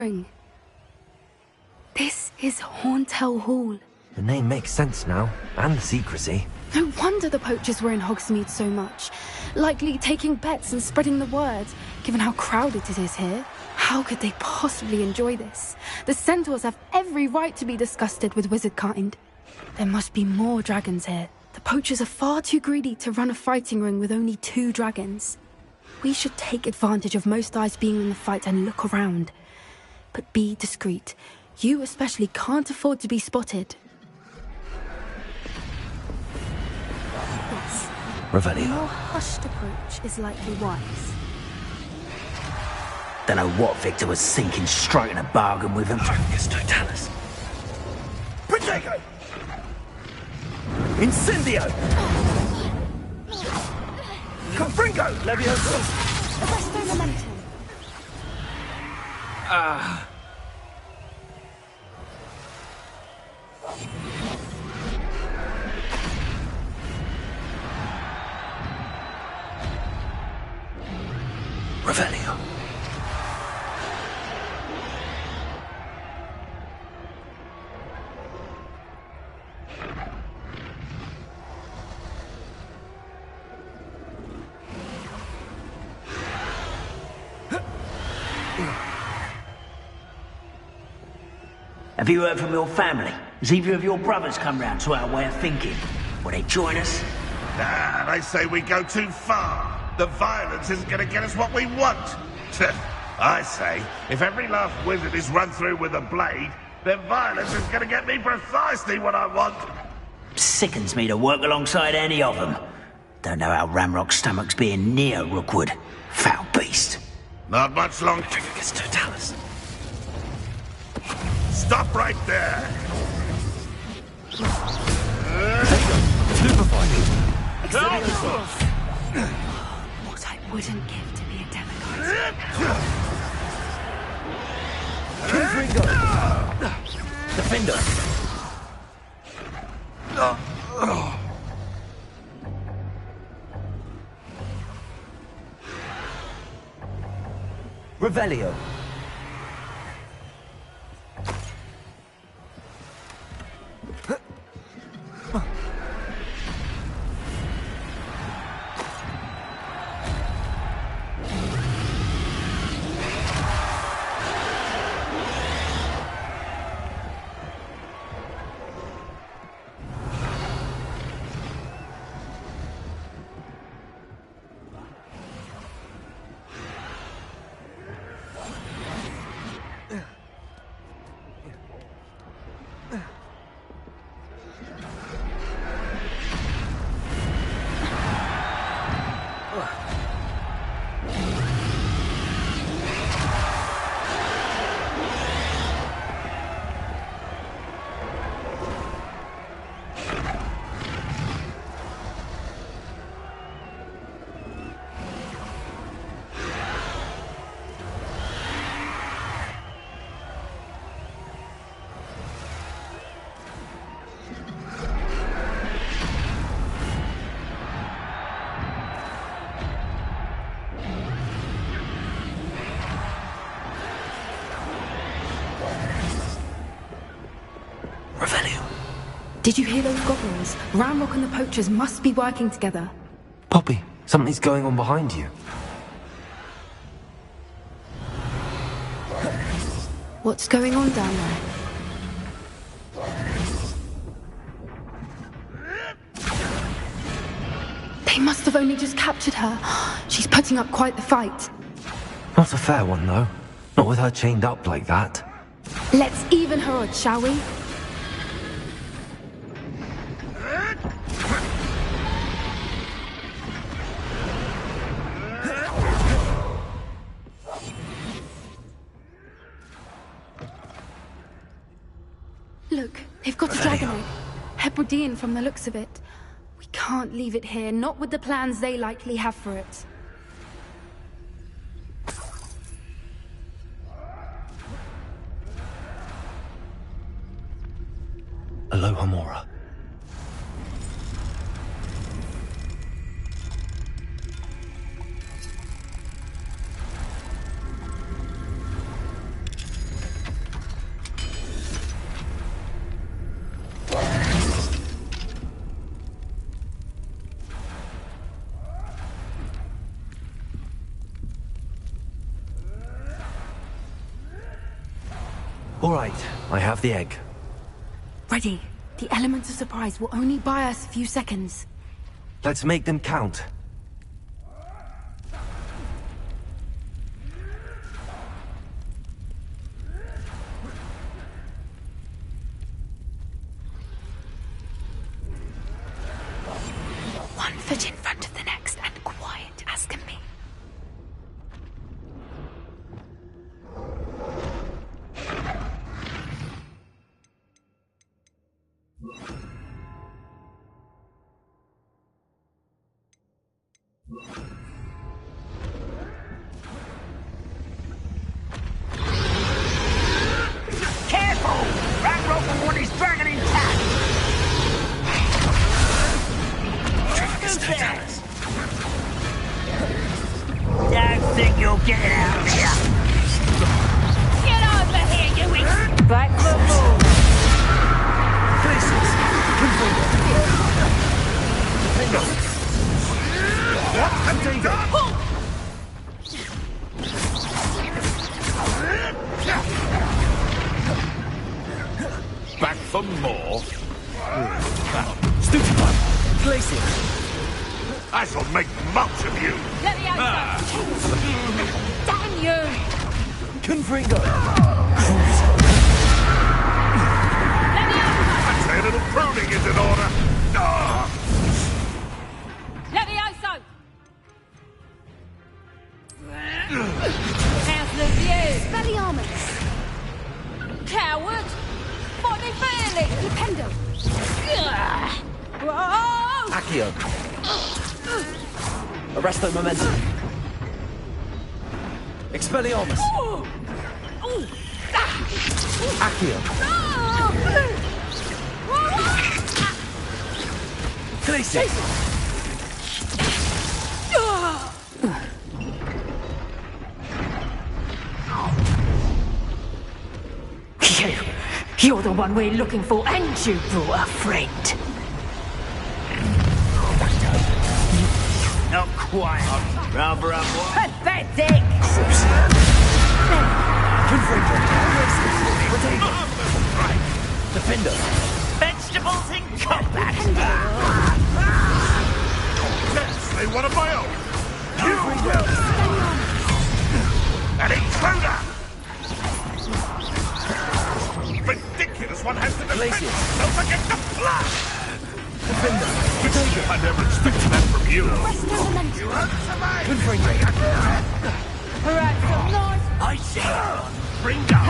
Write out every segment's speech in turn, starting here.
ring. This is Hauntel Hall. The name makes sense now, and the secrecy. No wonder the poachers were in Hogsmeade so much. Likely taking bets and spreading the word, given how crowded it is here. How could they possibly enjoy this? The centaurs have every right to be disgusted with wizard kind. There must be more dragons here. The poachers are far too greedy to run a fighting ring with only 2 dragons. We should take advantage of most eyes being in the fight and look around. But be discreet. You especially can't afford to be spotted. Yes. Revelio. A more hushed approach is likely wise. Don't know what Victor was thinking, striking a bargain with him. Focus totalis. Protego! Incendio! Confringo! Leviosa! Arresto momentum. Revelio. Have you heard from your family? Has either of your brothers come round to our way of thinking? Will they join us? Nah, they say we go too far. The violence isn't gonna get us what we want. I say, if every last wizard is run through with a blade, then violence is gonna get me precisely what I want. Sickens me to work alongside any of them. Don't know how Ramrock's stomach's being near Rookwood. Foul beast. Not much longer. Focus totalis. Stop right there. Stupefy me. What I wouldn't give to be a demigod. Confringo. Defender. Revelio. Did you hear those goblins? Ramrock and the poachers must be working together. Poppy, something's going on behind you. What's going on down there? They must have only just captured her. She's putting up quite the fight. Not a fair one, though. Not with her chained up like that. Let's even her odds, shall we? Look, they've got a dragon egg. Hebridean from the looks of it. We can't leave it here, not with the plans they likely have for it. Aloha Mora. All right, I have the egg. Ready. The element of surprise will only buy us a few seconds. Let's make them count. One foot in front of the next and quiet as can be. Careful! Ranrock will want his dragon intact! Who's there? Don't think you'll get it out of here! Get over here, you idiot! Back the ball! Places! What? I'm David! Back for more? Stupid one! Places! I shall make much of you! Let me out! Damn you! Confringo! Let me out! I'd say a little pruning is in order! Let me out, so! How's the view? Spelliarmus! Coward! Body failing! Dependo! Whoa! Accio! Arresto momentum! Expelliarmus! Accio! Glacius! You're the one we're looking for, and you brought a friend. Not quite. Rather up what? Pathetic! Confringo! Potato! Defender! Vegetables in combat! Yes, they want a bio! Confringo! An intruder! Ridiculous, one has to defend! Glacius. Don't forget the flash! Defender! Potato! I never expected that from you! Momentum. You underestimate! Confringo! Perhaps some nice... I see! Bring down!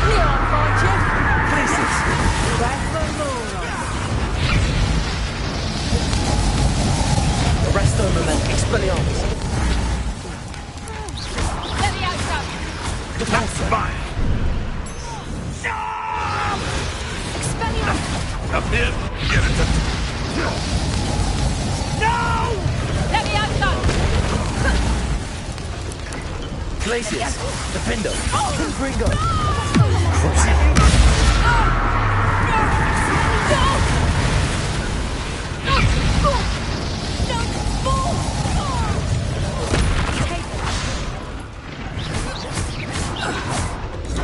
Leon, find you. Places! Back the moron. Arresto momentum! Expelliarmus! Let me out, so! That's fine! Expelliarmus! Up here, get it to... No! Let me out, so! Glacius! Defender! Confringo!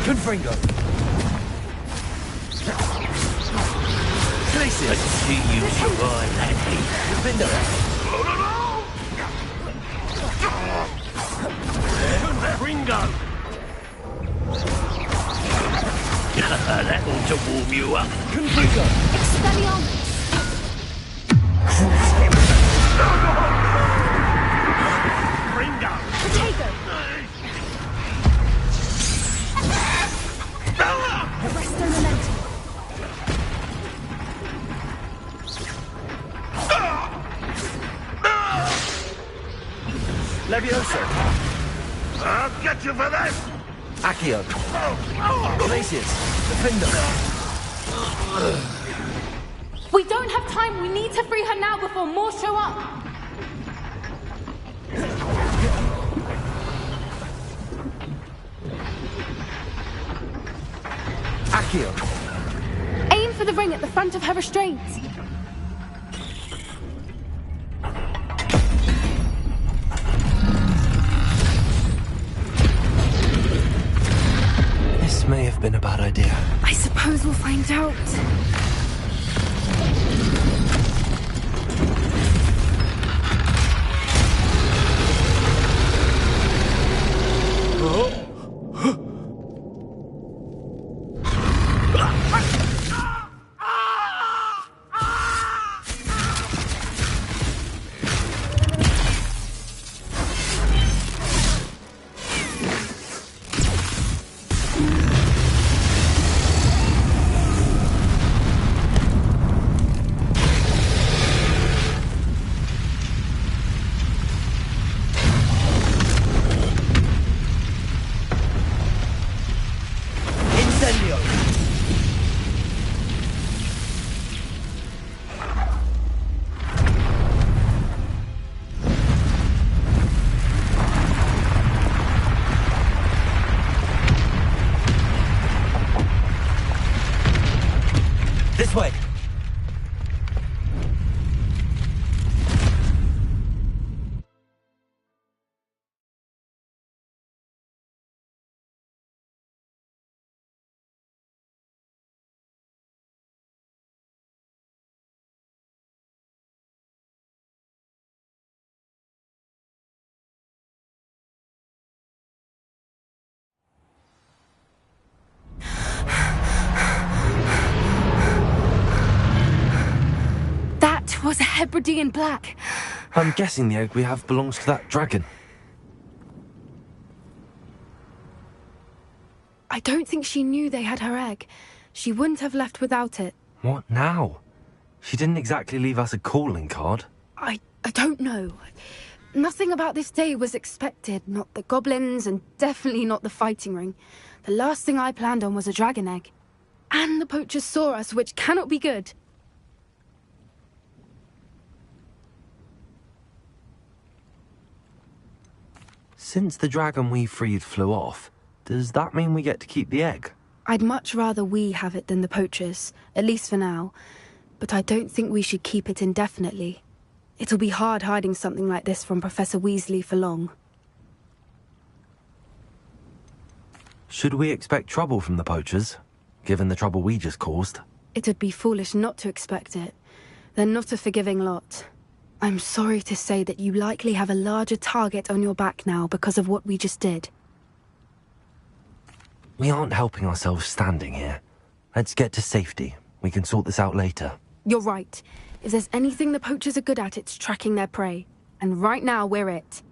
Confringo! Glacius! See you survive that heat. Defender! Ringo! That ought to warm you up. Confringo! Expelliarmus! Ringo! Potato! Arresto momentum. Levioso! I'll get you for this! Accio! Glacius! Defender! We don't have time. We need to free her now before more show up. Accio! Aim for the ring at the front of her restraints. This may have been a bad idea. I suppose we'll find out. This way! That was a Hebridean black. I'm guessing the egg we have belongs to that dragon. I don't think she knew they had her egg. She wouldn't have left without it. What now? She didn't exactly leave us a calling card. I don't know. Nothing about this day was expected. Not the goblins, and definitely not the fighting ring. The last thing I planned on was a dragon egg. And the poachers saw us, which cannot be good. Since the dragon we freed flew off, does that mean we get to keep the egg? I'd much rather we have it than the poachers, at least for now. But I don't think we should keep it indefinitely. It'll be hard hiding something like this from Professor Weasley for long. Should we expect trouble from the poachers, given the trouble we just caused? It'd be foolish not to expect it. They're not a forgiving lot. I'm sorry to say that you likely have a larger target on your back now because of what we just did. We aren't helping ourselves standing here. Let's get to safety. We can sort this out later. You're right. If there's anything the poachers are good at, it's tracking their prey. And right now, we're it.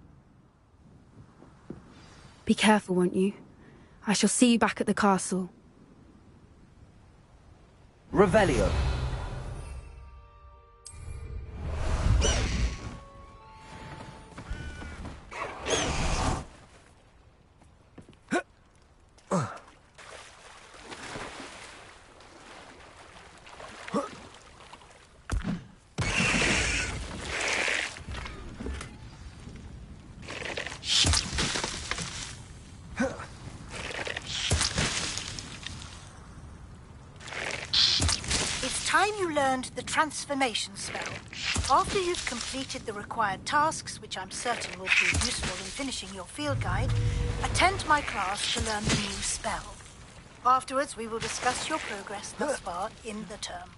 Be careful, won't you? I shall see you back at the castle. Revelio. Time you learned the transformation spell. After you've completed the required tasks, which I'm certain will prove useful in finishing your field guide, attend my class to learn the new spell. Afterwards, we will discuss your progress thus far in the term.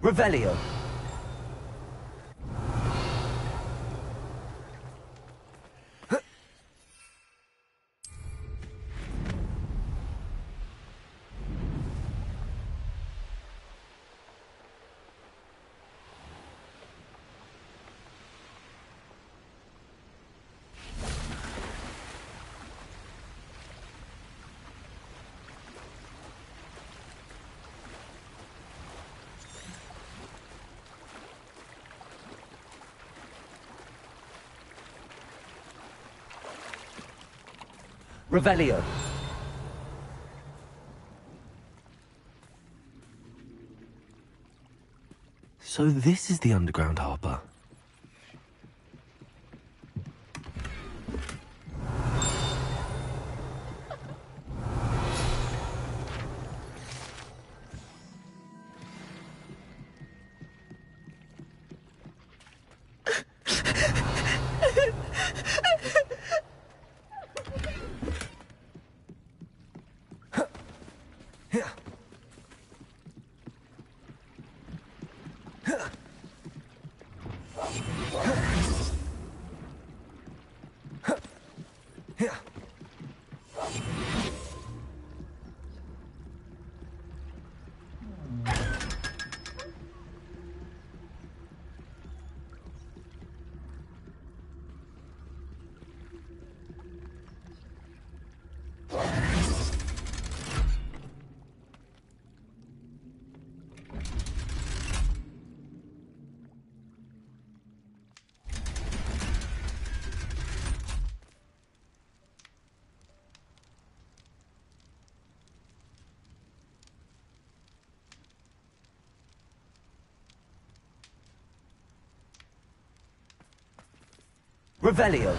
Revelio. Revelio. So this is the underground harbour. Revelio.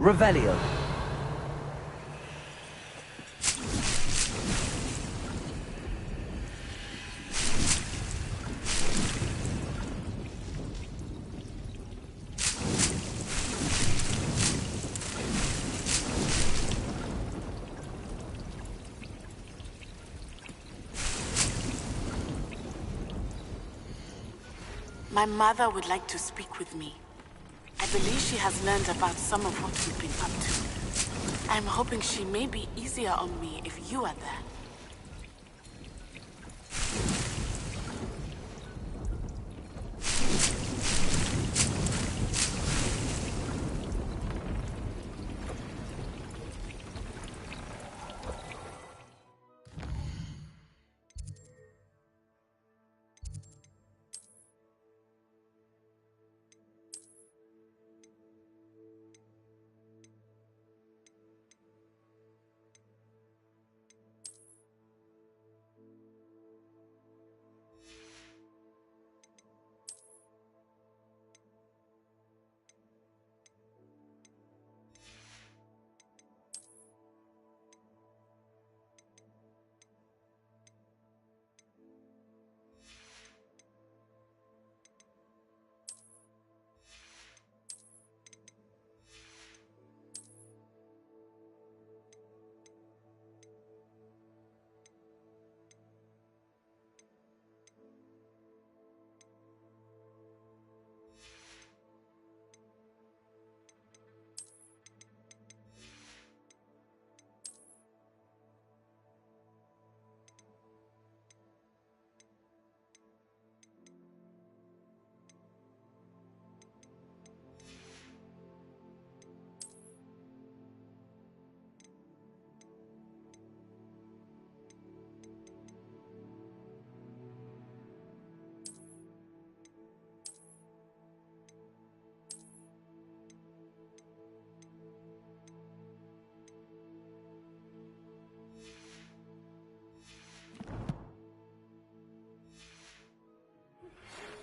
Revelio. My mother would like to speak with me. I believe she has learned about some of what we've been up to. I'm hoping she may be easier on me if you are there.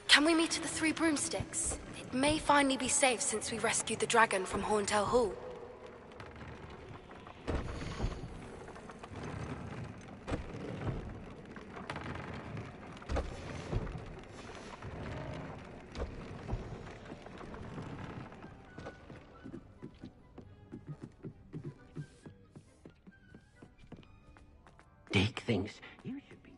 Can we meet at the Three Broomsticks? It may finally be safe since we rescued the dragon from Horntail Hall. Dick thinks you should be.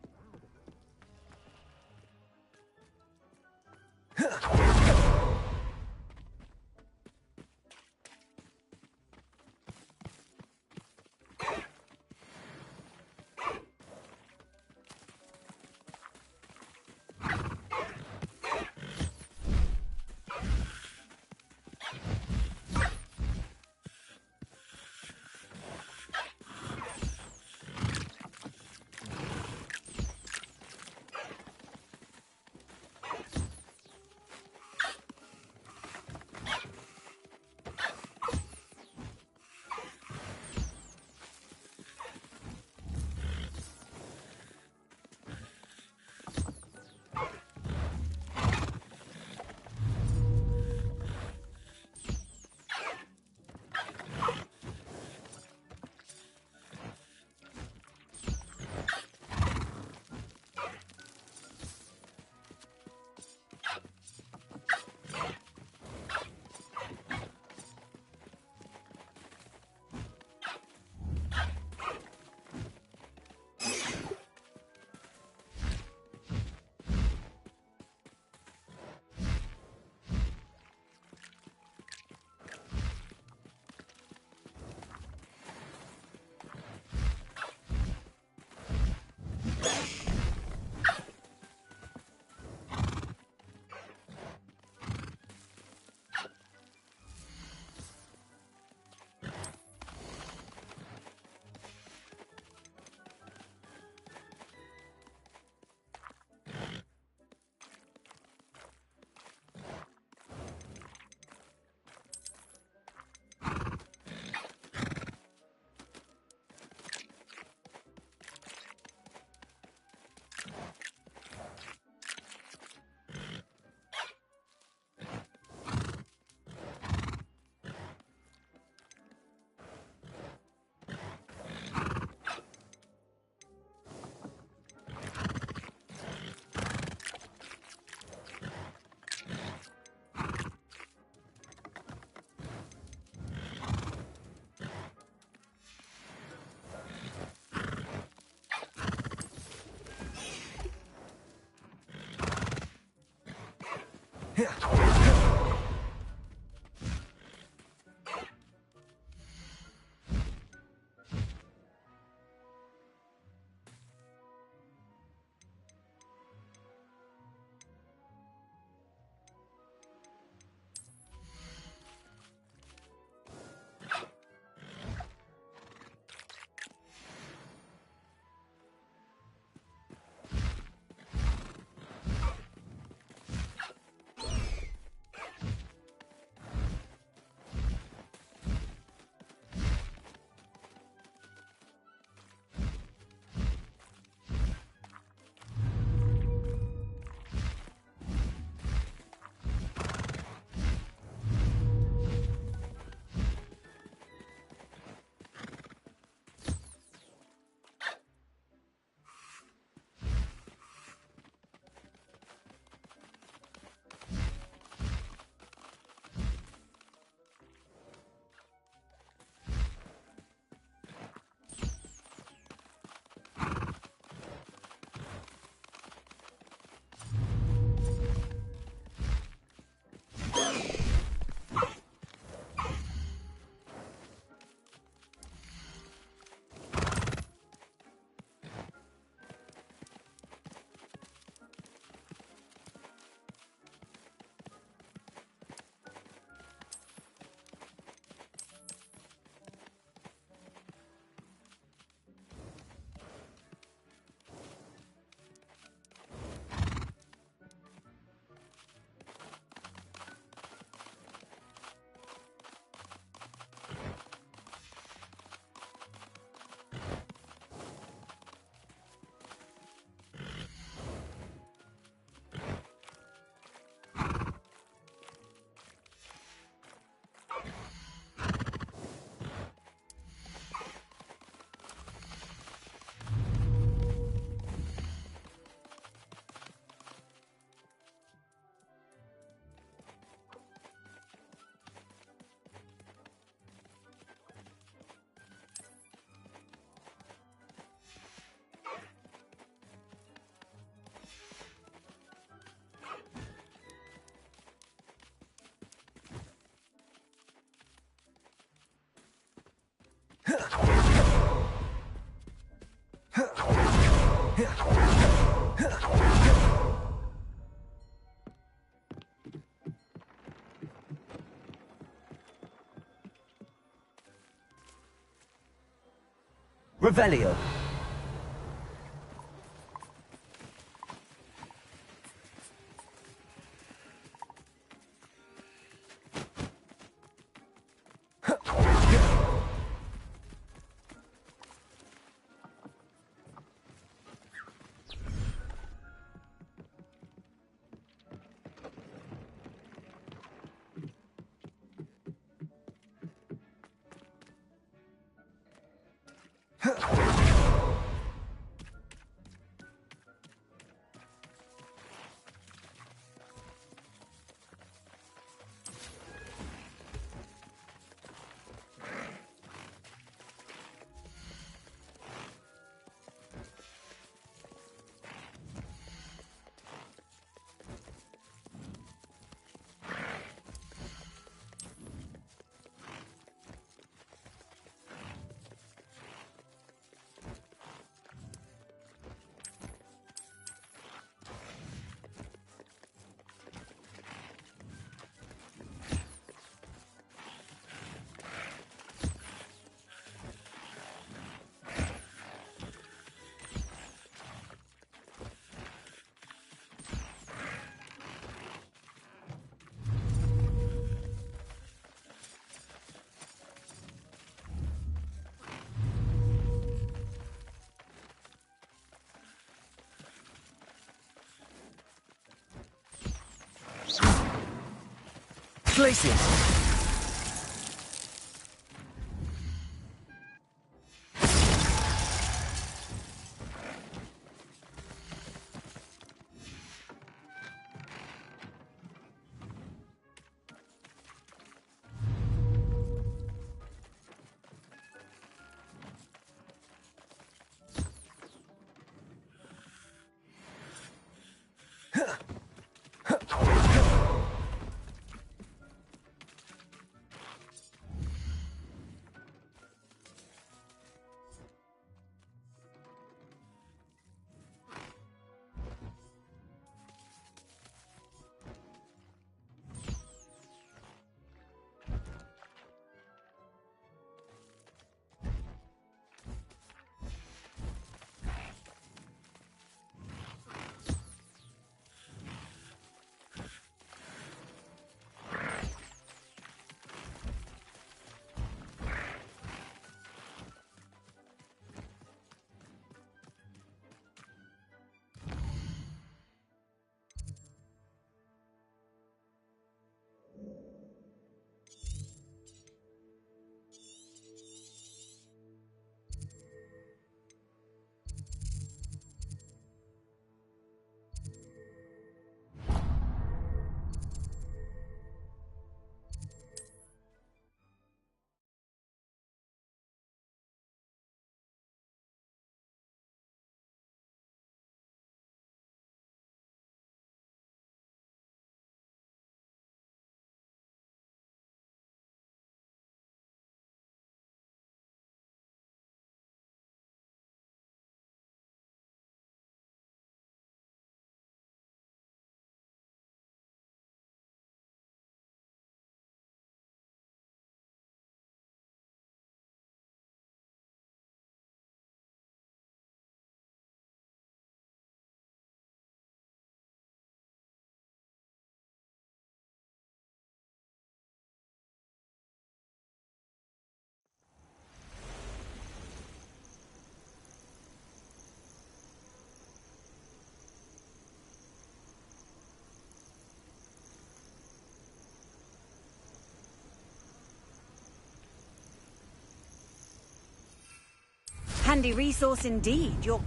Revelio. Glacius! handy resource indeed. You're...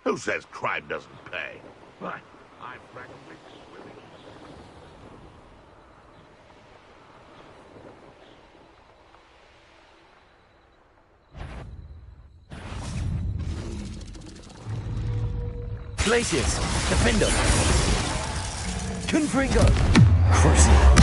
Who says crime doesn't pay? Why, I'm practically swimming. Glacius! Defender! Confringo! Crucible!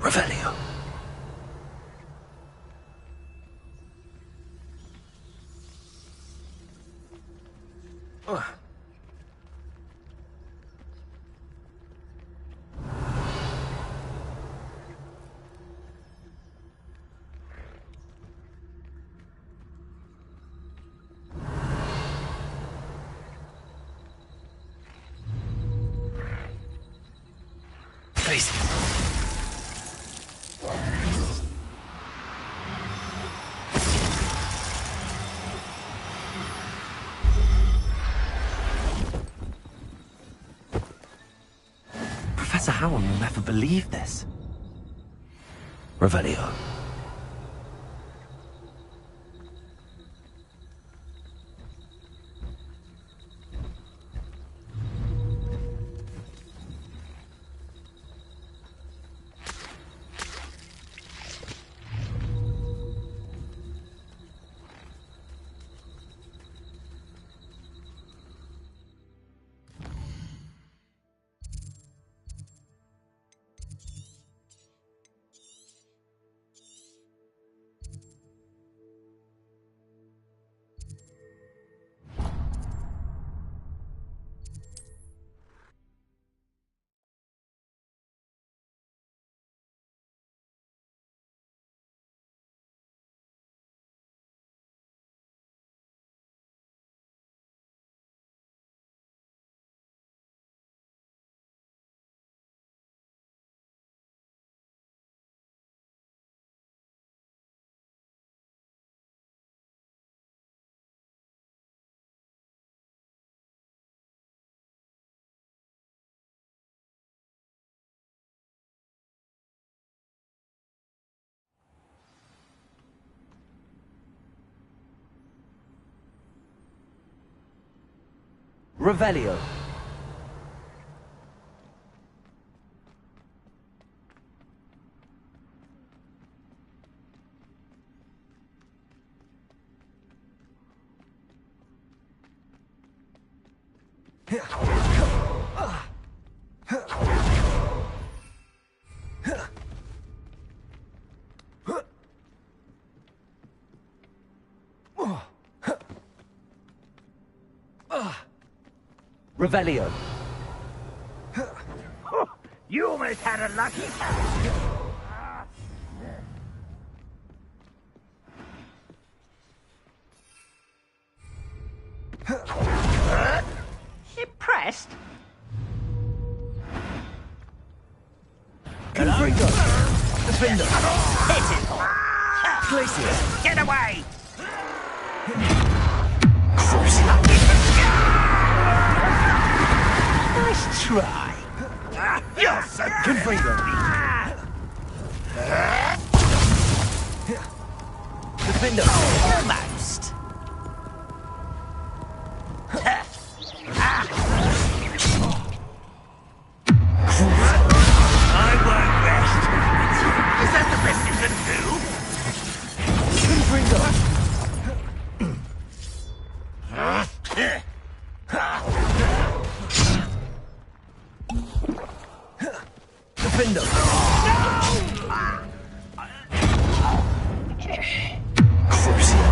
Revelio. Face. Professor Howell will never believe this. Revelio. Revelio. Revelio. You almost had a lucky touch. rest? Confringo! Defender! Pitiful! Glacius! Get away! Nice try. You're so Confringo! Defender! Almost. I won't rest. Is that the best you can do? Confringo! Defender! Crucial!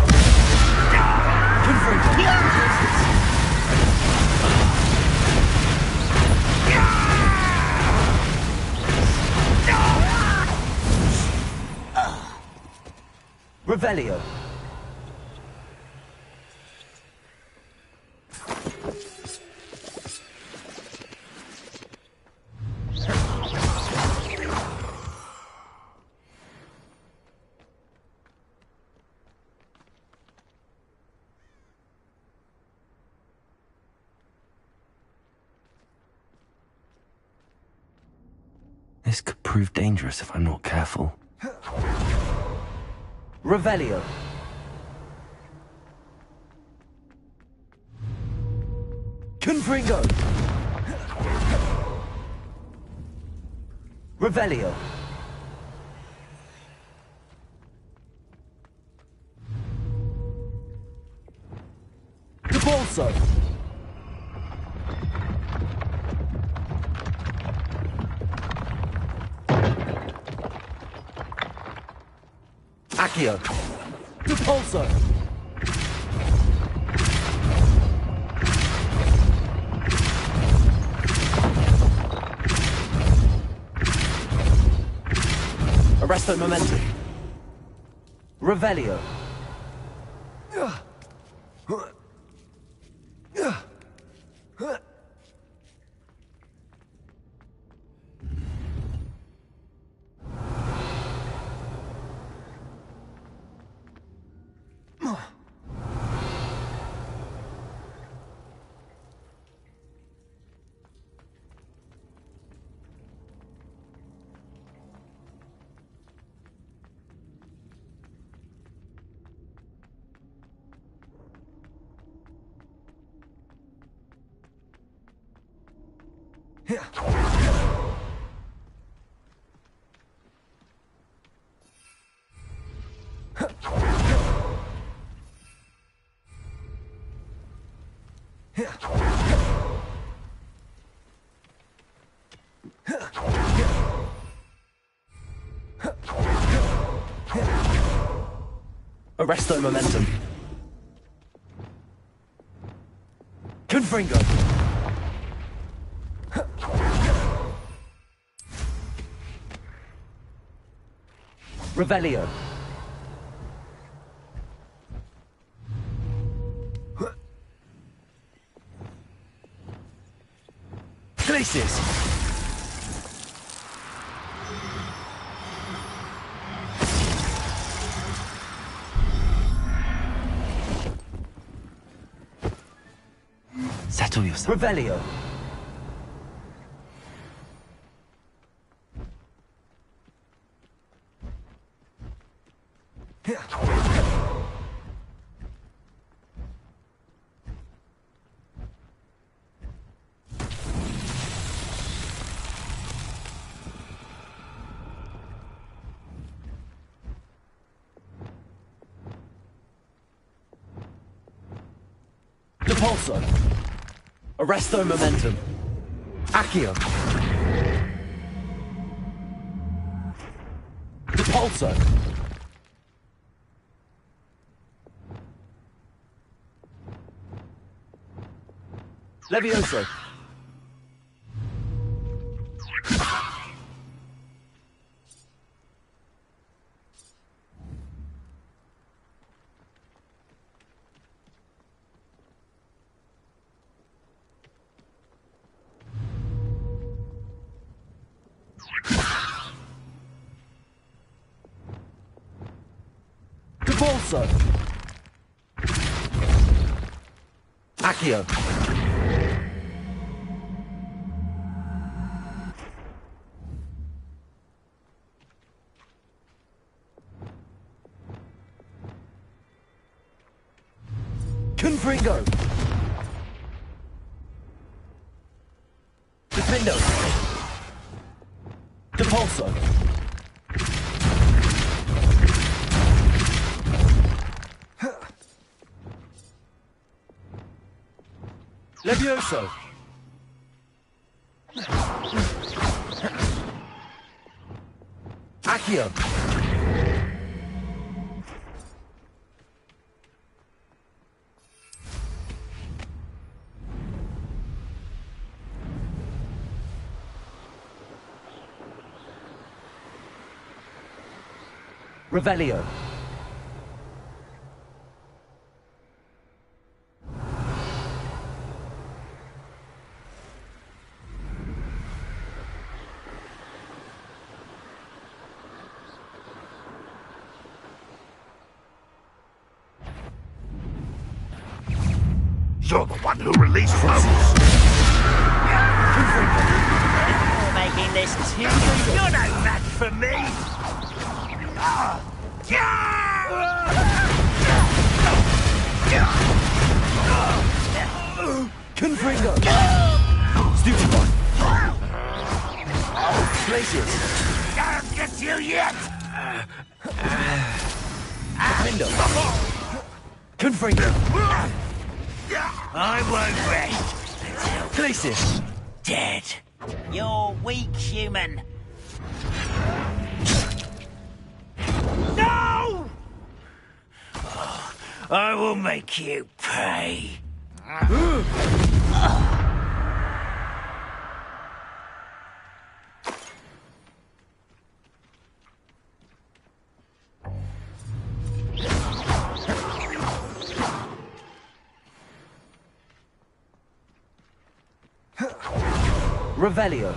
Confringo! Revelio! This could prove dangerous if I'm not careful. Revelio! Confringo! Revelio! Debolso! Accio! Debolso! Arresto momentum. Revelio. Arresto momentum. Confringo. Revelio. Glacius. Settle yourself. Revelio. Depulso. Arresto momentum. Accio. Depulso. Levioso. Balso! Accio! Confringo! Defendo! Depulso! Levioso! Accio! Revelio. You're the one who released Hogwarts. You're making this too easy. You're no match for me. Confringo! Stupefy! Glacius! Can't get you yet. Defendo! Confringo! I won't rest until Glacius! dead. You're weak, human. No! I will make you pay. Revelio.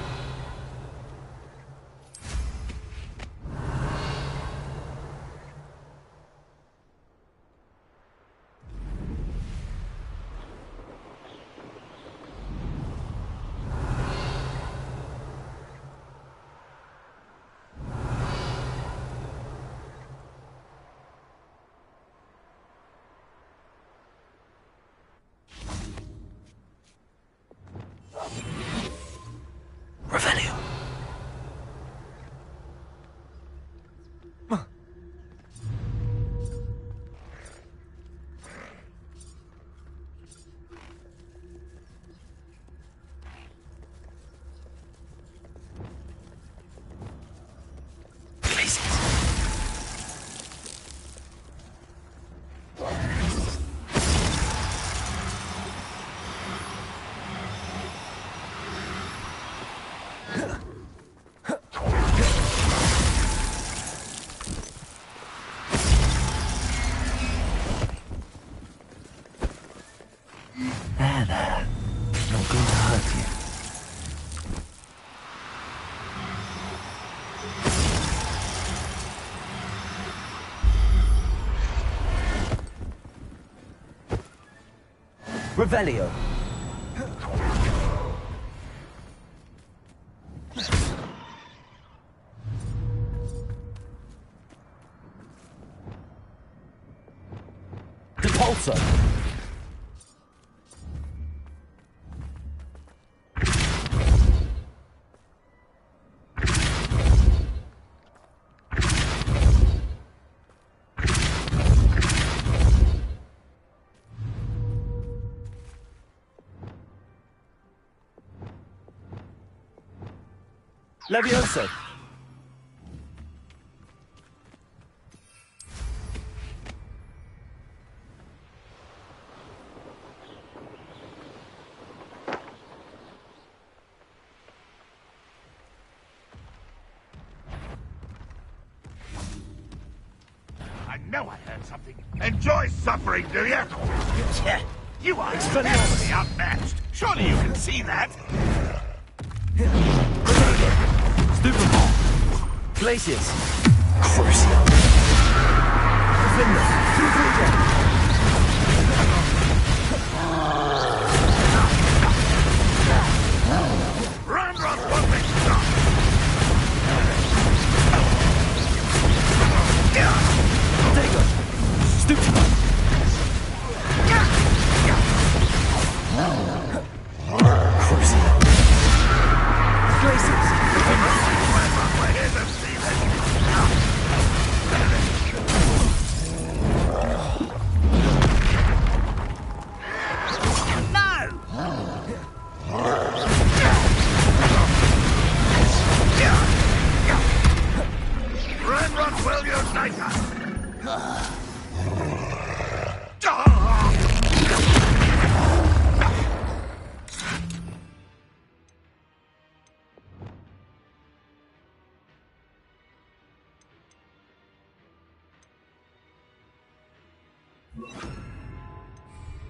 Revelio. There. Not going to hurt you. Revelio. Depulso. Levioso. I know I heard something. Enjoy suffering, do you? You are exponentially outmatched. Surely you can see that. Stupefy. Glacius. Crucio. Defender. Confringo. Ramrod won't be stopped! Protego. Stupefy. Crucial. Glaciers. We're here to see this! Ramrod will unite us!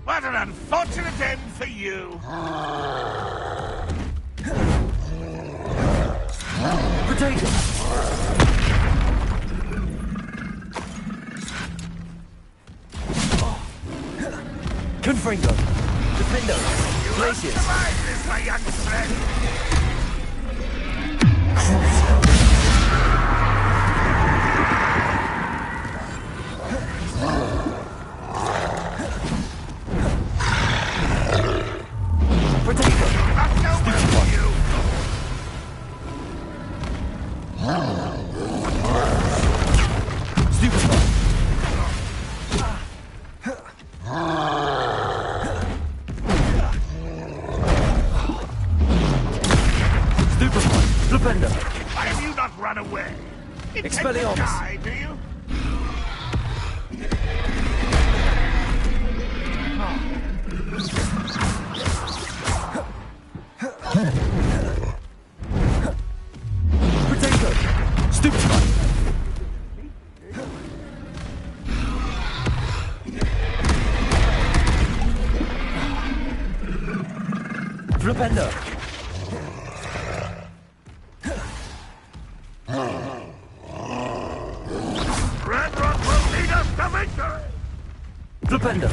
What an unfortunate end for you! Protego. Confringo. Defendo. Glaciers. Survive this, my young friend! Protego. That's no well for you! Stupefy. Stupefy. Flipendo. Why have you not run away? Intend to Expelliarmus. die, do you? Protego. Stupefy. Flipendo. Ramrod will lead us to victory! Flipendo.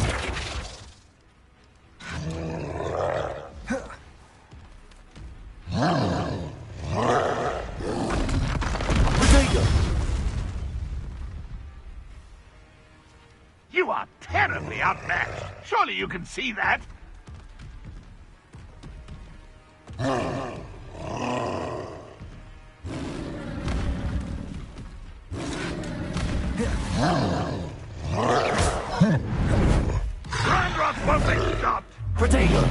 Protego. You are terribly outmatched. Surely you can see that. Ramrod won't be stopped. Protego.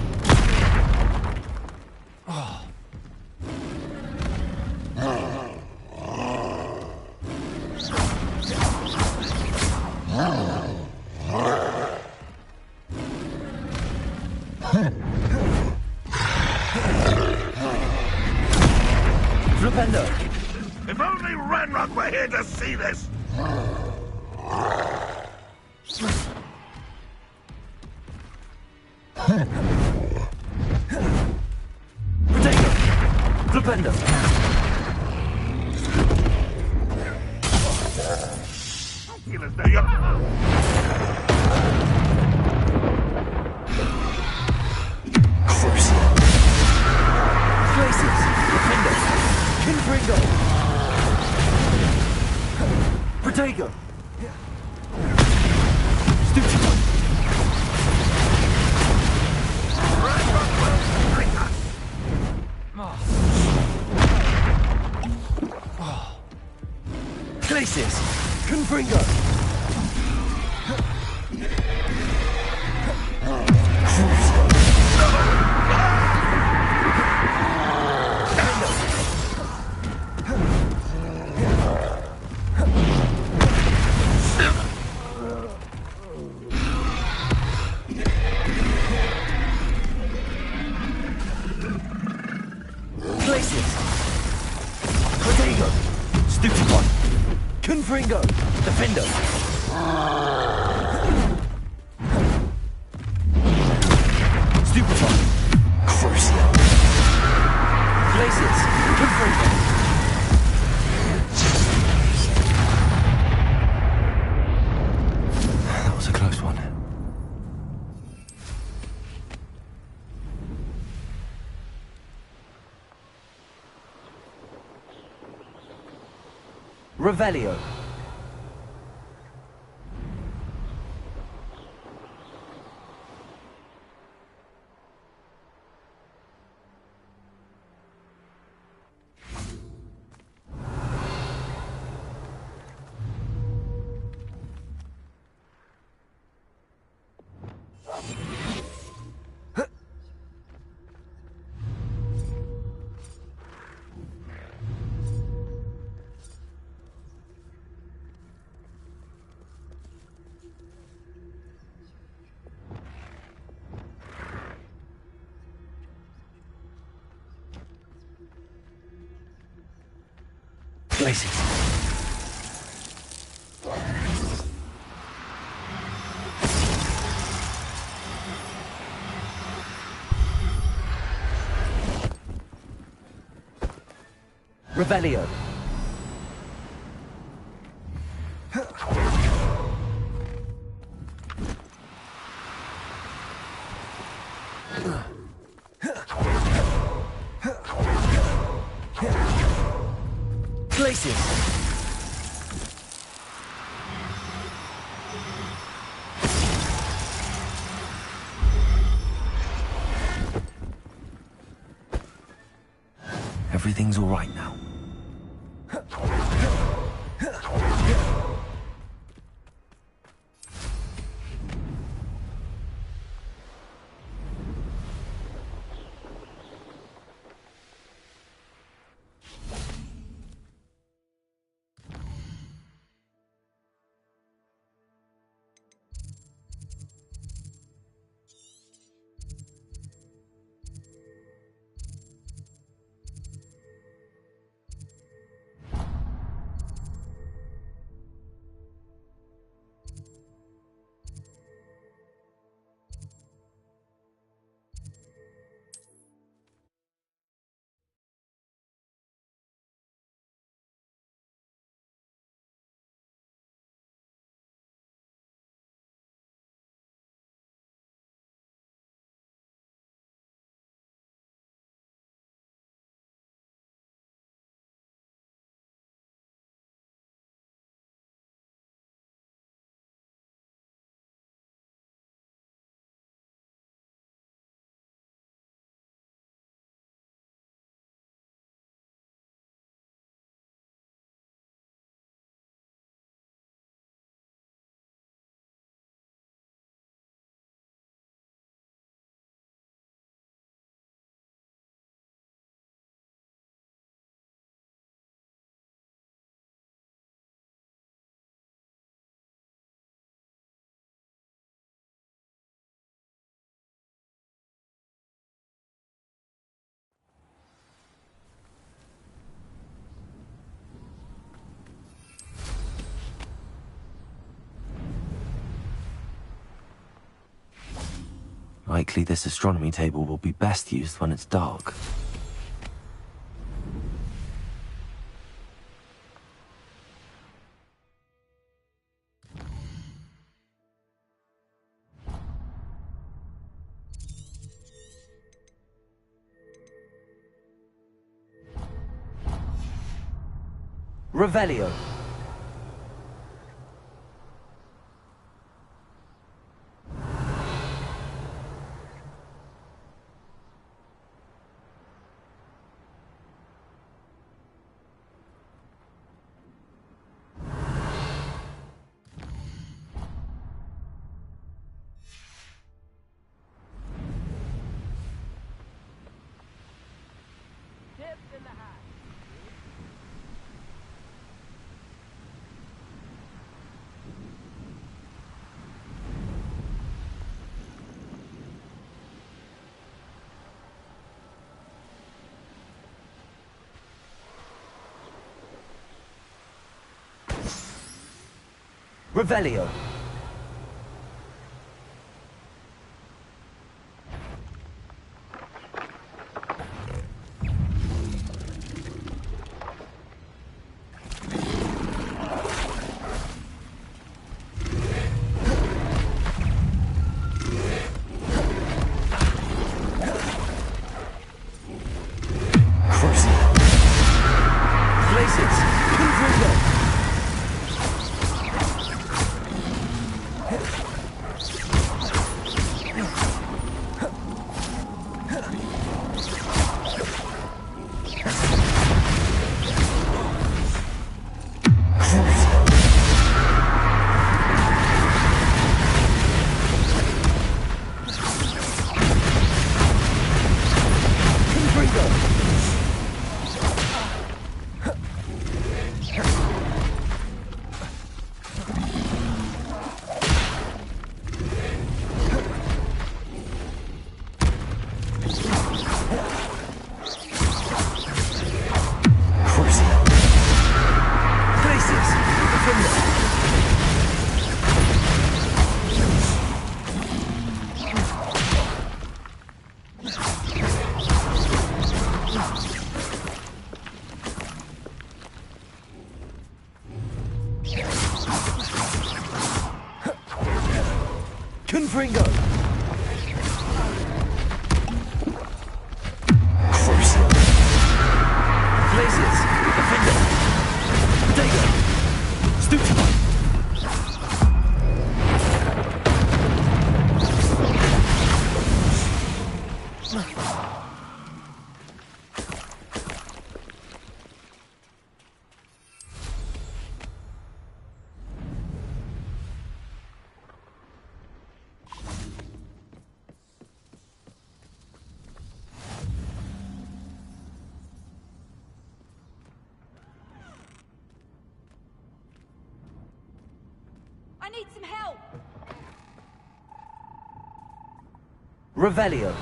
Flipendo. If only Ramrod were here to see this. Protego. Flipendo. I feel as though you're... Crucial. Glaciers. Defendo. Confringo. Protego. Stupefy. Ramrod will unite us! Glaciers. Confringo. Crucial. Glaciers. Protego. Stupefy. Confringo. Defendo. Stupefy. Crucial. Glaciers. Confringo. Revelio. Places. Revelio. Places. Everything's all right now. Likely this astronomy table will be best used when it's dark. Revelio. Revelio. Places. Confringo. Confringo! Crucial! Blazes! Defender! Potato! Stupid! I need some help! Revelio.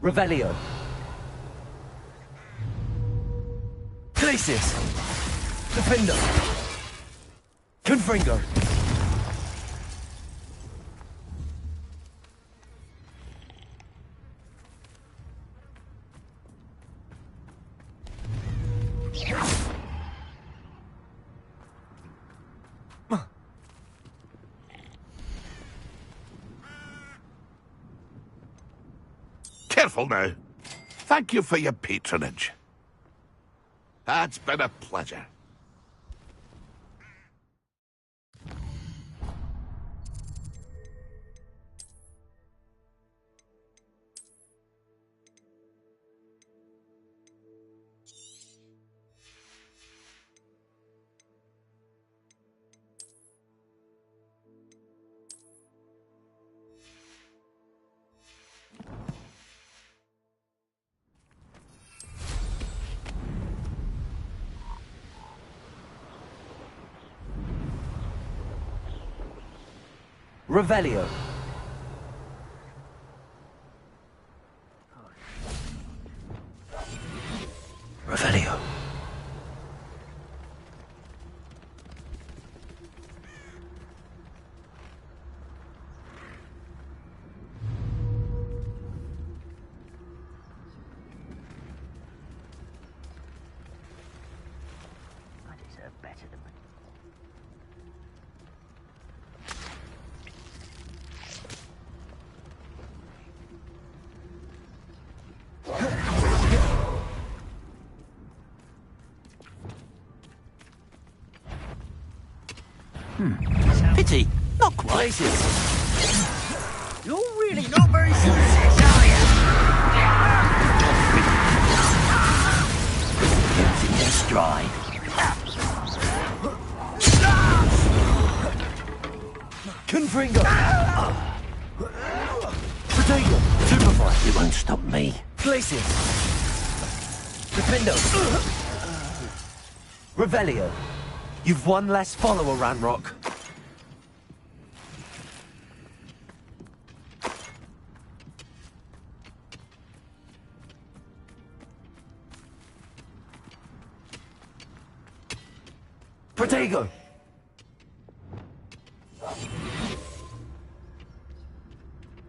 Revelio. Glacis. Defender. Confringo. Careful now. Thank you for your patronage. It's been a pleasure. Revelio. Revelio. I deserve better than Pity. Not quite. Places. You're really not very good at this, are you? Gives it their stride. Confringo. Potato. Supervise. It won't stop me. Glacis. Defendo. Revelio. You've one less follower, Ranrock. Protego.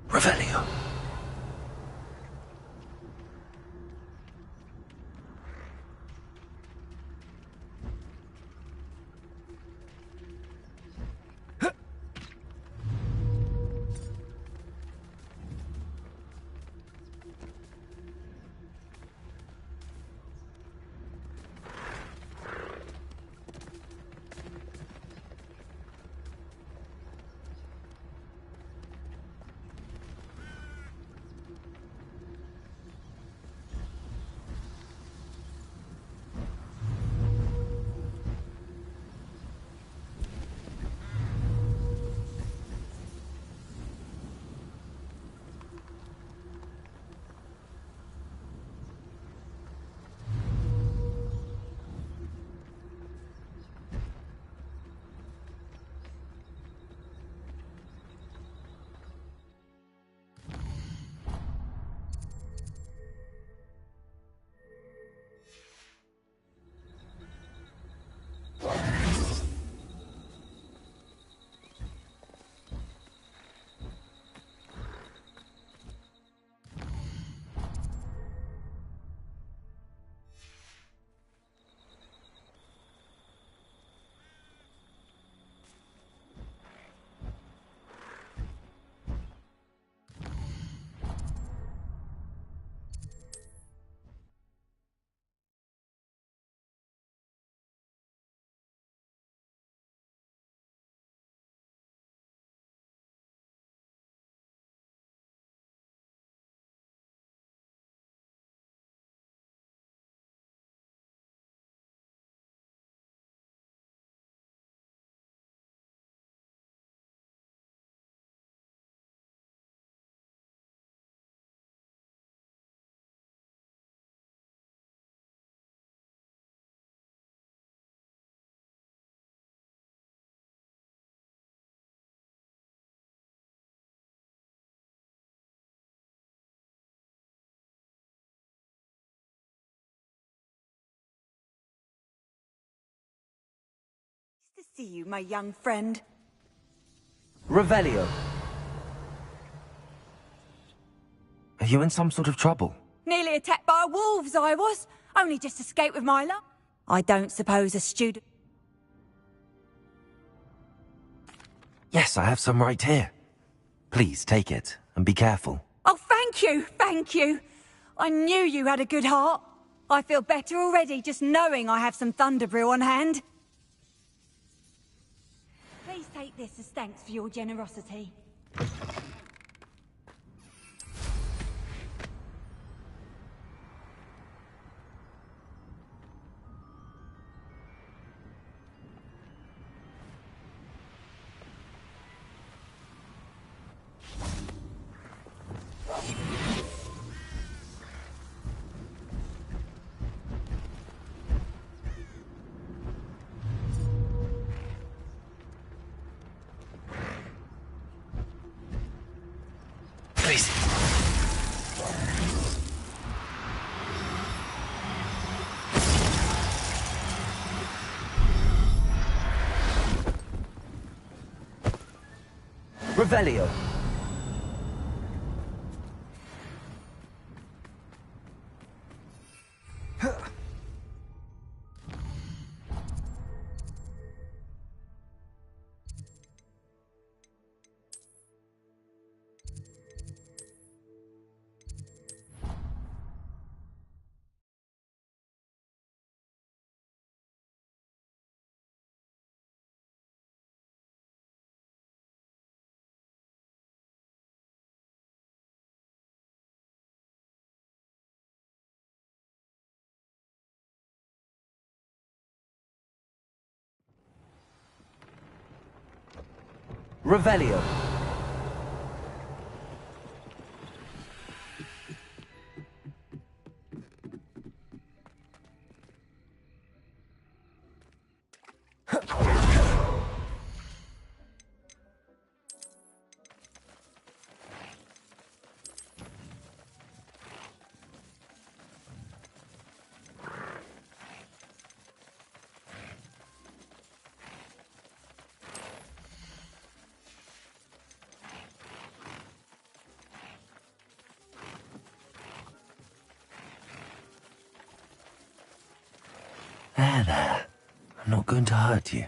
Revelio. see you, my young friend. Revelio. Are you in some sort of trouble? Nearly attacked by wolves, I was. Only just escaped with my luck. I don't suppose a student... Yes, I have some right here. Please take it, and be careful. Oh, thank you, thank you. I knew you had a good heart. I feel better already just knowing I have some Thunderbrew on hand. Please take this as thanks for your generosity. Please. Revelio. Revelio. There. I'm not going to hurt you.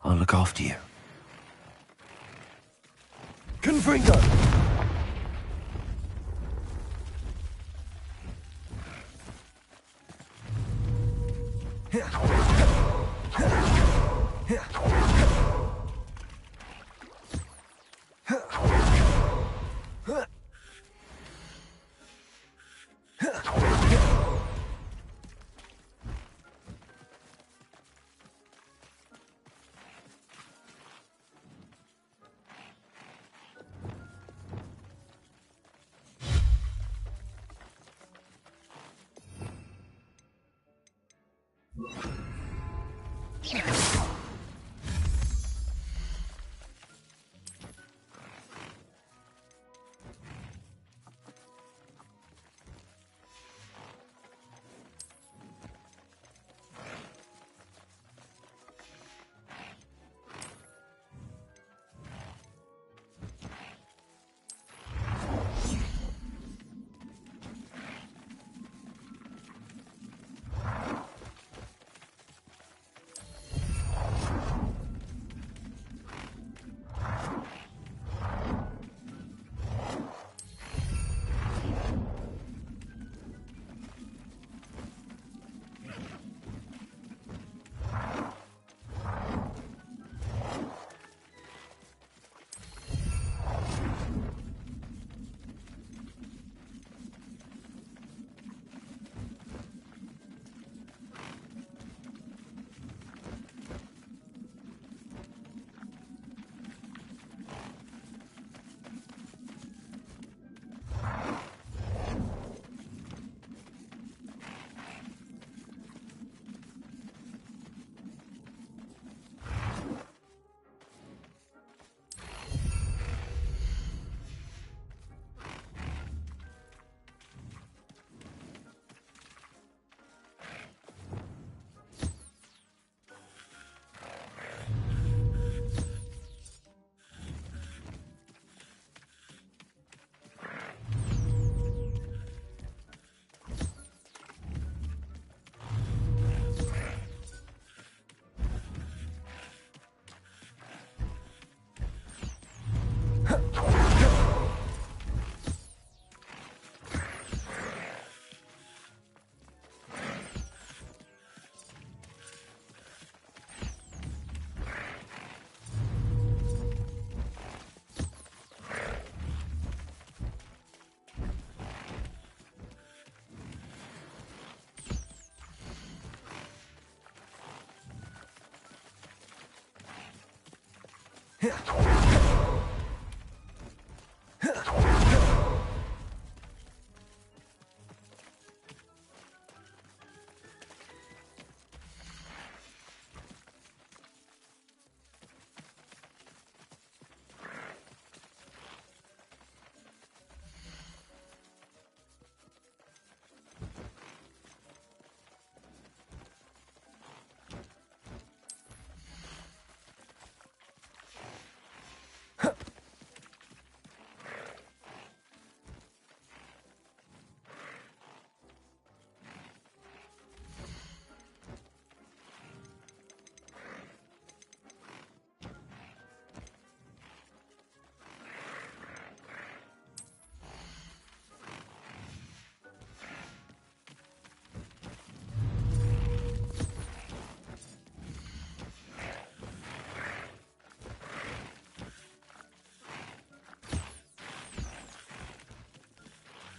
I'll look after you. Confringo.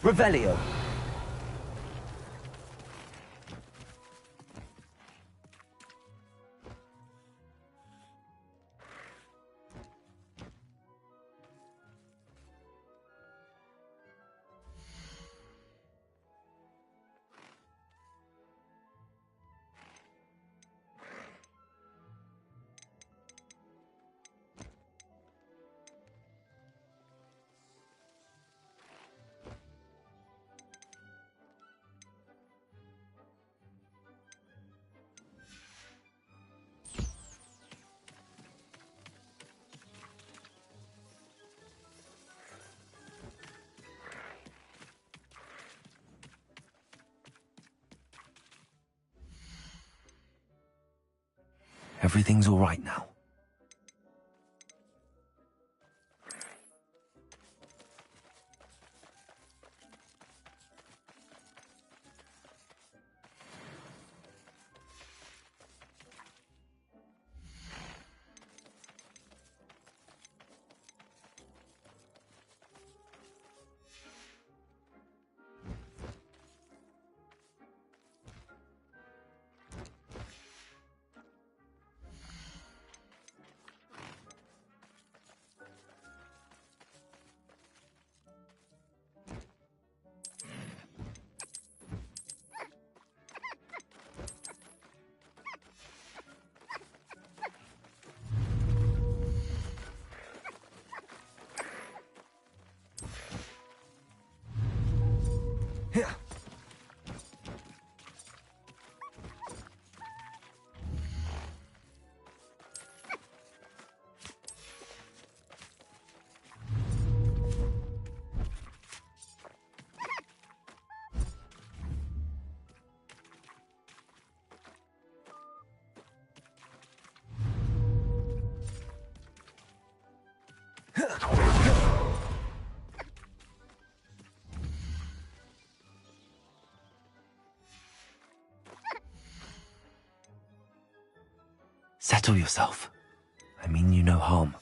Revelio. Everything's all right now. Settle yourself. I mean you no harm.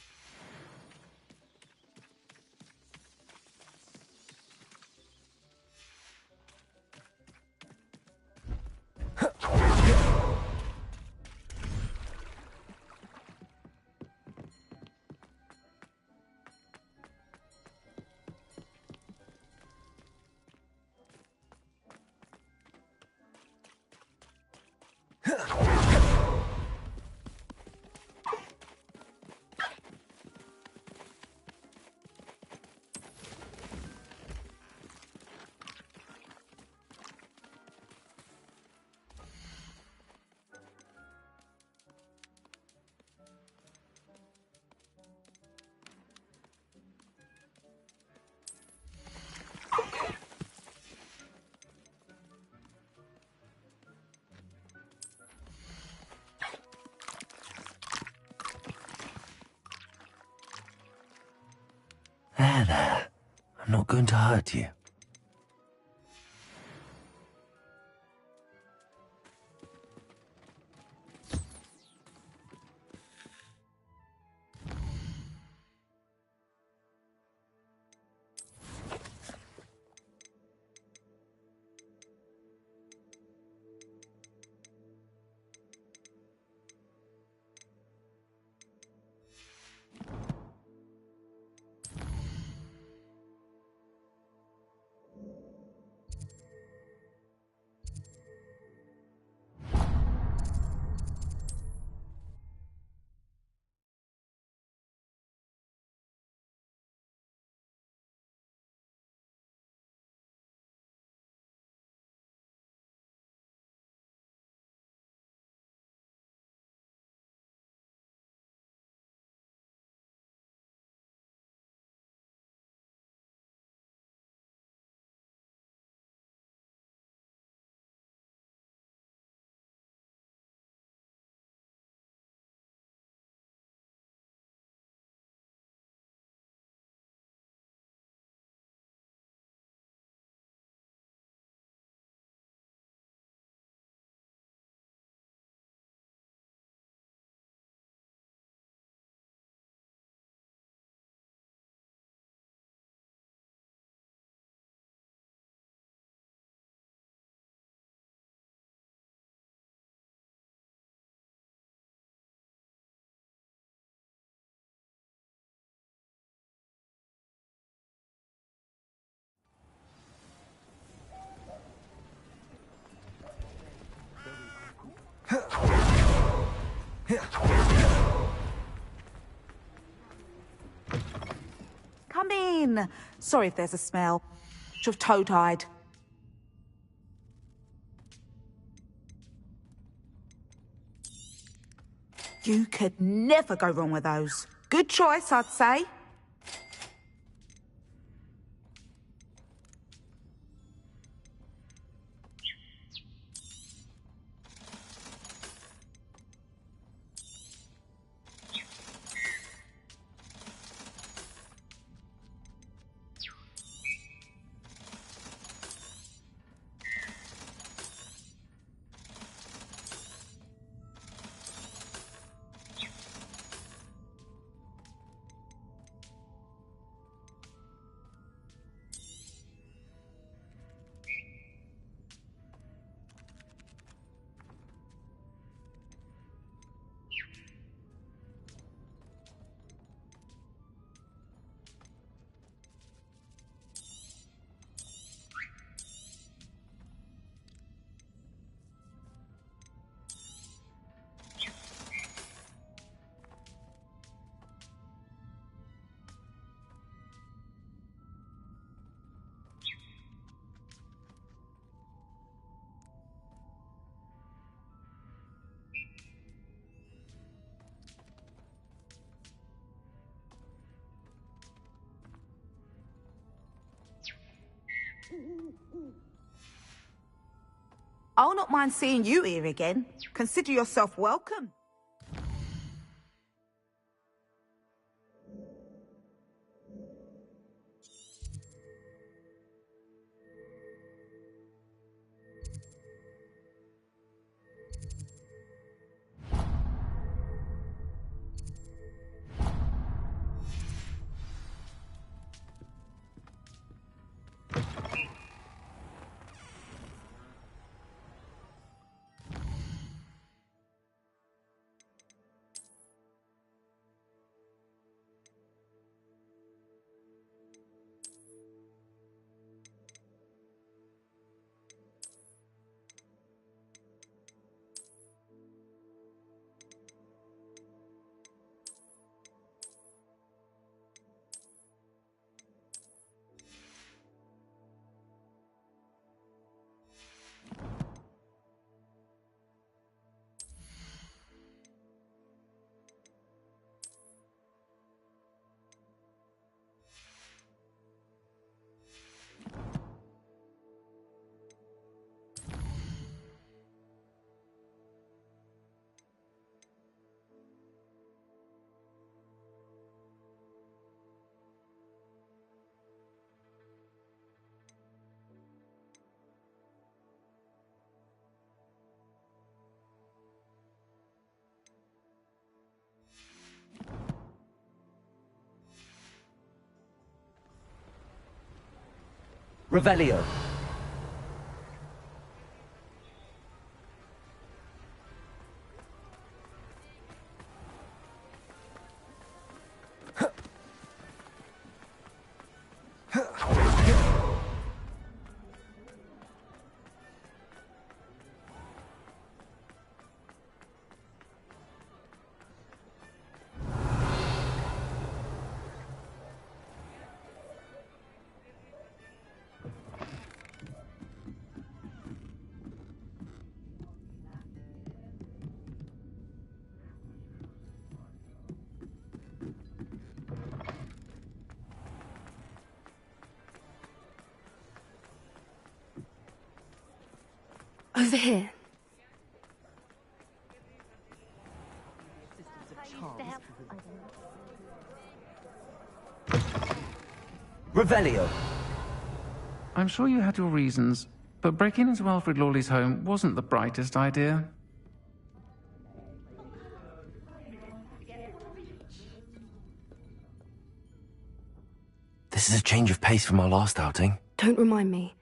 There. I'm not going to hurt you. come in. Sorry if there's a smell. Should have toad-eyed. You could never go wrong with those. Good choice, I'd say. I'll not mind seeing you here again. Consider yourself welcome. Revelio. Over here. Revelio. I'm sure you had your reasons, but breaking into Alfred Lawley's home wasn't the brightest idea. This is a change of pace from our last outing. Don't remind me.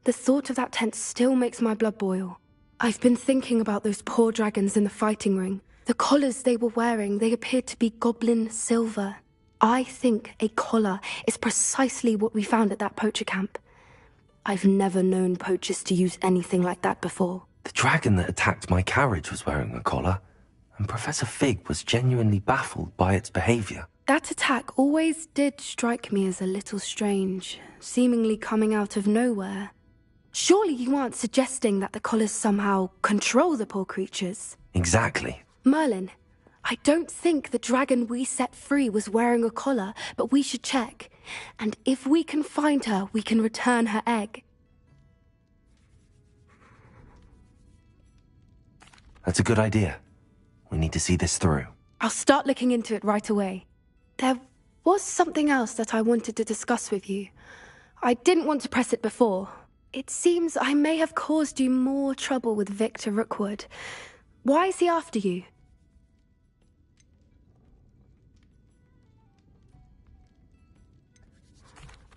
The thought of that tent still makes my blood boil. I've been thinking about those poor dragons in the fighting ring. The collars they were wearing, they appeared to be goblin silver. I think a collar is precisely what we found at that poacher camp. I've never known poachers to use anything like that before. The dragon that attacked my carriage was wearing a collar, and Professor Fig was genuinely baffled by its behavior. That attack always did strike me as a little strange, seemingly coming out of nowhere. Surely you aren't suggesting that the collars somehow control the poor creatures? Exactly. Merlin, I don't think the dragon we set free was wearing a collar, but we should check. And if we can find her, we can return her egg. That's a good idea. We need to see this through. I'll start looking into it right away. There was something else that I wanted to discuss with you. I didn't want to press it before. It seems I may have caused you more trouble with Victor Rookwood. Why is he after you?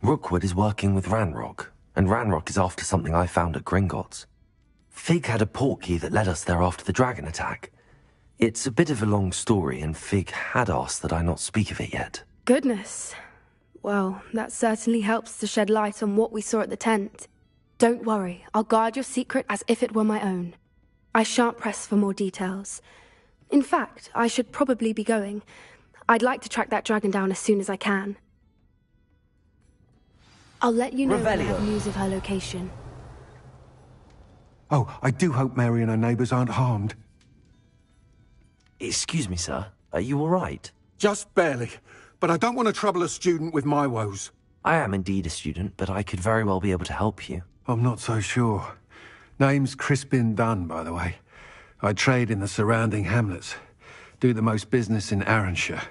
Rookwood is working with Ranrock, and Ranrock is after something I found at Gringotts. Fig had a portkey that led us there after the dragon attack. It's a bit of a long story, and Fig had asked that I not speak of it yet. Goodness. Well, that certainly helps to shed light on what we saw at the tent. Don't worry, I'll guard your secret as if it were my own. I shan't press for more details. In fact, I should probably be going. I'd like to track that dragon down as soon as I can. I'll let you know when I have news of her location. Oh, I do hope Mary and her neighbours aren't harmed. Excuse me, sir. Are you all right? Just barely. But I don't want to trouble a student with my woes. I am indeed a student, but I could very well be able to help you. I'm not so sure. Name's Crispin Dunn, by the way. I trade in the surrounding hamlets. Do the most business in Arranshire.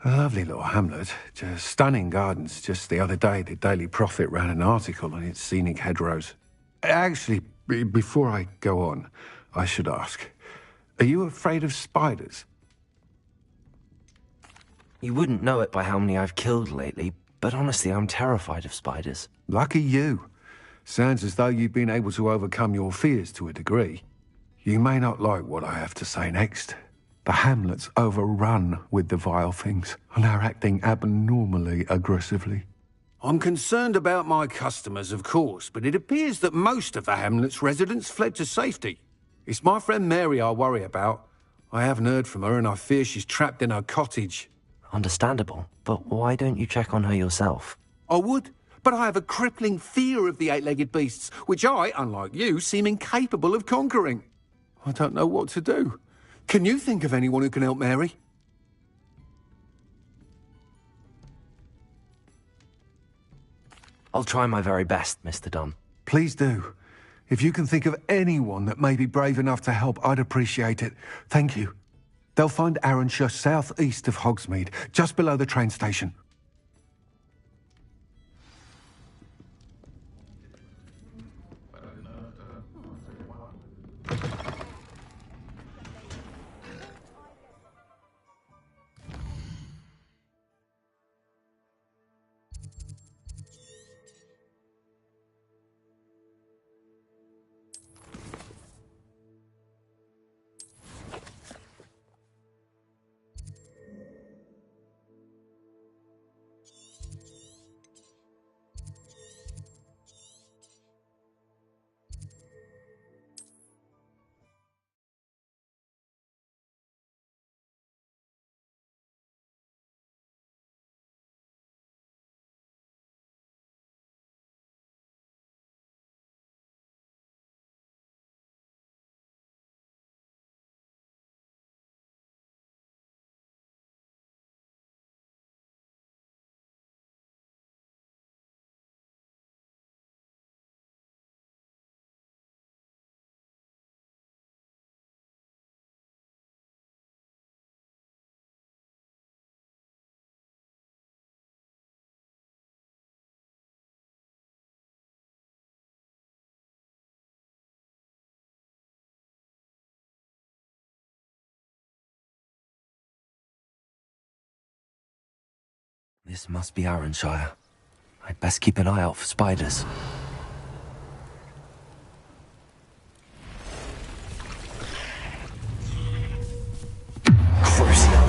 A lovely little hamlet. Just stunning gardens. Just the other day, the Daily Prophet ran an article on its scenic hedgerows. Actually, before I go on, I should ask, are you afraid of spiders? You wouldn't know it by how many I've killed lately, but honestly, I'm terrified of spiders. Lucky you. Sounds as though you've been able to overcome your fears to a degree. You may not like what I have to say next. The hamlet's overrun with the vile things, and they're acting abnormally aggressively. I'm concerned about my customers, of course, but it appears that most of the hamlet's residents fled to safety. It's my friend Mary I worry about. I haven't heard from her, and I fear she's trapped in her cottage. Understandable, but why don't you check on her yourself? I would, but I have a crippling fear of the eight-legged beasts, which I, unlike you, seem incapable of conquering. I don't know what to do. Can you think of anyone who can help Mary? I'll try my very best, Mr. Dunn. Please do. If you can think of anyone that may be brave enough to help, I'd appreciate it. Thank you. They'll find Arranshire southeast of Hogsmeade, just below the train station. This must be Arranshire. I'd best keep an eye out for spiders. Crucio!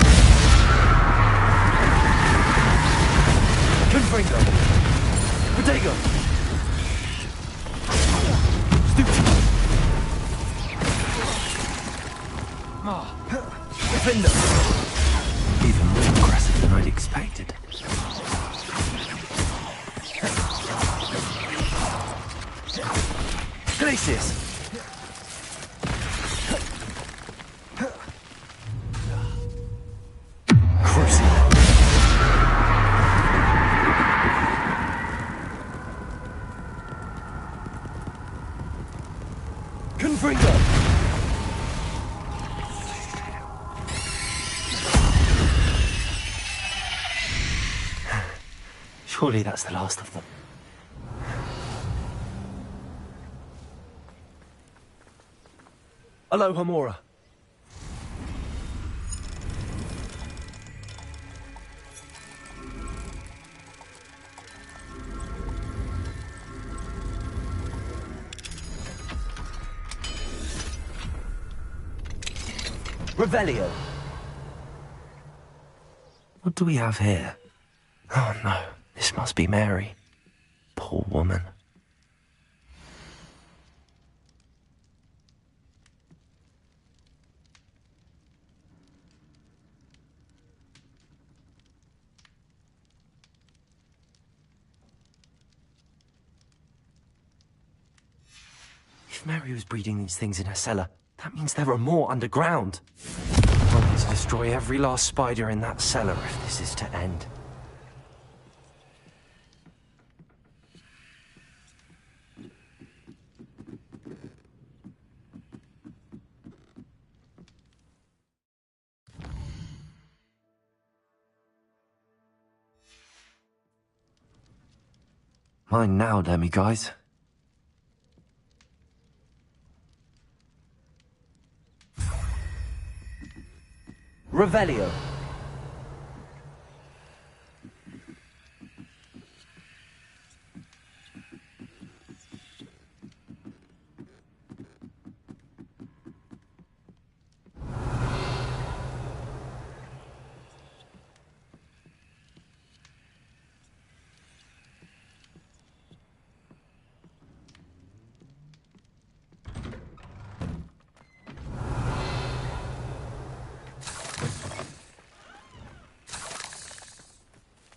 Confringo! Protego! Stupid! Defender! Even more aggressive. than I'd expected. Glacius! Surely that's the last of them. Aloha, Mora. Revelio. What do we have here? Oh no, this must be Mary. Poor woman. If Mary was breeding these things in her cellar, that means there are more underground. I need to destroy every last spider in that cellar if this is to end. Mine now, Demi guys. Revelio.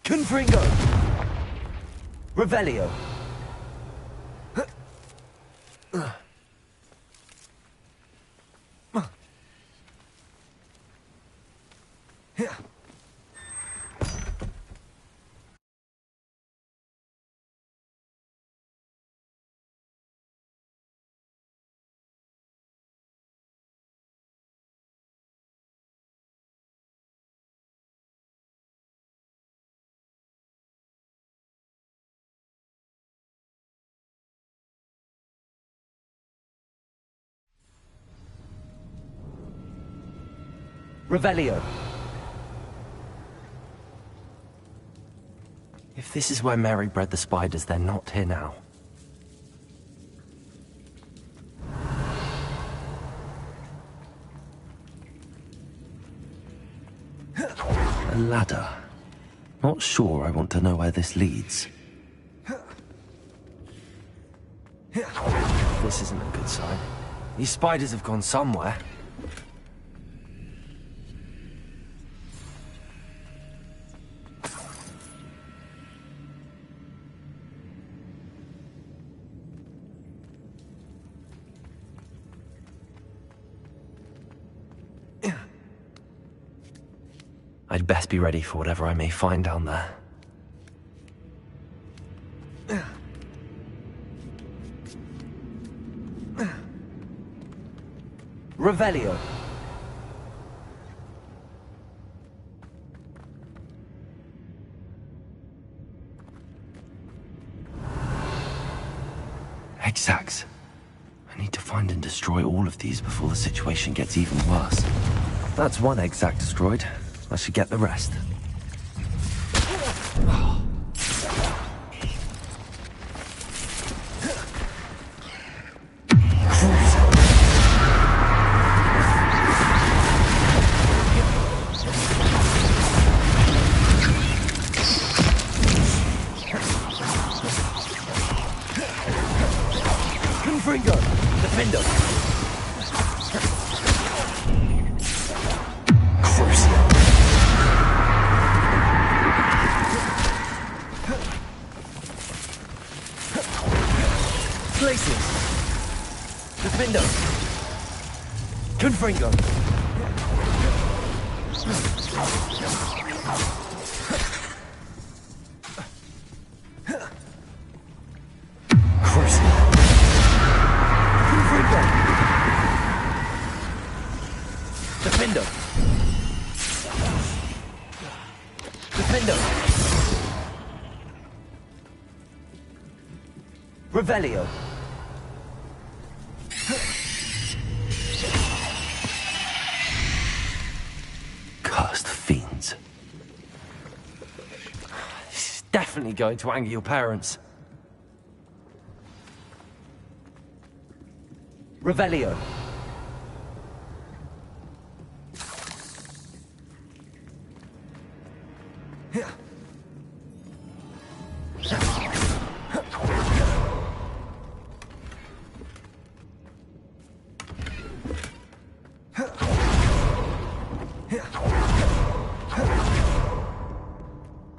Confringo. Revelio. Revelio. If this is where Mary bred the spiders, they're not here now. A ladder. Not sure I want to know where this leads. This isn't a good sign. These spiders have gone somewhere. I'd best be ready for whatever I may find down there. Revelio. Exacts. I need to find and destroy all of these before the situation gets even worse. That's one exact destroyed. I should get the rest. Confringo. Defendo. Defender! Confringo! Crucial! Confringo! Defender! Defender! Revelio! Cursed fiends. This is definitely going to anger your parents. Revelio!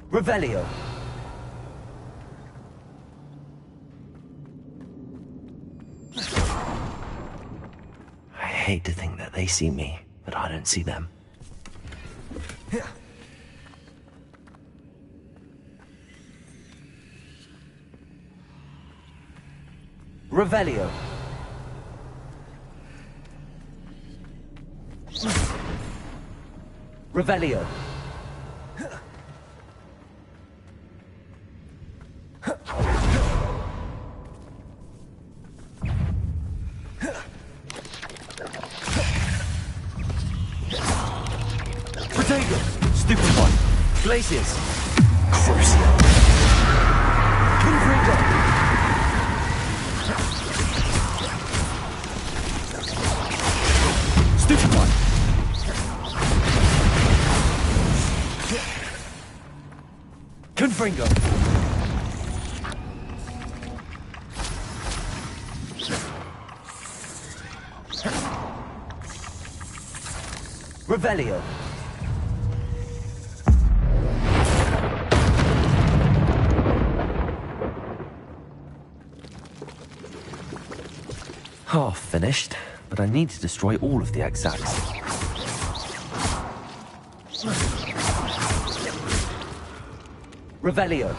Revelio! I hate to think that they see me, but I don't see them. Revelio! Revelio! Protego! Stupid one! Glacius! Crucial! Confringo! Stupid one! Confringo! Revelio! Half finished, but I need to destroy all of the exacts. Revelio!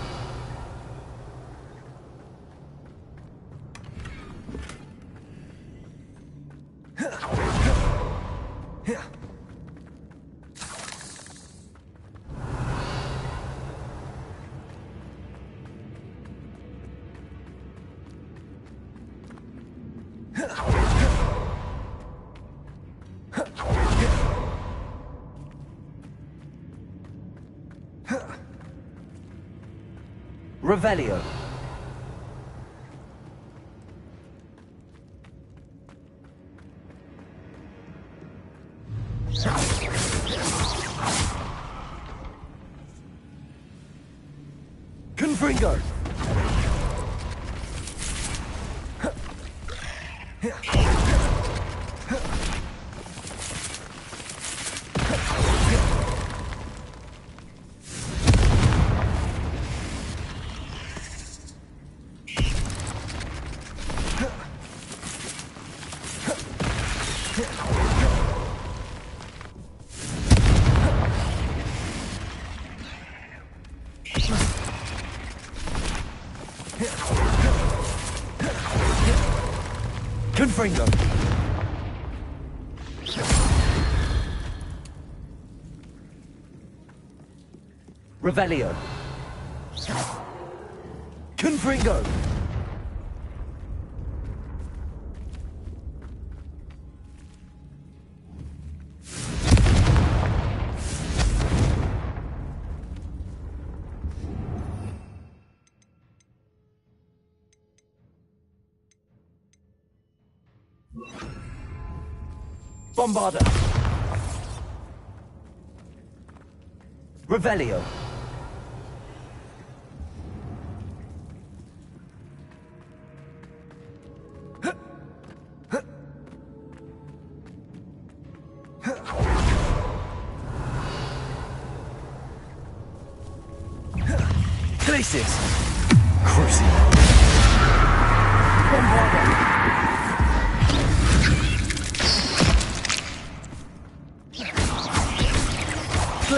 Revelio! Confringo! Confringo! Revelio! Confringo! Bombarda! Revelio! Glacius! Crucial! Bombarda!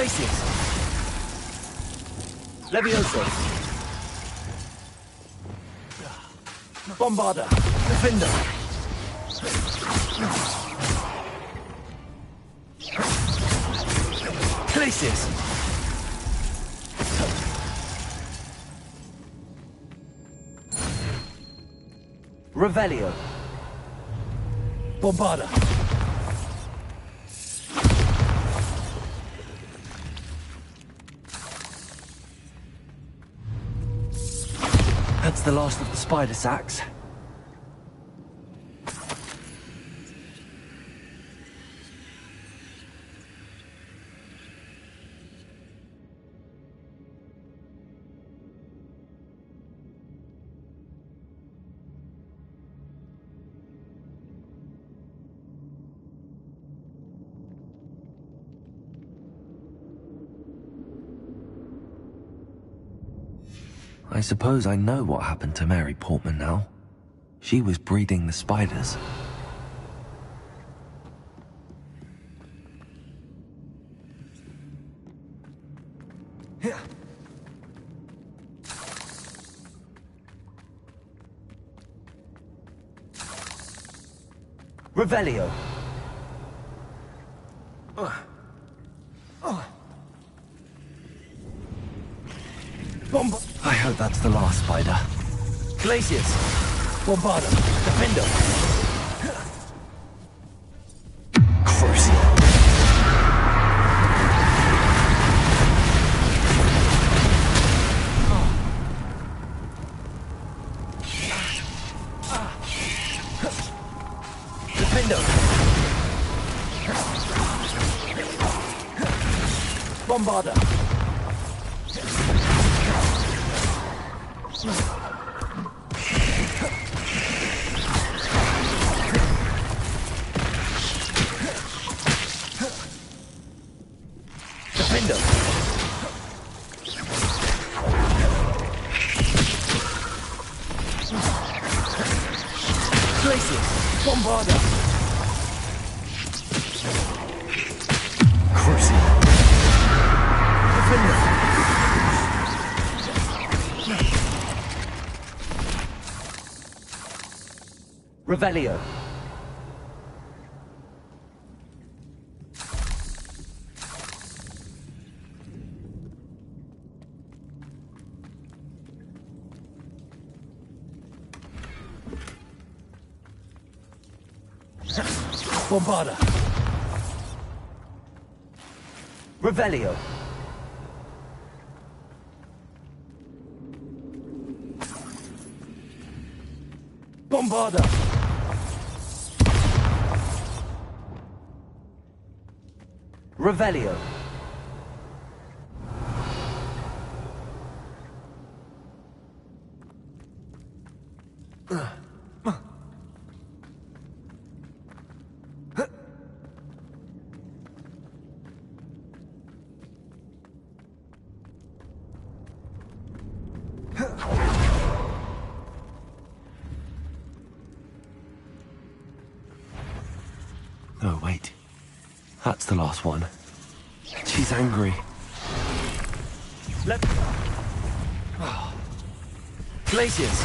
Glacius! Levioso! Bombarda! Defender! Glacius! Revelio! Bombarda! That's the last of the spider sacks. I suppose I know what happened to Mary Portman now. She was breeding the spiders. Revelio! I hope that's the last spider. Glacius! Bombarda! Defender! Crucial. Defender! Bombarda! Defender! Glacius! Bombarda! Crucial. Defender! Revelio! Bombarda! Revelio! Bombarda! Revelio! Oh, wait. That's the last one. She's angry. Let... Glacius!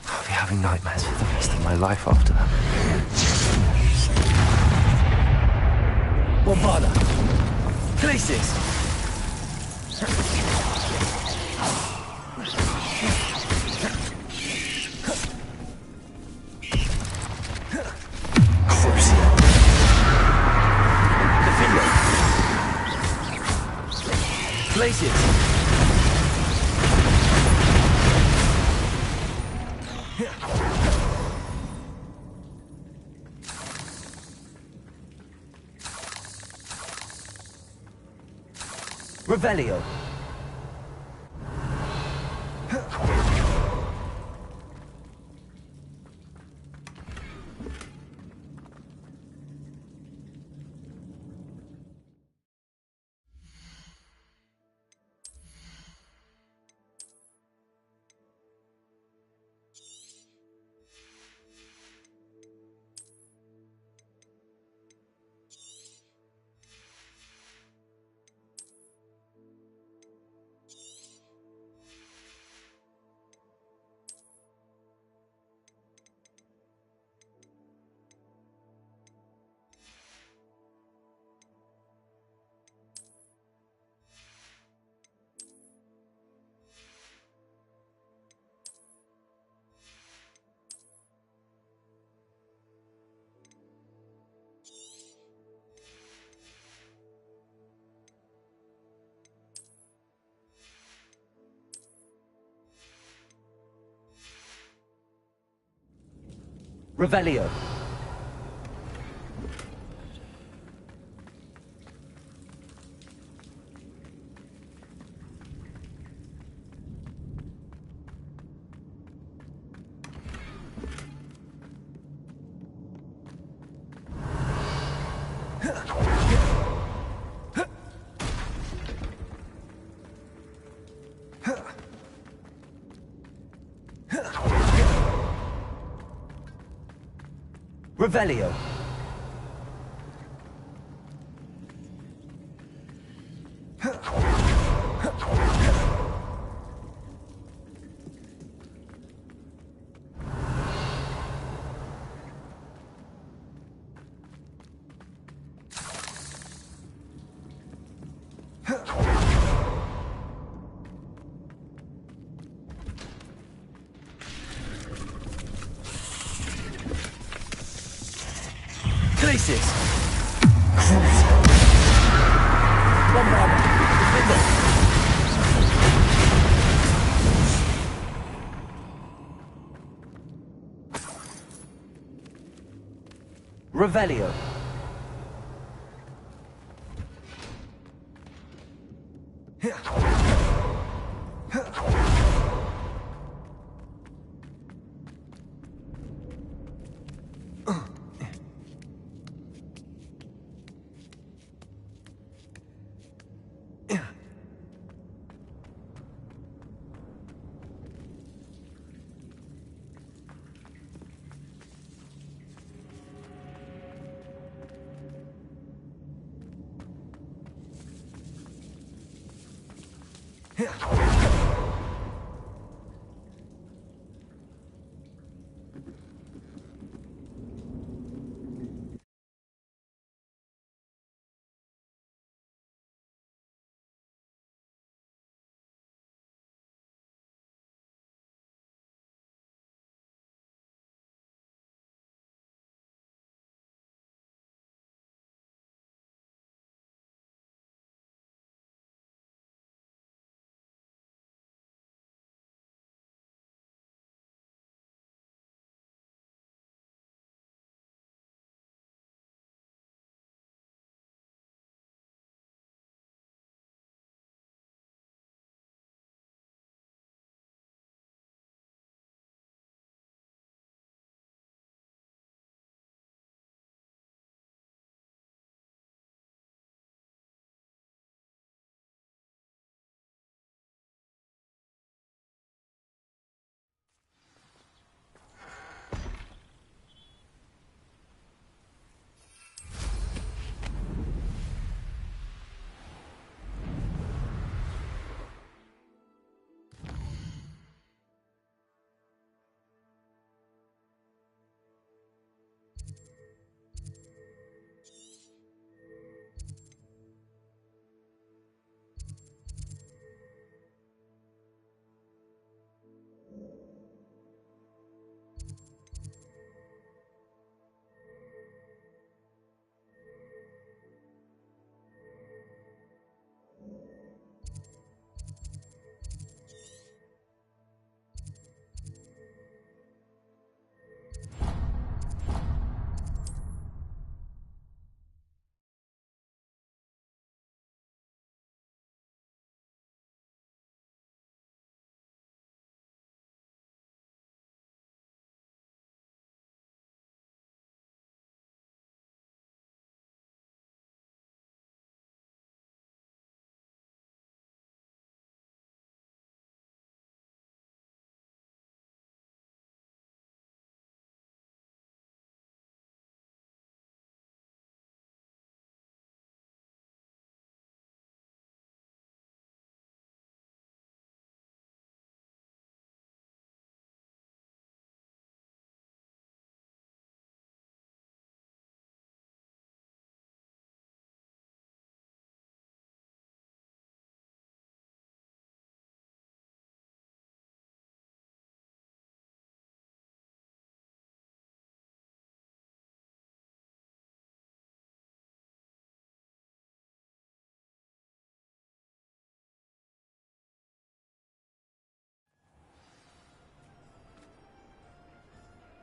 I'll be having nightmares for the rest of my life after that. Bombarda! Glacius! Crucial. Defender! Glacius! Revelio! Revelio. Revelio. Places. Revelio.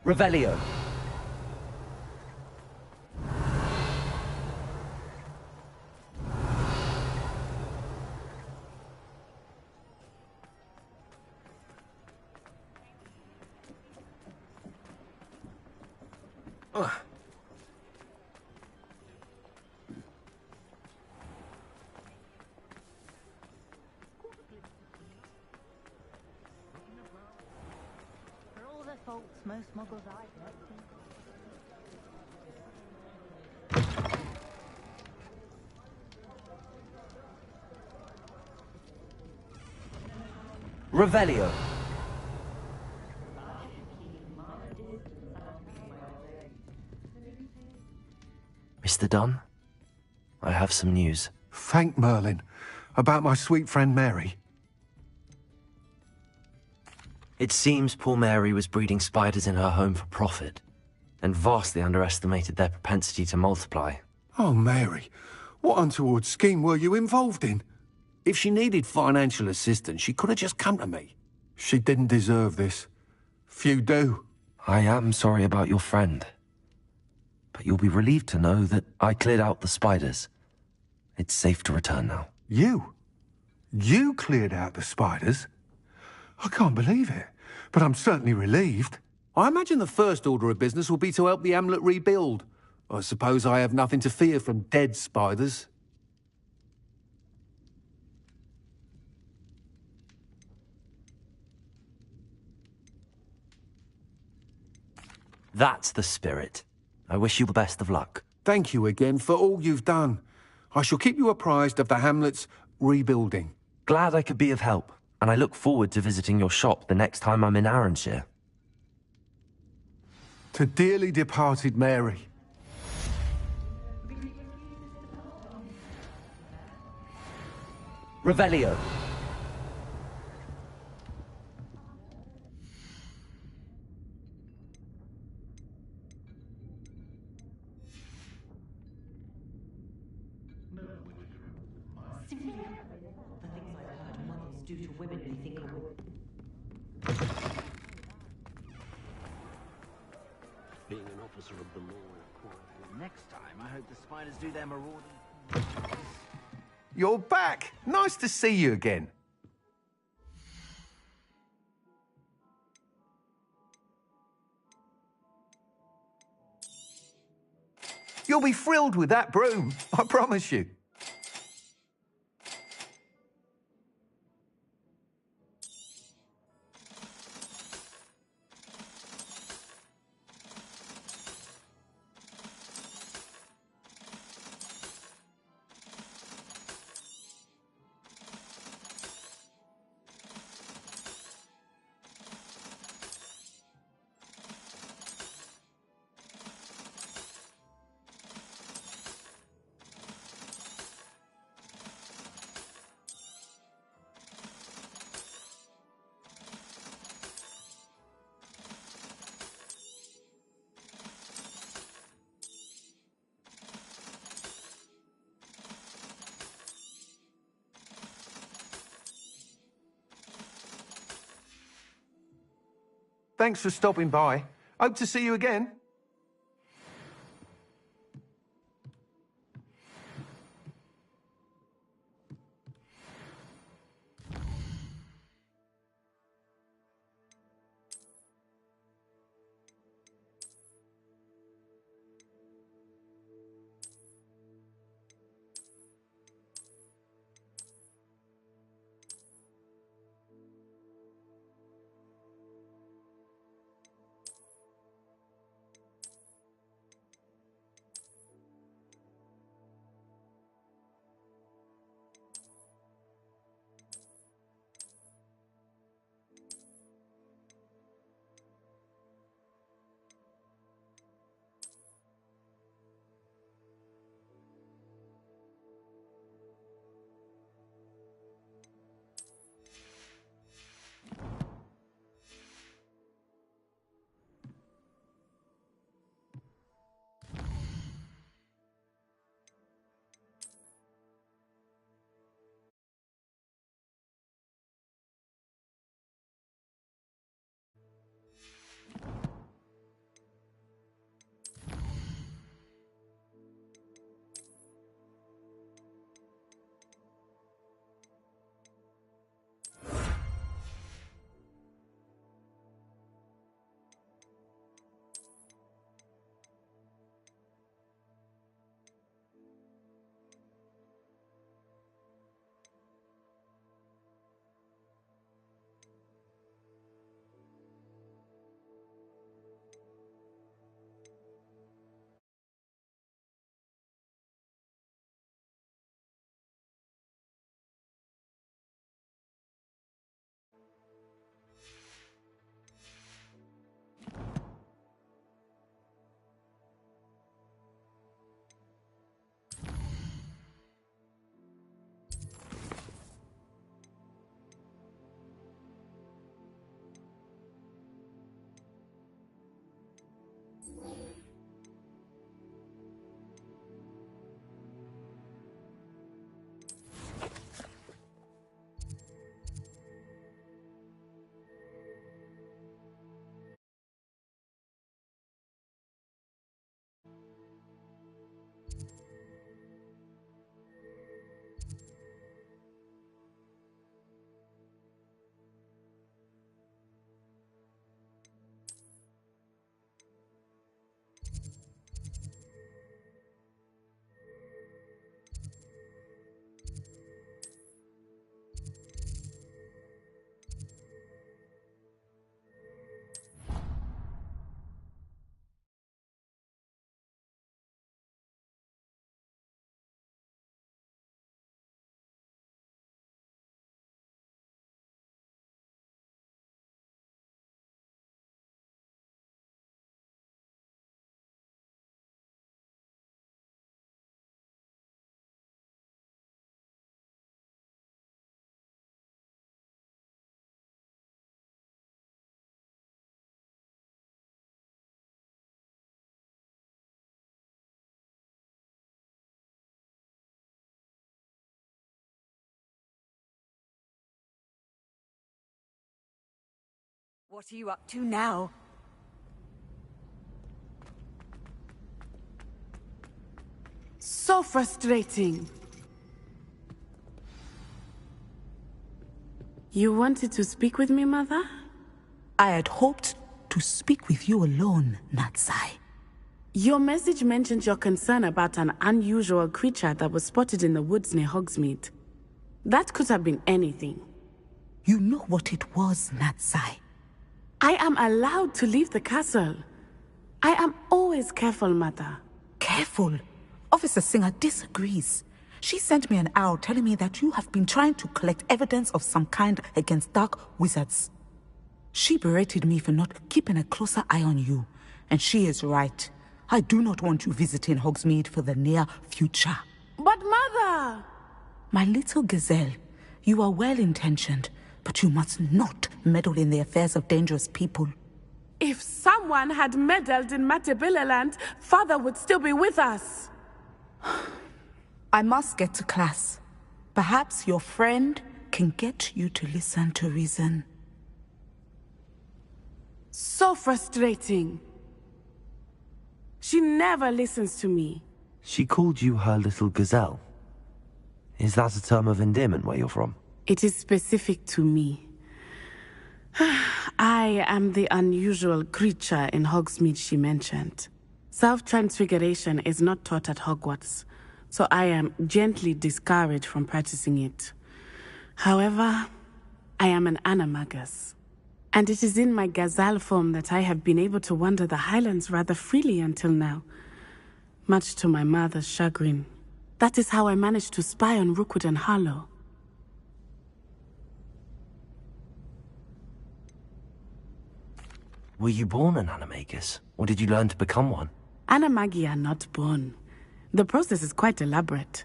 Revelio. all the faults most muggles I've met. Revelio. Mr. Dunn, I have some news. Thank Merlin. About my sweet friend Mary. It seems poor Mary was breeding spiders in her home for profit, and vastly underestimated their propensity to multiply. Oh, Mary, what untoward scheme were you involved in? If she needed financial assistance, she could have just come to me. She didn't deserve this. Few do. I am sorry about your friend, but you'll be relieved to know that I cleared out the spiders. It's safe to return now. You? You cleared out the spiders? I can't believe it, but I'm certainly relieved. I imagine the first order of business will be to help the amulet rebuild. I suppose I have nothing to fear from dead spiders. That's the spirit. I wish you the best of luck. Thank you again for all you've done. I shall keep you apprised of the hamlet's rebuilding. Glad I could be of help, and I look forward to visiting your shop the next time I'm in Arranshire. To dearly departed Mary. Revelio. Being an officer of the law in a quiet. Next time, I hope the spiders do their marauding. You're back. Nice to see you again. You'll be thrilled with that broom, I promise you. Thanks for stopping by. Hope to see you again. What are you up to now? So frustrating. You wanted to speak with me, Mother? I had hoped to speak with you alone, Natsai. Your message mentioned your concern about an unusual creature that was spotted in the woods near Hogsmeade. That could have been anything. You know what it was, Natsai. I am allowed to leave the castle. I am always careful, Mother. Careful? Officer Singer disagrees. She sent me an owl telling me that you have been trying to collect evidence of some kind against dark wizards. She berated me for not keeping a closer eye on you, and she is right. I do not want you visiting Hogsmeade for the near future. But Mother! My little gazelle, you are well-intentioned, but you must not meddle in the affairs of dangerous people. If someone had meddled in Matabeleland, Father would still be with us. I must get to class. Perhaps your friend can get you to listen to reason. So frustrating. She never listens to me. She called you her little gazelle. Is that a term of endearment where you're from? It is specific to me. I am the unusual creature in Hogsmeade she mentioned. Self-transfiguration is not taught at Hogwarts, so I am gently discouraged from practicing it. However, I am an animagus, and it is in my gazelle form that I have been able to wander the Highlands rather freely until now, much to my mother's chagrin. That is how I managed to spy on Rookwood and Harlow. Were you born an animagus, or did you learn to become one? Animagi are not born. The process is quite elaborate.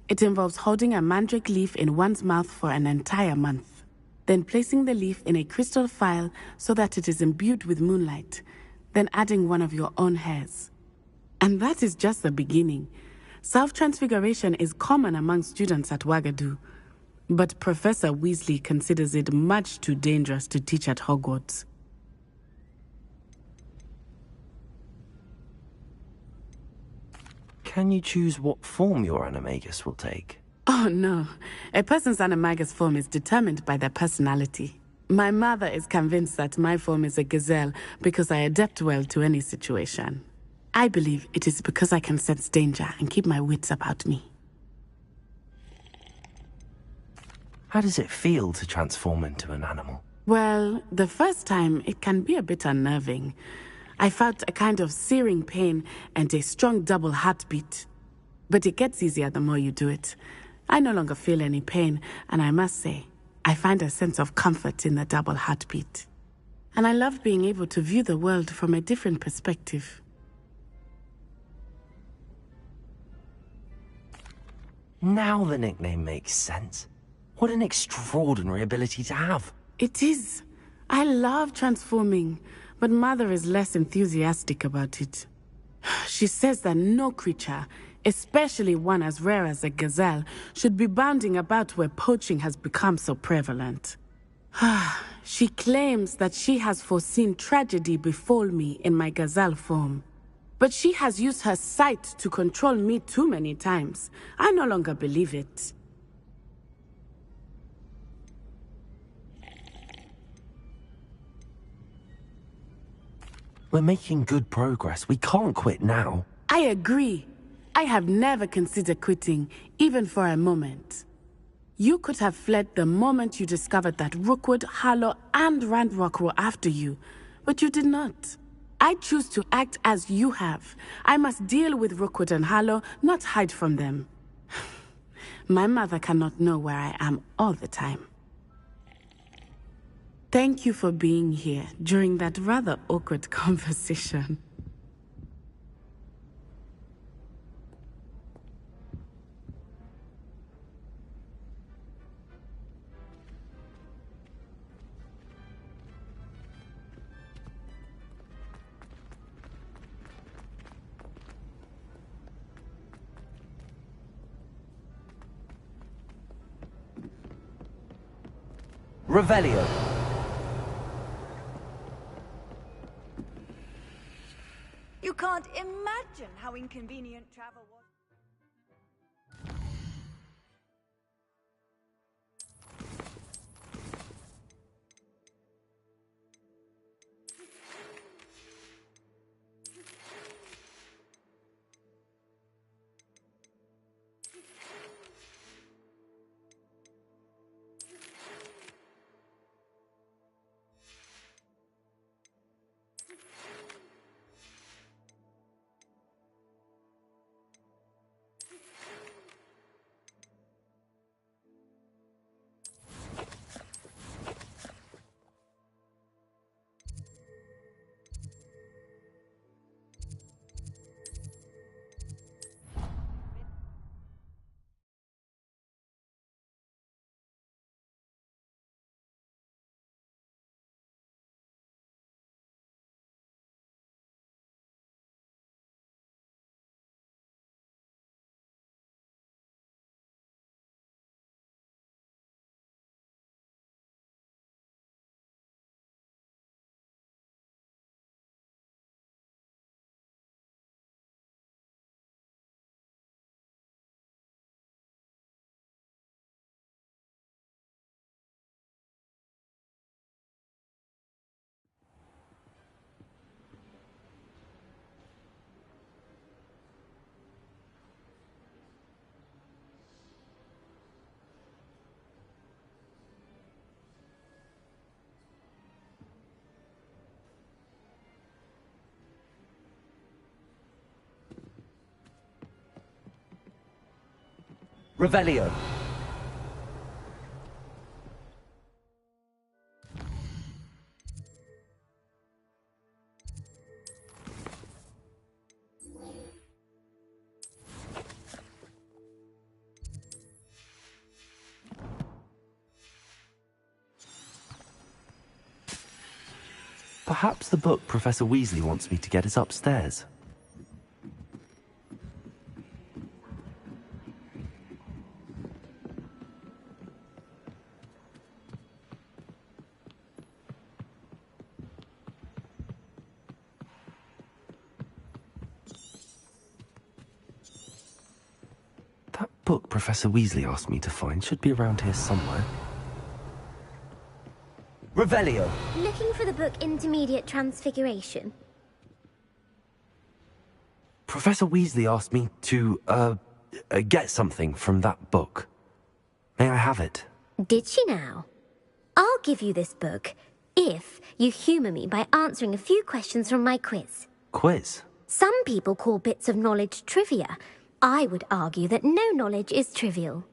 It involves holding a mandrake leaf in one's mouth for an entire month, then placing the leaf in a crystal phial so that it is imbued with moonlight, then adding one of your own hairs. And that is just the beginning. Self-transfiguration is common among students at Wagadu, but Professor Weasley considers it much too dangerous to teach at Hogwarts. Can you choose what form your animagus will take? Oh no, a person's animagus form is determined by their personality. My mother is convinced that my form is a gazelle because I adapt well to any situation. I believe it is because I can sense danger and keep my wits about me. How does it feel to transform into an animal? Well, the first time it can be a bit unnerving. I felt a kind of searing pain and a strong double heartbeat. But it gets easier the more you do it. I no longer feel any pain, and I must say, I find a sense of comfort in the double heartbeat. And I love being able to view the world from a different perspective. Now the nickname makes sense. What an extraordinary ability to have. It is. I love transforming, but Mother is less enthusiastic about it. She says that no creature, especially one as rare as a gazelle, should be bounding about where poaching has become so prevalent. She claims that she has foreseen tragedy befall me in my gazelle form. But she has used her sight to control me too many times. I no longer believe it. We're making good progress. We can't quit now. I agree. I have never considered quitting, even for a moment. You could have fled the moment you discovered that Rookwood, Harlow, and Ranrock were after you, but you did not. I choose to act as you have. I must deal with Rookwood and Harlow, not hide from them. My mother cannot know where I am all the time. Thank you for being here during that rather awkward conversation. Revelio. can't imagine how inconvenient travel was. Revelio. Perhaps the book Professor Weasley wants me to get is upstairs. That book Professor Weasley asked me to find should be around here somewhere. Revelio. Looking for the book Intermediate Transfiguration? Professor Weasley asked me to, get something from that book. May I have it? Did she now? I'll give you this book if you humour me by answering a few questions from my quiz. Quiz? Some people call bits of knowledge trivia. I would argue that no knowledge is trivial.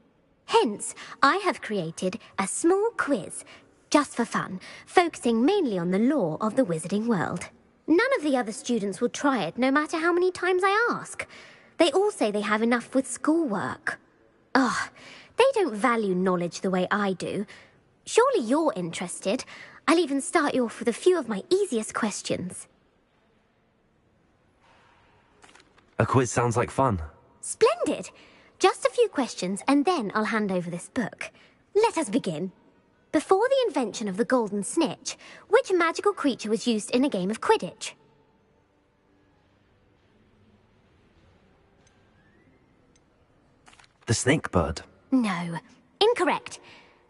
Hence, I have created a small quiz, just for fun, focusing mainly on the lore of the wizarding world. None of the other students will try it, no matter how many times I ask. They all say they have enough with schoolwork. Ugh, they don't value knowledge the way I do. Surely you're interested. I'll even start you off with a few of my easiest questions. A quiz sounds like fun. Splendid! Just a few questions, and then I'll hand over this book. Let us begin. Before the invention of the golden snitch, which magical creature was used in a game of Quidditch? The snake bird. No. Incorrect.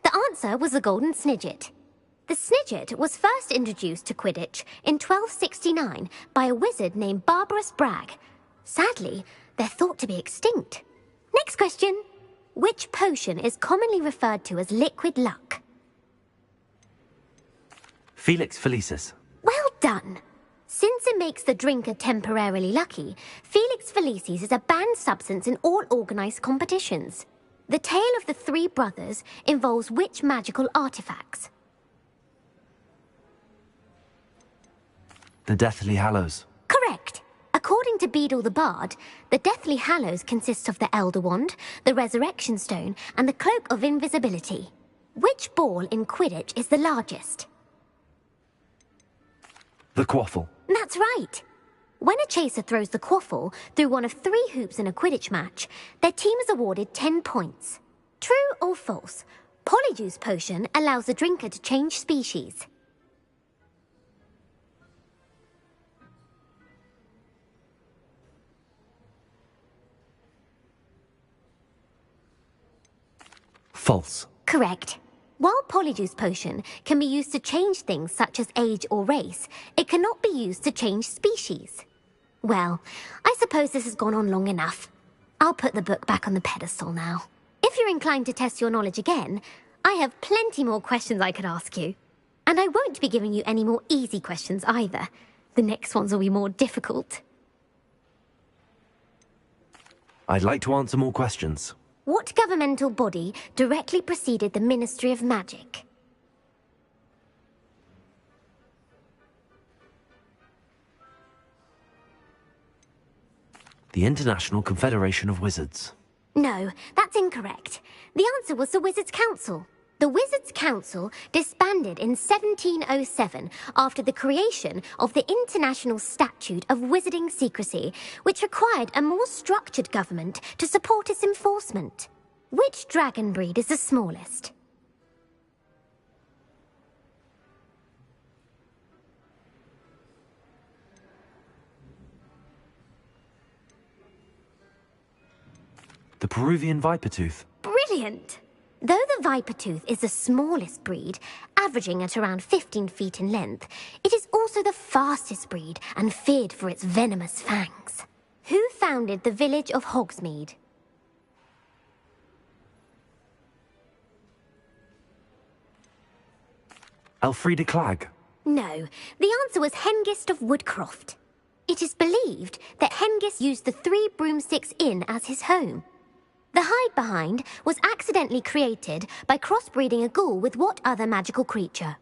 The answer was the golden snidget. The snidget was first introduced to Quidditch in 1269 by a wizard named Barbarous Bragg. Sadly, they're thought to be extinct. Next question. Which potion is commonly referred to as liquid luck? Felix Felicis. Well done. Since it makes the drinker temporarily lucky, Felix Felicis is a banned substance in all organised competitions. The tale of the three brothers involves which magical artifacts? The Deathly Hallows. Correct. According to Beadle the Bard, the Deathly Hallows consists of the Elder Wand, the Resurrection Stone, and the Cloak of Invisibility. Which ball in Quidditch is the largest? The Quaffle. That's right. When a chaser throws the quaffle through one of 3 hoops in a Quidditch match, their team is awarded 10 points. True or false? Polyjuice potion allows the drinker to change species. False. Correct. While Polyjuice Potion can be used to change things such as age or race, it cannot be used to change species. Well, I suppose this has gone on long enough. I'll put the book back on the pedestal now. If you're inclined to test your knowledge again, I have plenty more questions I could ask you. And I won't be giving you any more easy questions either. The next ones will be more difficult. I'd like to answer more questions. What governmental body directly preceded the Ministry of Magic? The International Confederation of Wizards. No, that's incorrect. The answer was the Wizards' Council. The Wizards' Council disbanded in 1707 after the creation of the International Statute of Wizarding Secrecy, which required a more structured government to support its enforcement. Which dragon breed is the smallest? The Peruvian Vipertooth. Brilliant! Though the Vipertooth is the smallest breed, averaging at around 15 feet in length, it is also the fastest breed and feared for its venomous fangs. Who founded the village of Hogsmeade? Elfrida Clegg. No, the answer was Hengist of Woodcroft. It is believed that Hengist used the Three Broomsticks Inn as his home. The hide-behind was accidentally created by crossbreeding a ghoul with what other magical creature?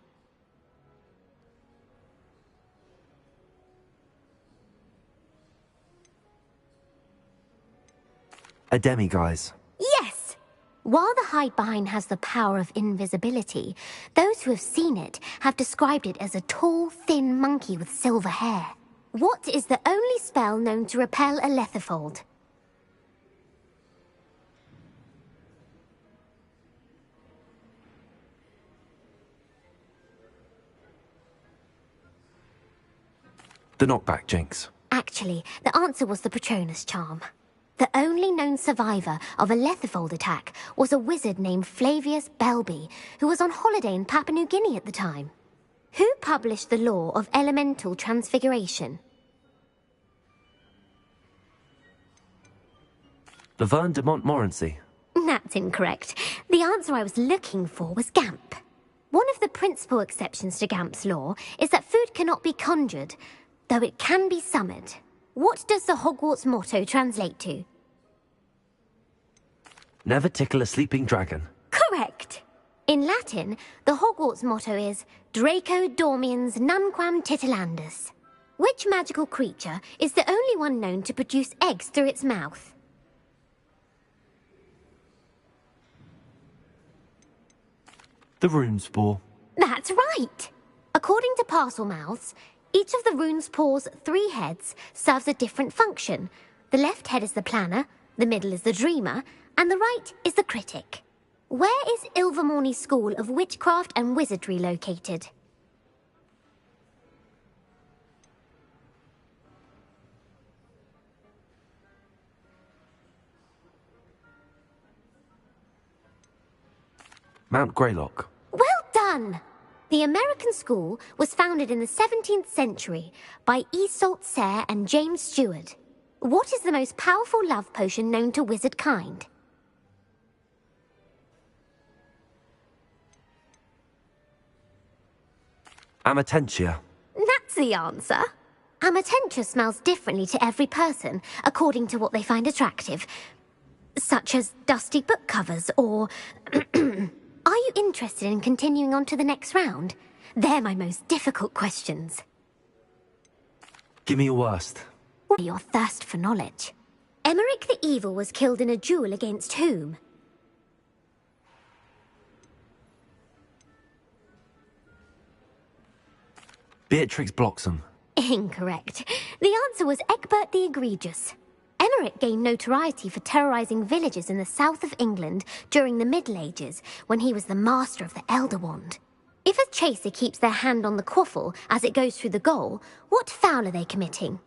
A demiguise. Yes! While the hide-behind has the power of invisibility, those who have seen it have described it as a tall, thin monkey with silver hair. What is the only spell known to repel a lethifold? The knockback jinx. Actually, the answer was the Patronus charm. The only known survivor of a lethifold attack was a wizard named Flavius Belby, who was on holiday in Papua New Guinea at the time. Who published the law of elemental transfiguration? Laverne de Montmorency. That's incorrect. The answer I was looking for was Gamp. One of the principal exceptions to Gamp's law is that food cannot be conjured, though it can be summoned. What does the Hogwarts motto translate to? Never tickle a sleeping dragon. Correct. In Latin, the Hogwarts motto is Draco dormiens nunquam titilandus. Which magical creature is the only one known to produce eggs through its mouth? The Runespore. That's right. According to Parselmouths, each of the Runespore's 3 heads serves a different function. The left head is the planner, the middle is the dreamer, and the right is the critic. Where is Ilvermorny School of Witchcraft and Wizardry located? Mount Greylock. Well done! The American school was founded in the 17th century by Iseult Sayre and James Stewart. What is the most powerful love potion known to wizard kind? Amatentia. That's the answer. Amatentia smells differently to every person, according to what they find attractive. Such as dusty book covers, or... Are you interested in continuing on to the next round? They're my most difficult questions. Give me your worst. Your thirst for knowledge. Emmerich the Evil was killed in a duel against whom? Beatrix Bloxham. Incorrect. The answer was Egbert the Egregious. Emmerich gained notoriety for terrorizing villages in the south of England during the Middle Ages, when he was the master of the Elder Wand. If a chaser keeps their hand on the quaffle as it goes through the goal, what foul are they committing?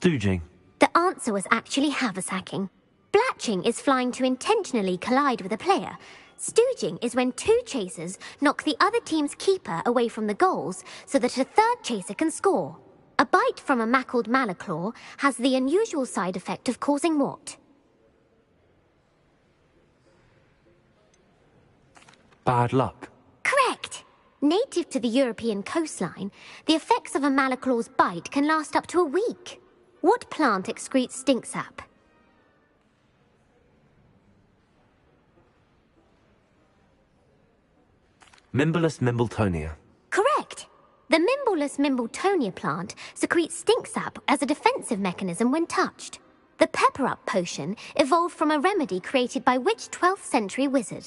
Stooging. The answer was actually haversacking. Blatching is flying to intentionally collide with a player. Stooging is when two chasers knock the other team's keeper away from the goals so that a third chaser can score. A bite from a mackled malaclaw has the unusual side effect of causing what? Bad luck. Correct! Native to the European coastline, the effects of a malaclaw's bite can last up to a week. What plant excretes stink sap? Mimbolus mimbletonia. Correct! The Mimbolus mimbletonia plant secretes stink sap as a defensive mechanism when touched. The pepper-up potion evolved from a remedy created by which 12th century wizard?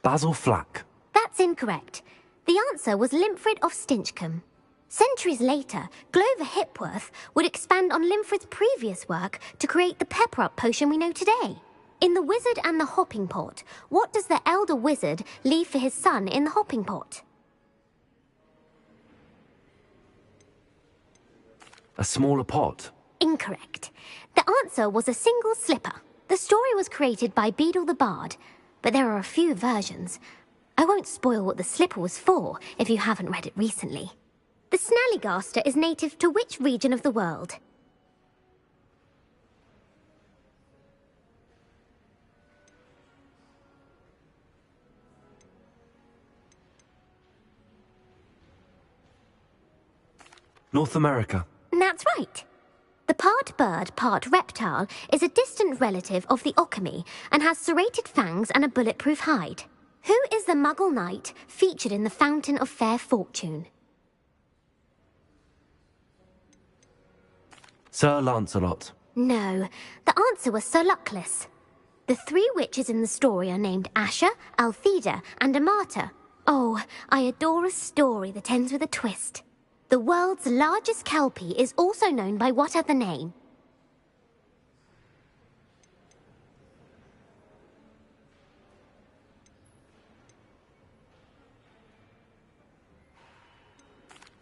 Basil Flack. That's incorrect. The answer was Limfrid of Stinchcombe. Centuries later, Glover Hipworth would expand on Limfrid's previous work to create the pepper-up potion we know today. In The Wizard and the Hopping Pot, what does the elder wizard leave for his son in the hopping pot? A smaller pot. Incorrect. The answer was a single slipper. The story was created by Beadle the Bard, but there are a few versions. I won't spoil what the slipper was for if you haven't read it recently. The Snallygaster is native to which region of the world? North America. That's right. The part bird, part reptile is a distant relative of the Occamy and has serrated fangs and a bulletproof hide. Who is the Muggle knight featured in the Fountain of Fair Fortune? Sir Lancelot. No, the answer was Sir Luckless. The three witches in the story are named Asher, Altheda, and Amata. Oh, I adore a story that ends with a twist. The world's largest kelpie is also known by what other name?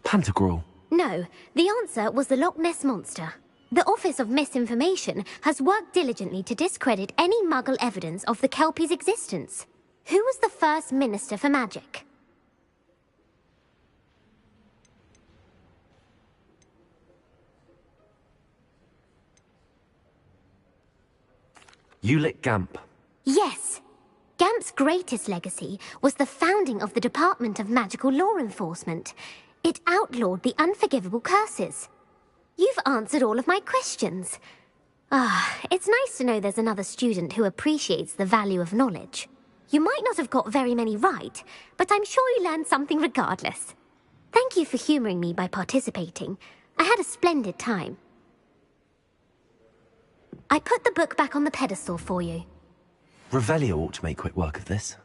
Pantagruel. No, the answer was the Loch Ness Monster. The Office of Misinformation has worked diligently to discredit any Muggle evidence of the Kelpie's existence. Who was the first Minister for Magic? Ulick Gamp. Yes. Gamp's greatest legacy was the founding of the Department of Magical Law Enforcement. It outlawed the unforgivable curses. You've answered all of my questions. It's nice to know there's another student who appreciates the value of knowledge. You might not have got very many right, but I'm sure you learned something regardless. Thank you for humouring me by participating. I had a splendid time. I put the book back on the pedestal for you. Revelio ought to make quick work of this.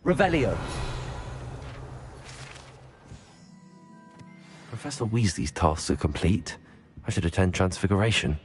Revelio. Professor Weasley's tasks are complete. I should attend Transfiguration.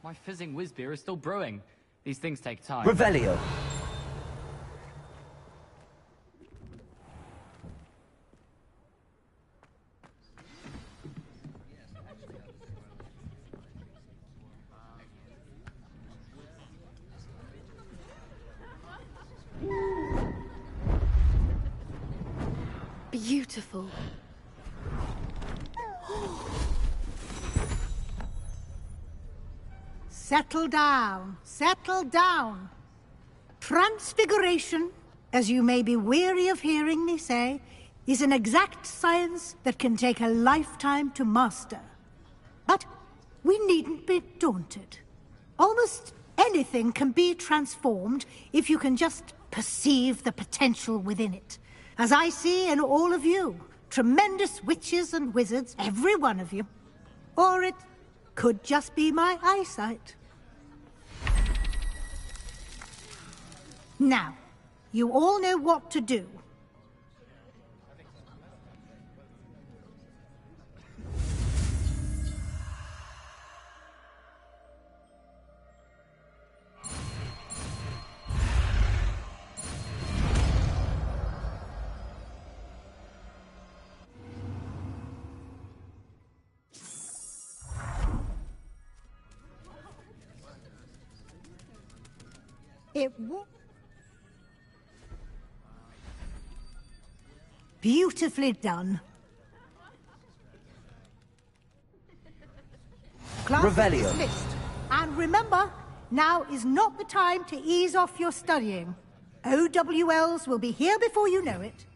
My fizzing whiz beer is still brewing. These things take time. Revelio. Beautiful. Settle down. Settle down. Transfiguration, as you may be weary of hearing me say, is an exact science that can take a lifetime to master. But we needn't be daunted. Almost anything can be transformed if you can just perceive the potential within it. As I see in all of you, tremendous witches and wizards, every one of you. Or it could just be my eyesight. Now, you all know what to do. Beautifully done. Class Revelio. is dismissed. And remember, now is not the time to ease off your studying. OWLs will be here before you know it.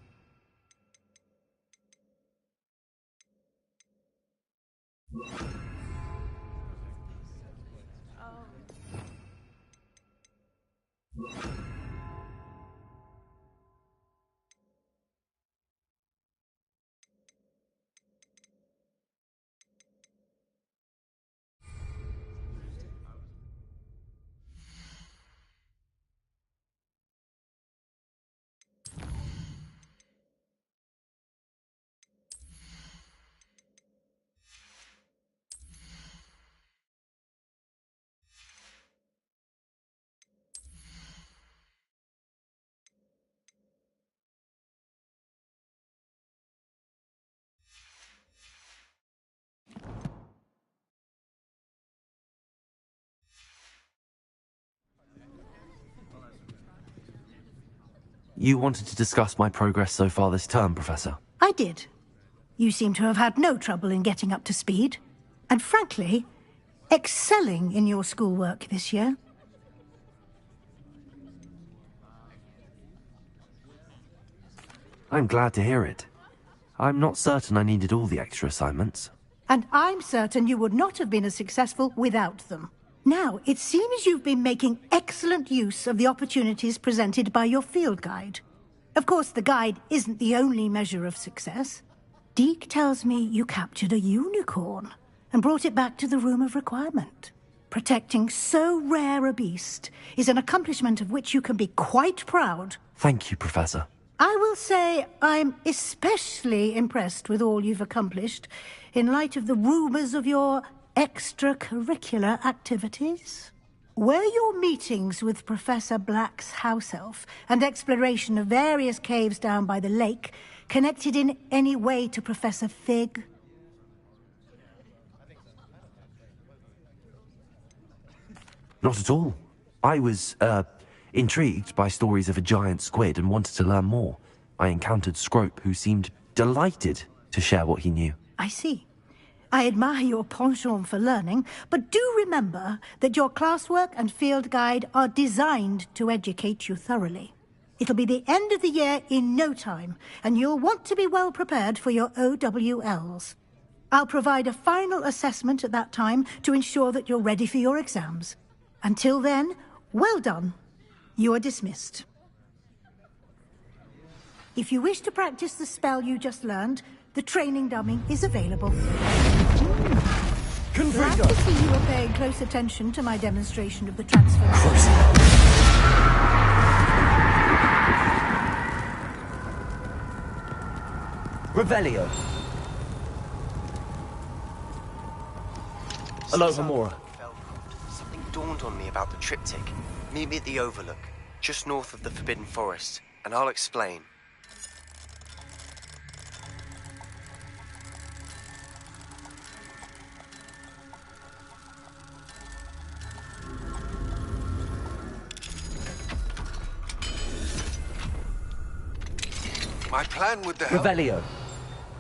You wanted to discuss my progress so far this term, Professor? I did. You seem to have had no trouble in getting up to speed. And frankly, excelling in your schoolwork this year. I'm glad to hear it. I'm not certain I needed all the extra assignments. And I'm certain you would not have been as successful without them. Now, it seems you've been making excellent use of the opportunities presented by your field guide. Of course, the guide isn't the only measure of success. Deke tells me you captured a unicorn and brought it back to the Room of Requirement. Protecting so rare a beast is an accomplishment of which you can be quite proud. Thank you, Professor. I will say I'm especially impressed with all you've accomplished in light of the rumors of your extracurricular activities. Were your meetings with Professor Black's house elf and exploration of various caves down by the lake connected in any way to Professor Fig? Not at all. I was, intrigued by stories of a giant squid and wanted to learn more. I encountered Scrope, who seemed delighted to share what he knew. I see. I admire your penchant for learning, but do remember that your classwork and field guide are designed to educate you thoroughly. It'll be the end of the year in no time, and you'll want to be well prepared for your OWLs. I'll provide a final assessment at that time to ensure that you're ready for your exams. Until then, well done. You are dismissed. If you wish to practice the spell you just learned, the training dummy is available. Glad to see you are paying close attention to my demonstration of the transfer. Revelio. Aloha Mora. dawned on me about the triptych. Meet me at the Overlook, just north of the Forbidden Forest, and I'll explain. My plan with the help... Revelio.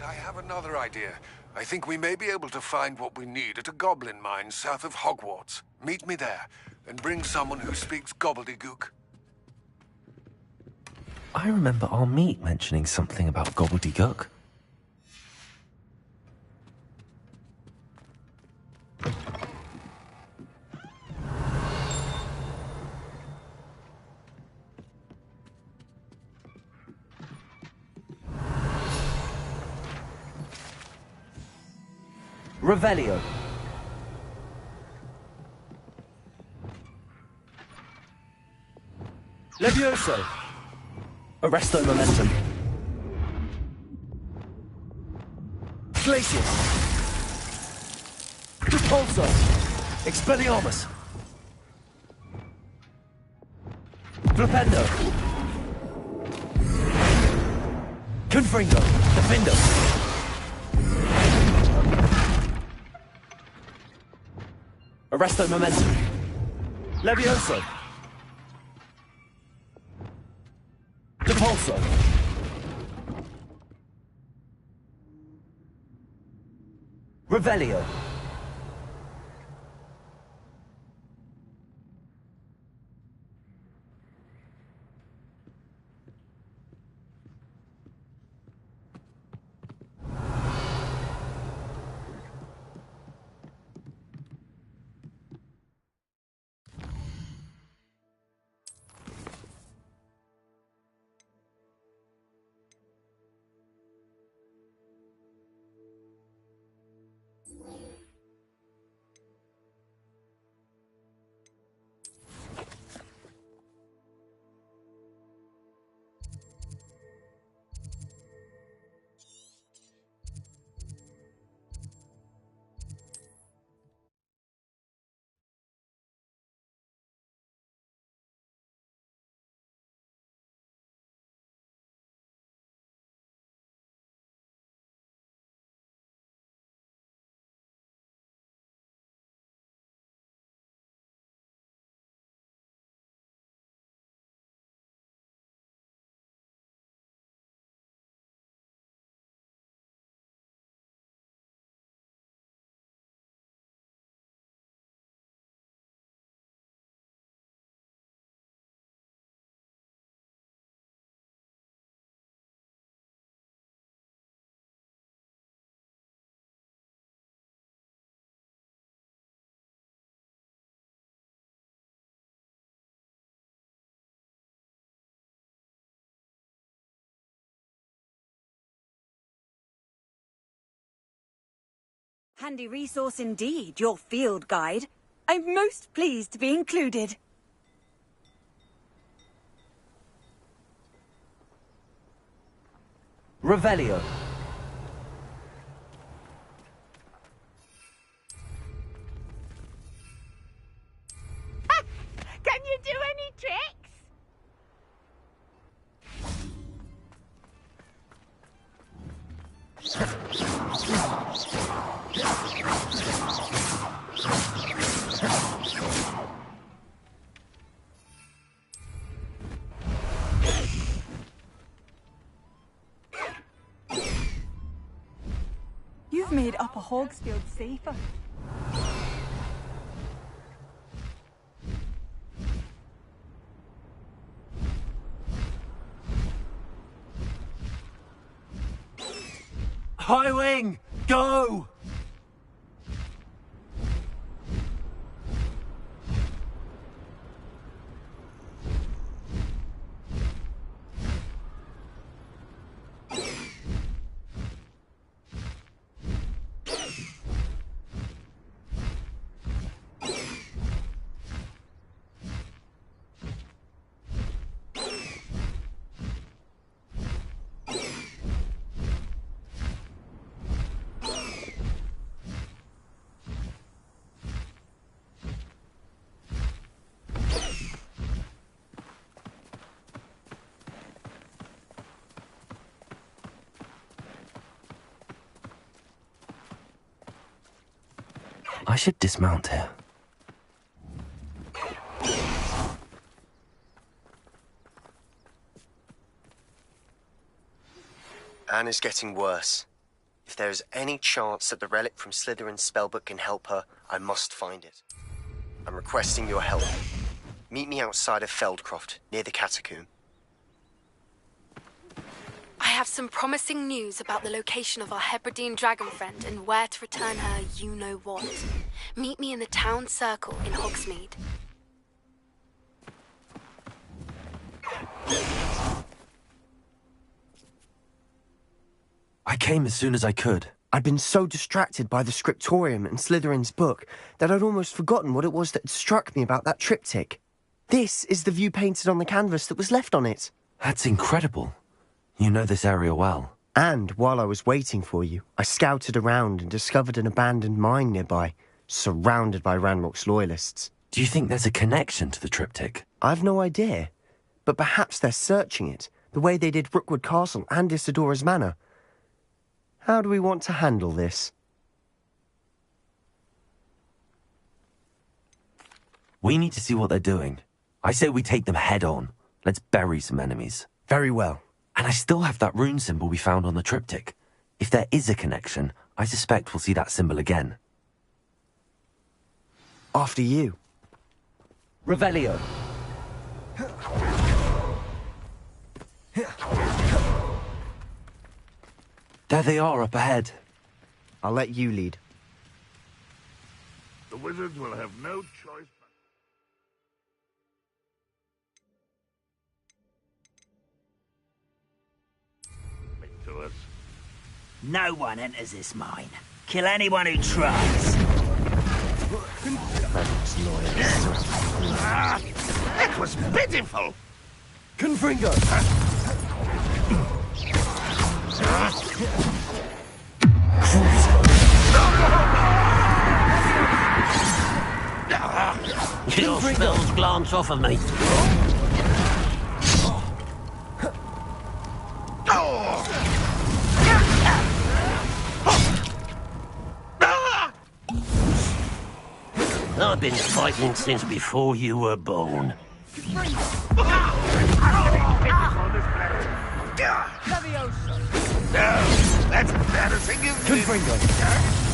I have another idea. I think we may be able to find what we need at a goblin mine south of Hogwarts. Meet me there, and bring someone who speaks gobbledygook. I remember our meet mentioning something about gobbledygook. Revelio. Levioso. Arresto momentum. Glacius. Repulso. Expelliarmus. Flipendo. Confringo. Defendo. Arresto momentum. Levioso. Repulso. Revelio. Handy resource indeed, your field guide. I'm most pleased to be included. Revelio. Can you do any tricks? You've made Upper Hogsfield safer. High Wing, go! I should dismount here. Anne is getting worse. If there is any chance that the relic from Slytherin's spellbook can help her, I must find it. I'm requesting your help. Meet me outside of Feldcroft, near the catacomb. I have some promising news about the location of our Hebridean dragon friend and where to return her you-know-what. Meet me in the town circle in Hogsmeade. I came as soon as I could. I'd been so distracted by the scriptorium and Slytherin's book that I'd almost forgotten what it was that had struck me about that triptych. This is the view painted on the canvas that was left on it. That's incredible. You know this area well. And while I was waiting for you, I scouted around and discovered an abandoned mine nearby, surrounded by Ranrock's loyalists. Do you think there's a connection to the triptych? I've no idea, but perhaps they're searching it, the way they did Rookwood Castle and Isidora's Manor. How do we want to handle this? We need to see what they're doing. I say we take them head on. Let's bury some enemies. Very well. And I still have that rune symbol we found on the triptych. If there is a connection, I suspect we'll see that symbol again. After you. Revelio. There they are up ahead. I'll let you lead. The wizards will have no choice but to us. No one enters this mine. Kill anyone who tries. That was pitiful. Confringo. Your spells glance off of me. I've been fighting since before you were born. That's embarrassing, isn't it?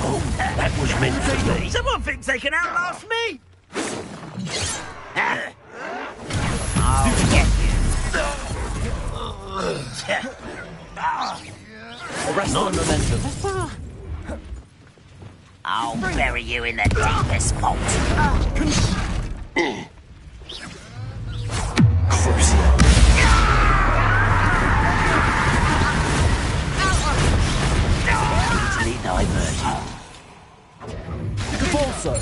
Oh, that was meant to be. Someone thinks they can outlast me! I'll get you. Arrest on momentum. I'll bury you in the deepest vault. Easily diverted. Cabalso.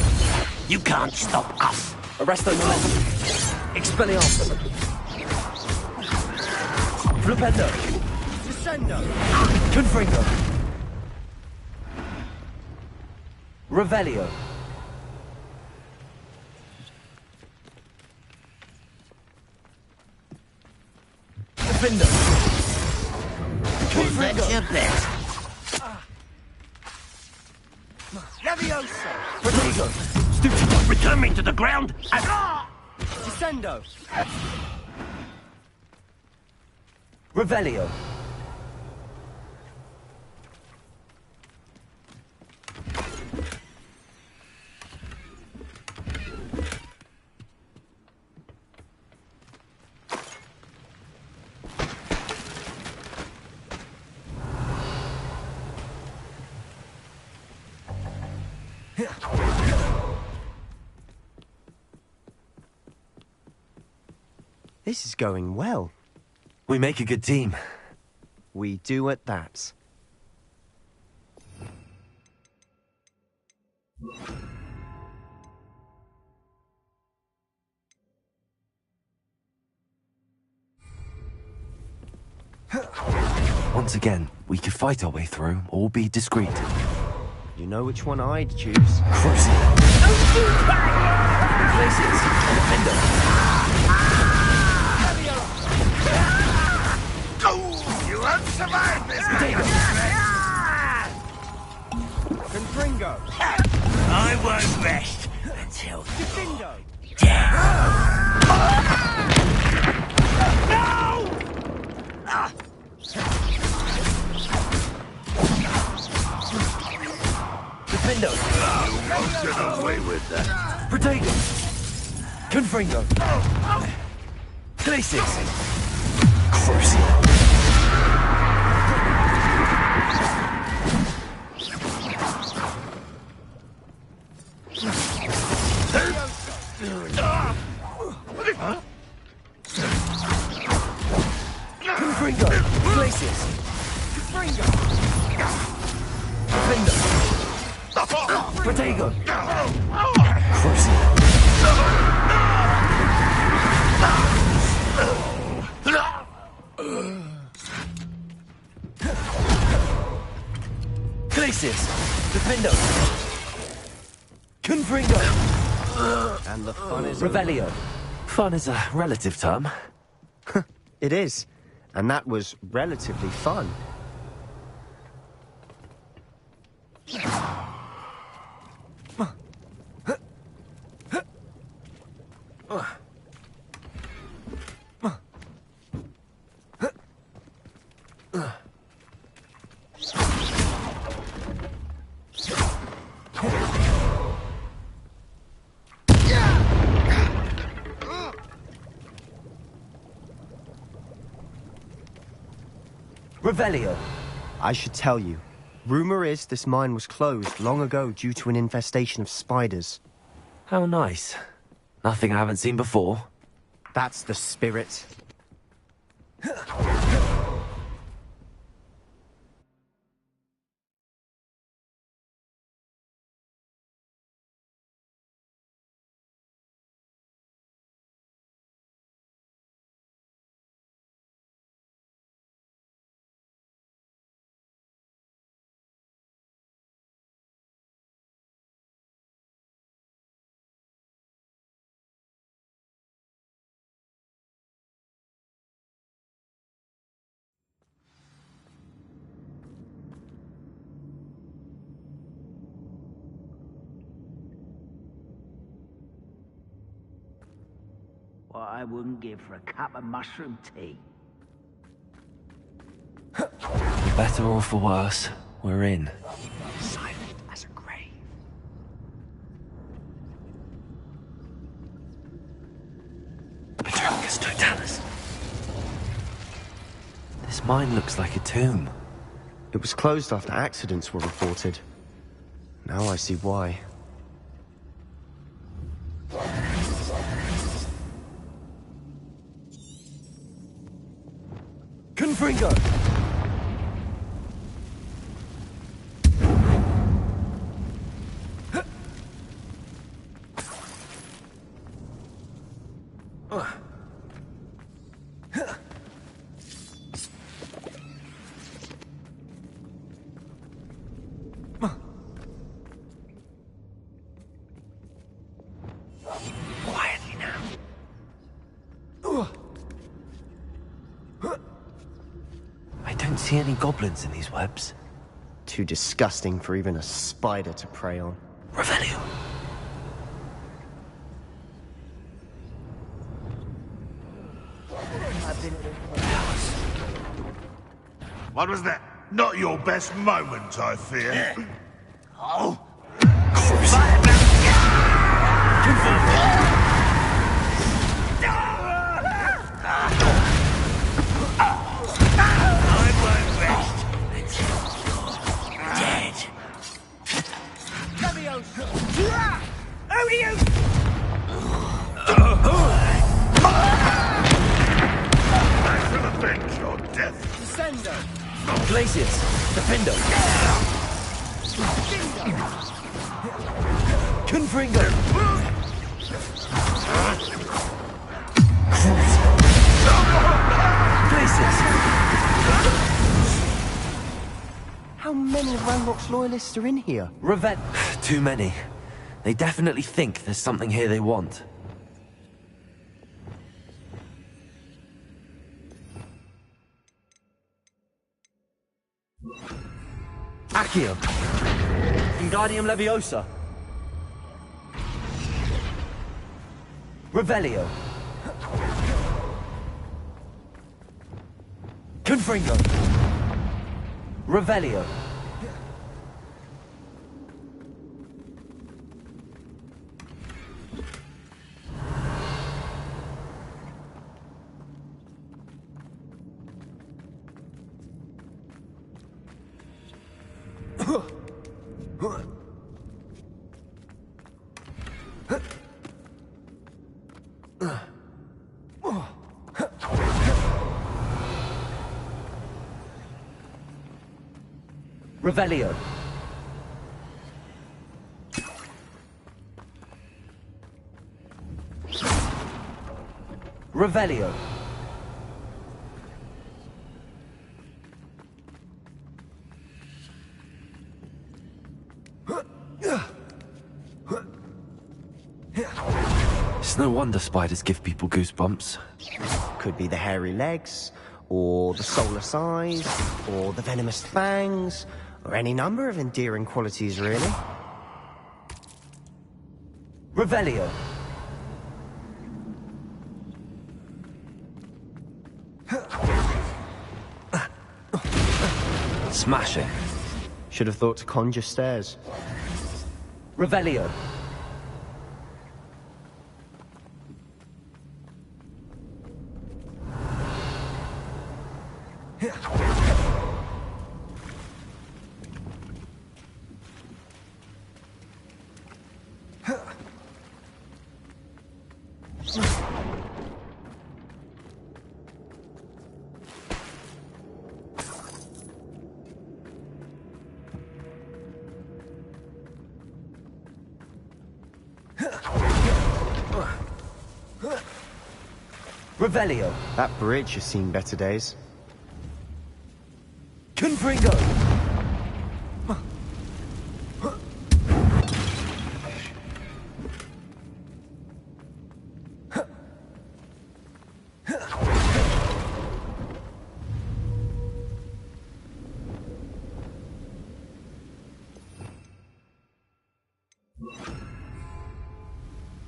You can't stop us. Arresto momentum. Expelliarmus. Flipendo. Descendo. Confringo. Revelio. Defender. That's your best. Levioso. Protego. Stupid. Return me to the ground. Descendo. Revelio. This is going well. We make a good team. We do at that. Once again, we could fight our way through or be discreet. You know which one I'd choose. Crucial. Places. Defender. You won't survive this. Confringo. I won't rest until Defendo! Defendo! You won't get away with that. Protego! Confringo! Glacis! Crucio! Confringo! Glacis! Confringo! Defendo! Protego! Crucio! Glacis! Defendo! Confringo! And the fun is Revelio. Fun is a relative term. It is. And that was relatively fun. Revelio. I should tell you. Rumor is this mine was closed long ago due to an infestation of spiders. How nice. Nothing I haven't seen before. That's the spirit. what I wouldn't give for a cup of mushroom tea. For better or for worse, we're in. Silent as a grave. Petrocus Totalis. This mine looks like a tomb. It was closed after accidents were reported. Now I see why. Confringo! Quietly now. I don't see any goblins in these webs. Too disgusting for even a spider to prey on. Revelio. What was that? Not your best moment, I fear. Oh! I won't rest until you're dead. Leviosa! Odium! I shall avenge your death. Descendo! Glacius! Defendo! Confringo! Glacius! How many of Ranrock's loyalists are in here? Revet. Too many. They definitely think there's something here they want. Accio! Wingardium Leviosa! Revelio. Confringo. Revelio. Revelio. Revelio. It's no wonder spiders give people goosebumps. Could be the hairy legs, or the soulless eyes, or the venomous fangs, or any number of endearing qualities, really. Revelio. Smash it. Should have thought to conjure stairs. Revelio. Revelio. That bridge has seen better days. Confringo.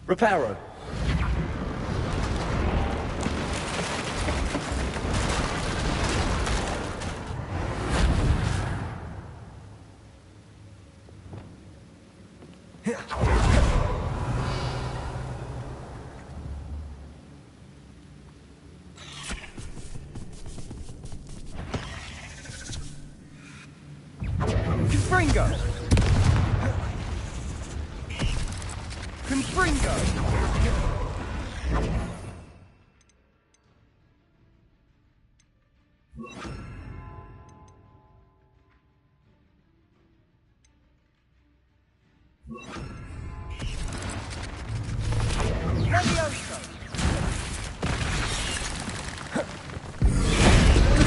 Reparo. Confringo. Confringo.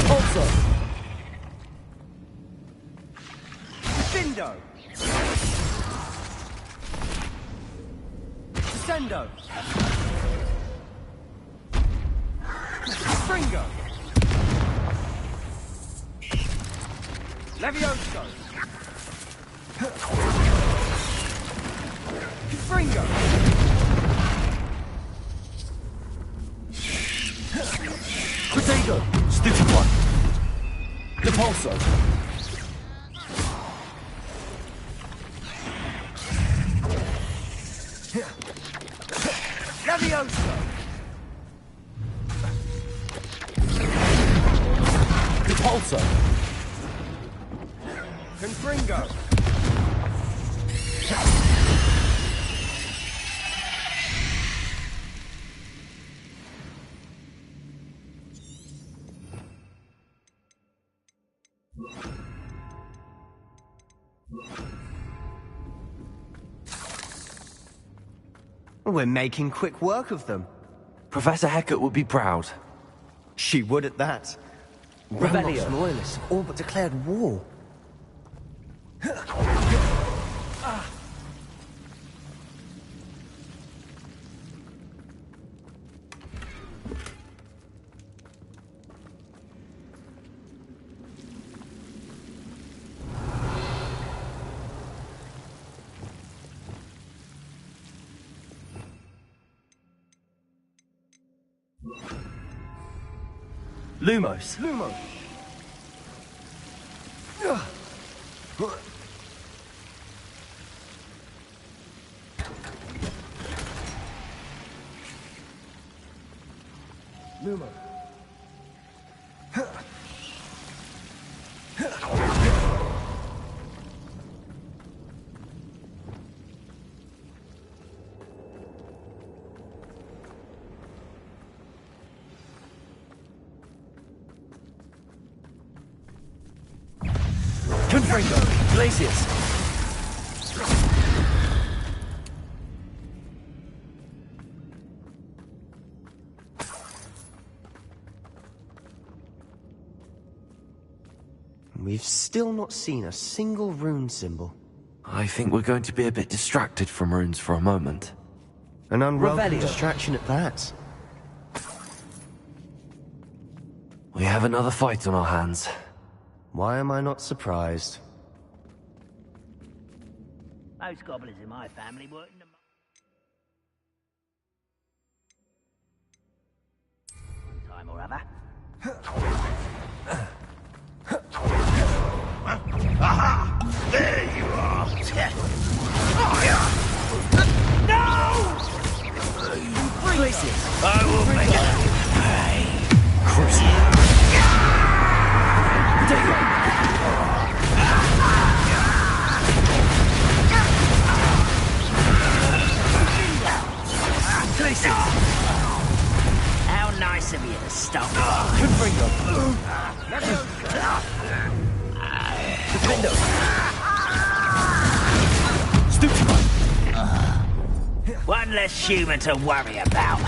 Also. Descendo. Descendo. Springo. Levioso. Springo. Potato. Stitch one. Repulso. Levioso. Repulso. Confringo. We're making quick work of them. Professor Hecat would be proud. She would at that. Revelio. Ranrock's loyalists have all but declared war. Lumos. Lumos. Lumos. Confringo. Glacius. We've still not seen a single rune symbol. I think we're going to be a bit distracted from runes for a moment. An unwelcome Revelio. distraction at that. We have another fight on our hands. Why am I not surprised? Most goblins in my family work in the... Time or other. Aha! There you are! No! Glacius. I will make it pay. How nice of you to stop. Confringo. Defendo. Stupefy. One less human to worry about.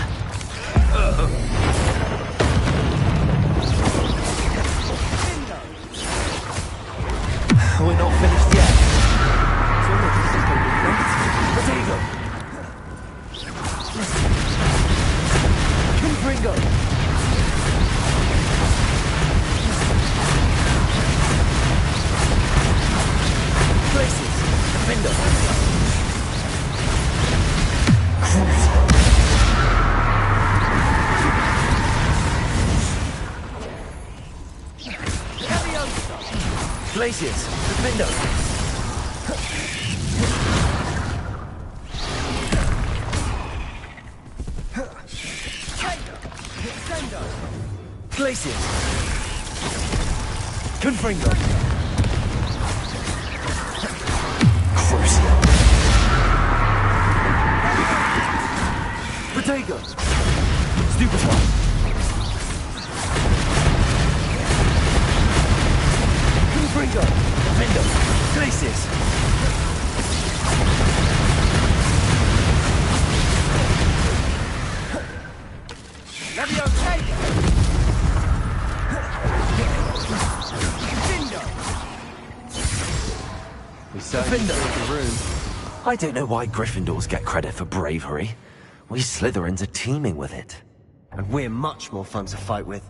We're not finished yet. Potato. Confringo. Places. Defendo. Glacius, Defendo. Glacius. Confringo. Crucio. Protego. Stupefy. Confringo. Defendo. Glacius. Leviosa. We certainly the room. I don't know why Gryffindors get credit for bravery. We Slytherins are teeming with it. And we're much more fun to fight with.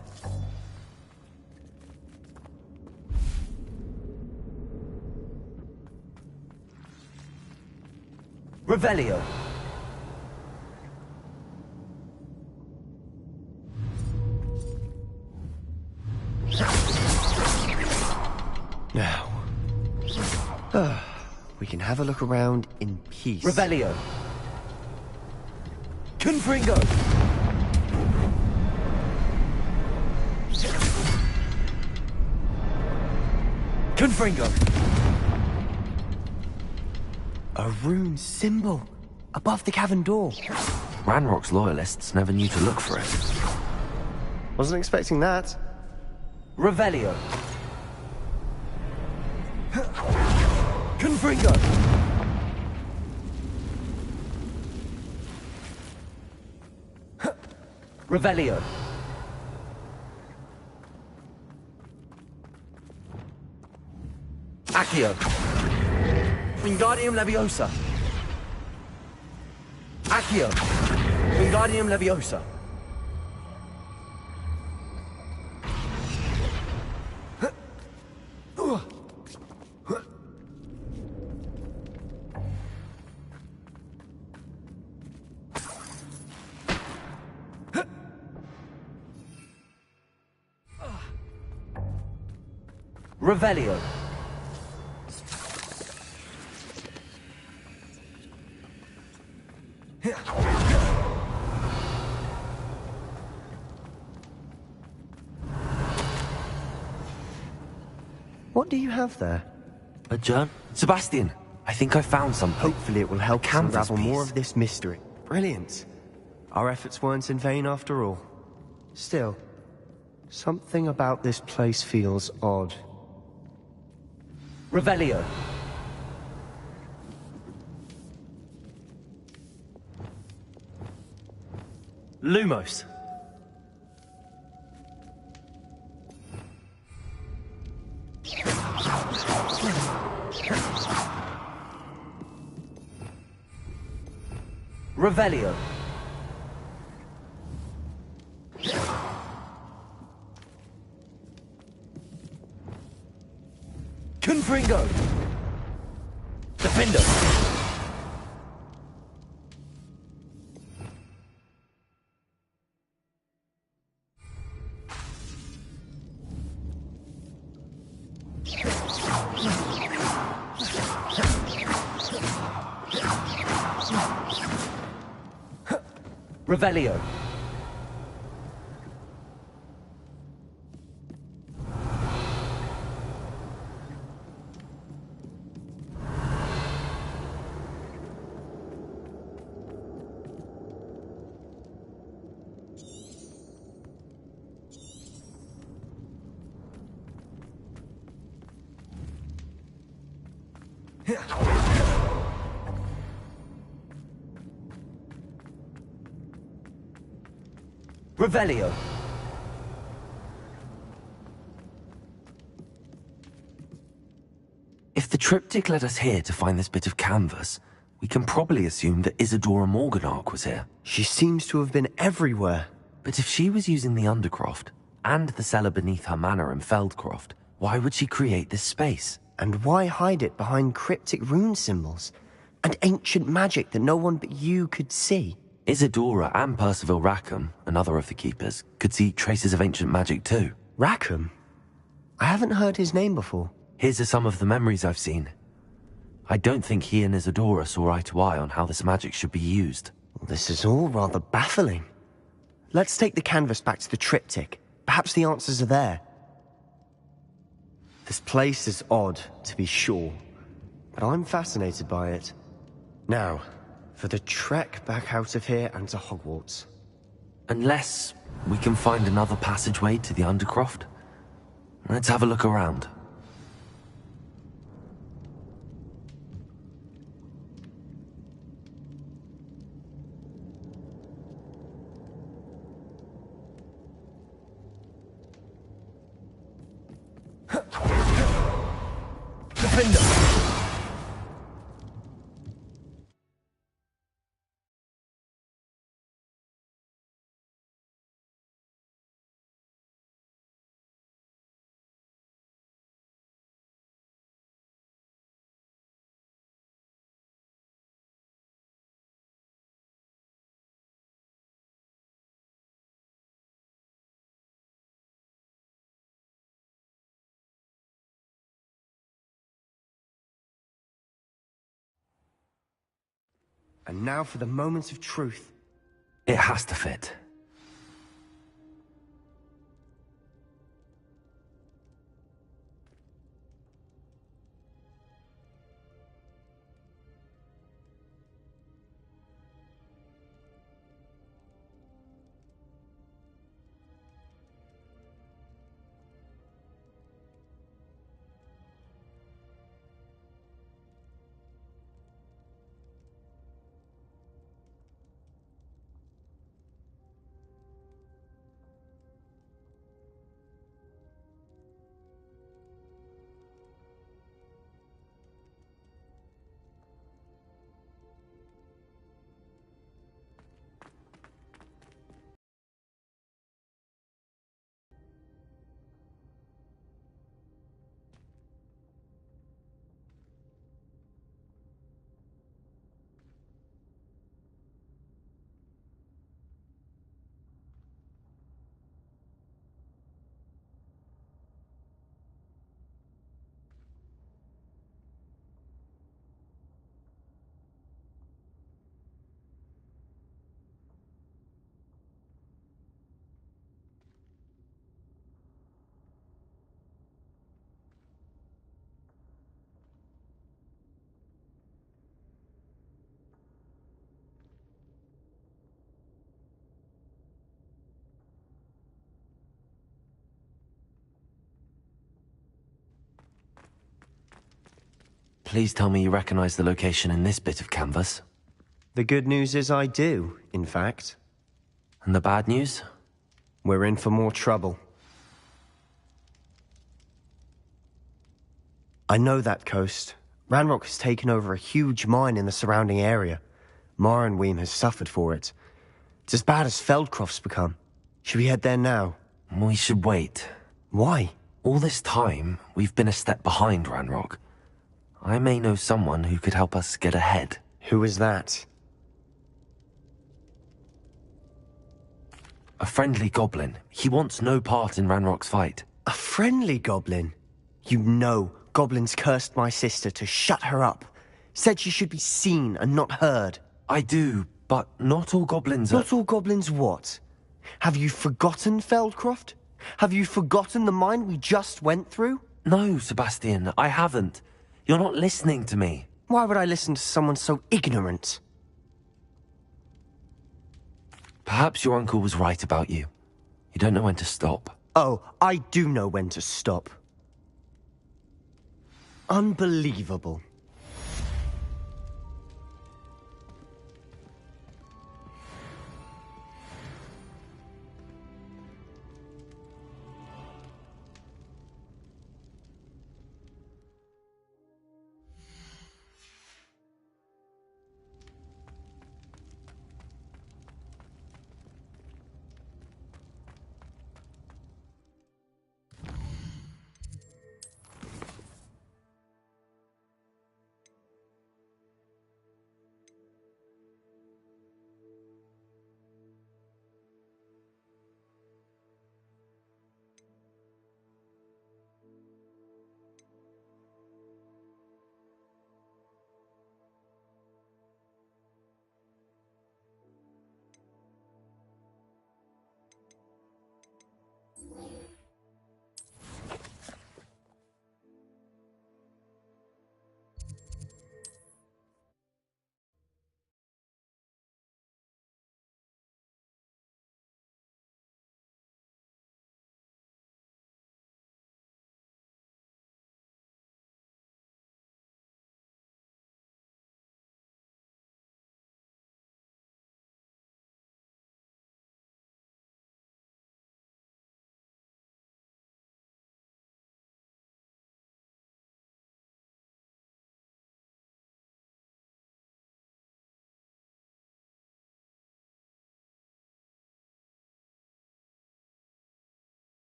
Revelio. Now, we can have a look around in peace. Revelio. Confringo. Confringo. A rune symbol above the cavern door. Ranrock's loyalists never knew to look for it. Wasn't expecting that. Revelio. Confringo. Revelio. Accio. Wingardium Leviosa. Accio. Wingardium Leviosa. Revelio. What do you have there? A journal? Sebastian, I think I found something. Hopefully it will help us Canvas unravel more piece. of this mystery. Brilliant. Our efforts weren't in vain after all. Still, something about this place feels odd. Revelio. Lumos. Revelio. Confringo. Defender. Revelio. Revelio. If the triptych led us here to find this bit of canvas, we can probably assume that Isadora Morganark was here. She seems to have been everywhere. But if she was using the Undercroft, and the cellar beneath her manor in Feldcroft, why would she create this space? And why hide it behind cryptic rune symbols? And ancient magic that no one but you could see? Isadora and Percival Rackham, another of the Keepers, could see traces of ancient magic too. Rackham? I haven't heard his name before. Here's are some of the memories I've seen. I don't think he and Isadora saw eye to eye on how this magic should be used. Well, this is all rather baffling. Let's take the canvas back to the triptych. Perhaps the answers are there. This place is odd, to be sure, but I'm fascinated by it. Now, for the trek back out of here and to Hogwarts. Unless we can find another passageway to the Undercroft. Let's have a look around. Defender! And now for the moment of truth. It has to fit. Please tell me you recognize the location in this bit of canvas. The good news is I do, in fact. And the bad news? We're in for more trouble. I know that coast. Ranrock has taken over a huge mine in the surrounding area. Marrenweem has suffered for it. It's as bad as Feldcroft's become. Should we head there now? We should wait. Why? All this time, we've been a step behind Ranrock. I may know someone who could help us get ahead. Who is that? A friendly goblin. He wants no part in Ranrock's fight. A friendly goblin? You know, goblins cursed my sister to shut her up. Said she should be seen and not heard. I do, but not all goblins are... Not all goblins what? Have you forgotten Feldcroft? Have you forgotten the mine we just went through? No, Sebastian, I haven't. You're not listening to me. Why would I listen to someone so ignorant? Perhaps your uncle was right about you. You don't know when to stop. Oh, I do know when to stop. Unbelievable.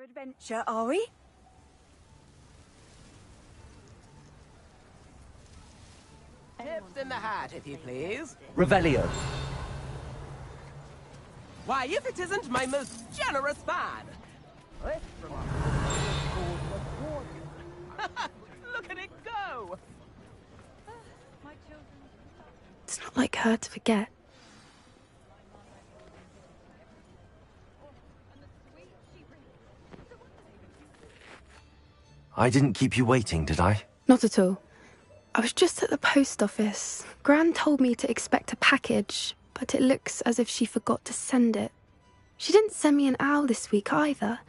Adventure, are we? Tips in the hat, if you please. Revelio. Why, if it isn't my most generous man! Look at it go! It's not like her to forget. I didn't keep you waiting, did I? Not at all. I was just at the post office. Gran told me to expect a package, but it looks as if she forgot to send it. She didn't send me an owl this week either.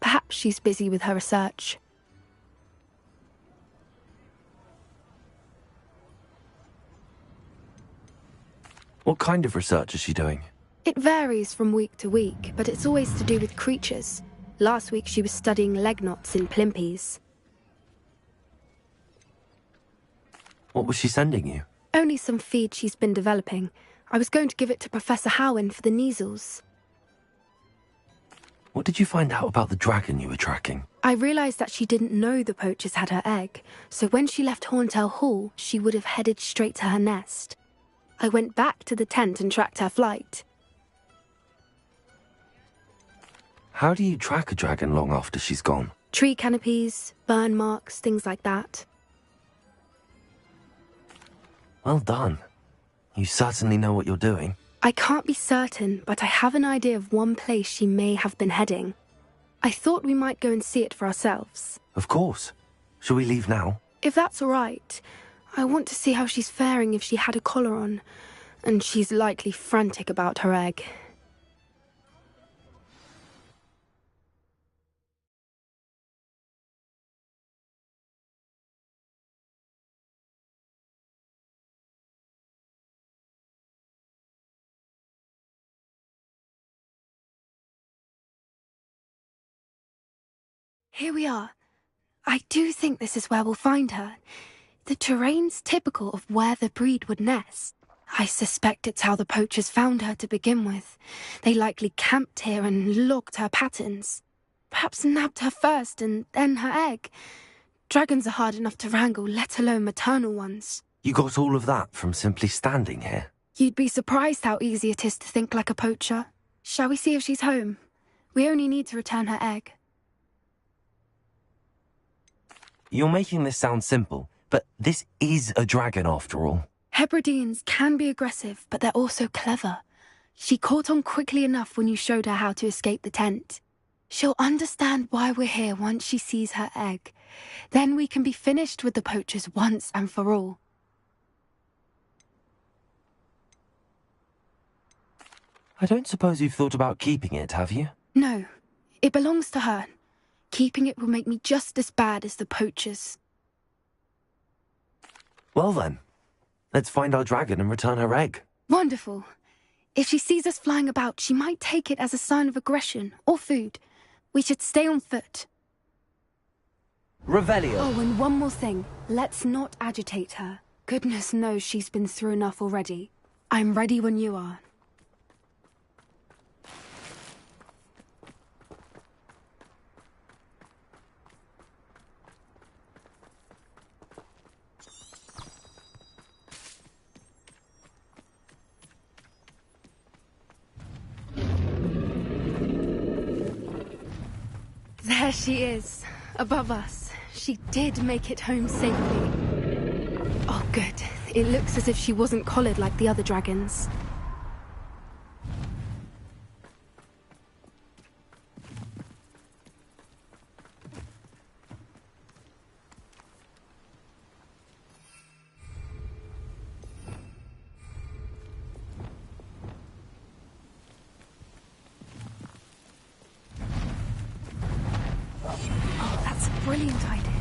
Perhaps she's busy with her research. What kind of research is she doing? It varies from week to week, but it's always to do with creatures. Last week she was studying leg knots in plimpies. What was she sending you? Only some feed she's been developing. I was going to give it to Professor Howen for the measles. What did you find out about the dragon you were tracking? I realised that she didn't know the poachers had her egg, so when she left Horntail Hall, she would have headed straight to her nest. I went back to the tent and tracked her flight. How do you track a dragon long after she's gone? Tree canopies, burn marks, things like that. Well done. You certainly know what you're doing. I can't be certain, but I have an idea of one place she may have been heading. I thought we might go and see it for ourselves. Of course. Shall we leave now? If that's all right. I want to see how she's faring if she had a collar on. And she's likely frantic about her egg. Here we are. I do think this is where we'll find her. The terrain's typical of where the breed would nest. I suspect it's how the poachers found her to begin with. They likely camped here and logged her patterns. Perhaps nabbed her first and then her egg. Dragons are hard enough to wrangle, let alone maternal ones. You got all of that from simply standing here? You'd be surprised how easy it is to think like a poacher. Shall we see if she's home? We only need to return her egg. You're making this sound simple, but this is a dragon after all. Hebrideans can be aggressive, but they're also clever. She caught on quickly enough when you showed her how to escape the tent. She'll understand why we're here once she sees her egg. Then we can be finished with the poachers once and for all. I don't suppose you've thought about keeping it, have you? No, it belongs to her. Keeping it will make me just as bad as the poachers. Well then, let's find our dragon and return her egg. Wonderful. If she sees us flying about, she might take it as a sign of aggression or food. We should stay on foot. Revelio. Oh, and one more thing. Let's not agitate her. Goodness knows she's been through enough already. I'm ready when you are. There she is, above us. She did make it home safely. Oh, good. It looks as if she wasn't collared like the other dragons. Brilliant idea.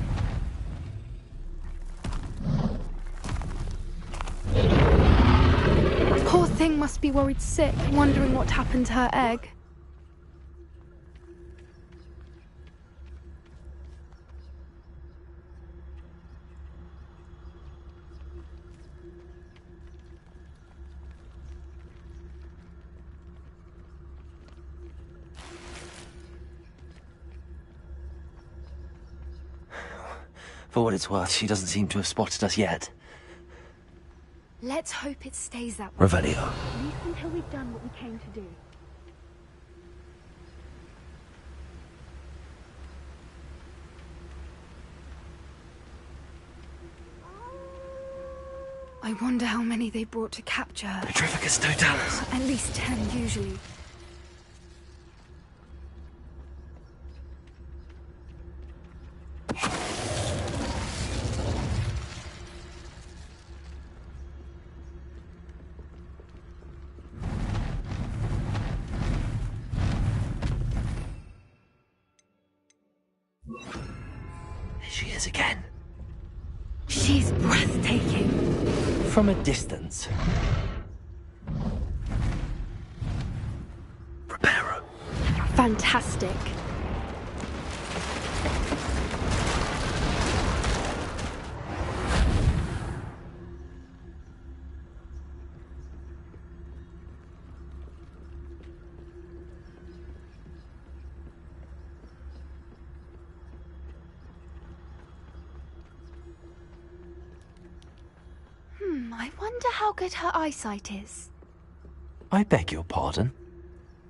Poor thing must be worried sick, wondering what happened to her egg. For what it's worth, she doesn't seem to have spotted us yet. Let's hope it stays that way. Revelio. At least until we've done what we came to do. I wonder how many they brought to capture her. Petrificus totalis. At least 10, usually. She is again. She's breathtaking. From a distance. Preparo. Fantastic. I wonder how good her eyesight is. I beg your pardon?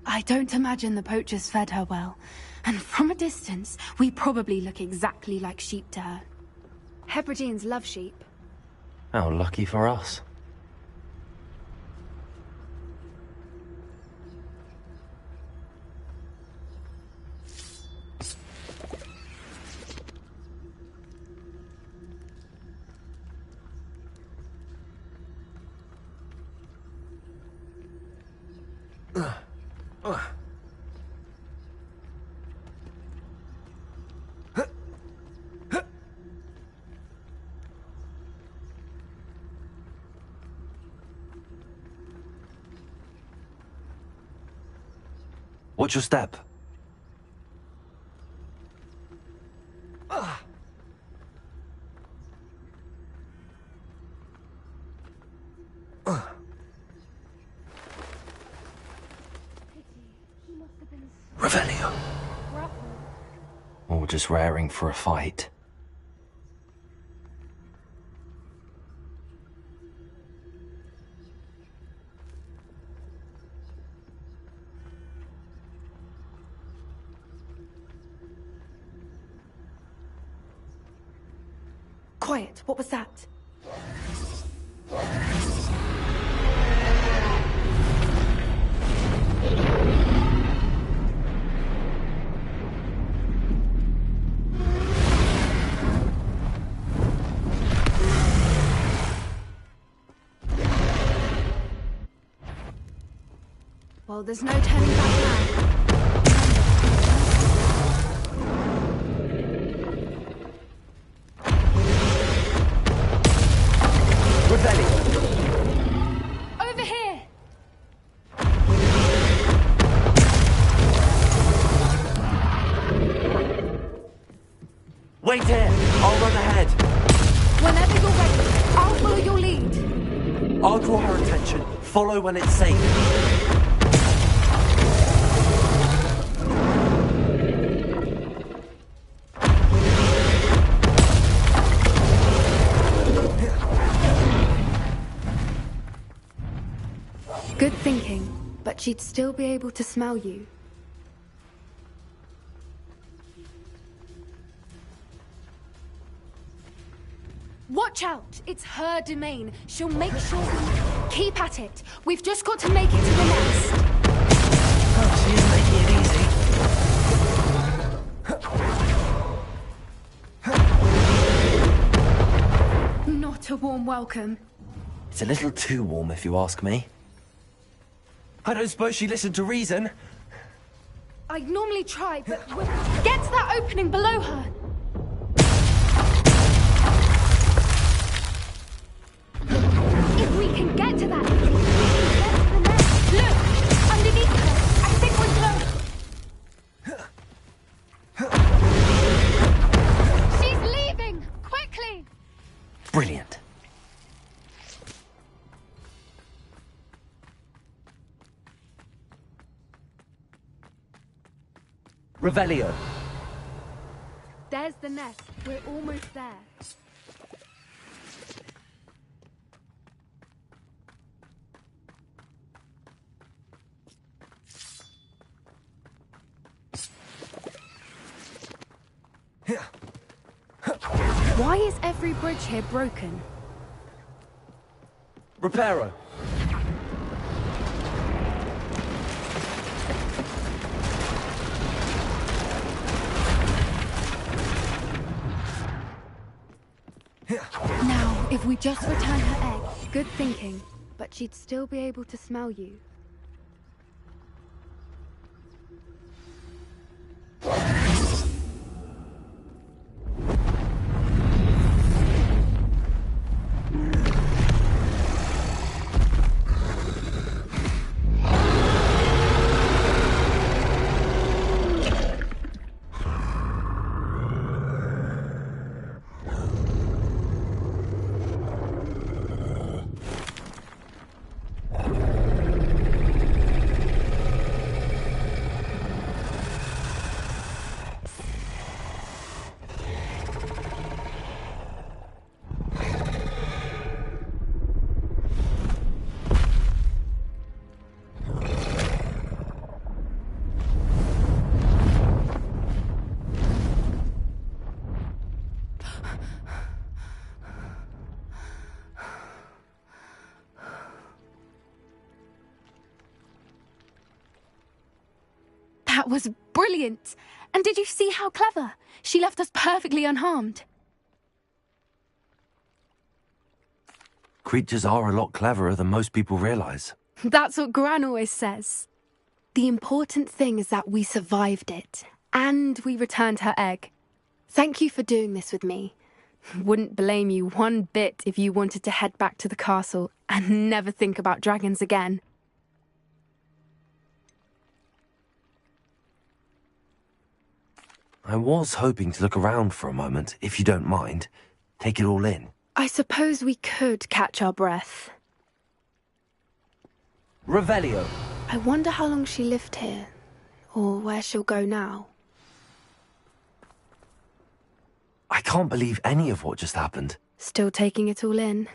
I don't imagine the poachers fed her well. And from a distance, we probably look exactly like sheep to her. Hebrideans love sheep. How lucky for us. Watch your step. Revelio. Or just raring for a fight. Quiet, what was that? Well, there's no turning back now. Over here! Wait here! I'll run ahead! Whenever you're ready, I'll follow your lead. I'll draw her attention. Follow when it's safe. Good thinking, but she'd still be able to smell you. Watch out! It's her domain. She'll make sure we keep at it. We've just got to make it to the nest. Oh, she is making it easy. Not a warm welcome. It's a little too warm, if you ask me. I don't suppose she listened to reason. I'd normally try, but get to that opening below her. If we can get to that, we can get to the nest. Look, underneath her. I think we're close. She's leaving! Quickly! Brilliant. Revelio. There's the nest. We're almost there. Why is every bridge here broken? Reparo. Now, if we just return her egg, good thinking, but she'd still be able to smell you. That was brilliant! And did you see how clever? She left us perfectly unharmed. Creatures are a lot cleverer than most people realize. That's what Gran always says. The important thing is that we survived it, and we returned her egg. Thank you for doing this with me. Wouldn't blame you one bit if you wanted to head back to the castle and never think about dragons again. I was hoping to look around for a moment, if you don't mind. Take it all in. I suppose we could catch our breath. Revelio. I wonder how long she lived here, or where she'll go now. I can't believe any of what just happened. Still taking it all in?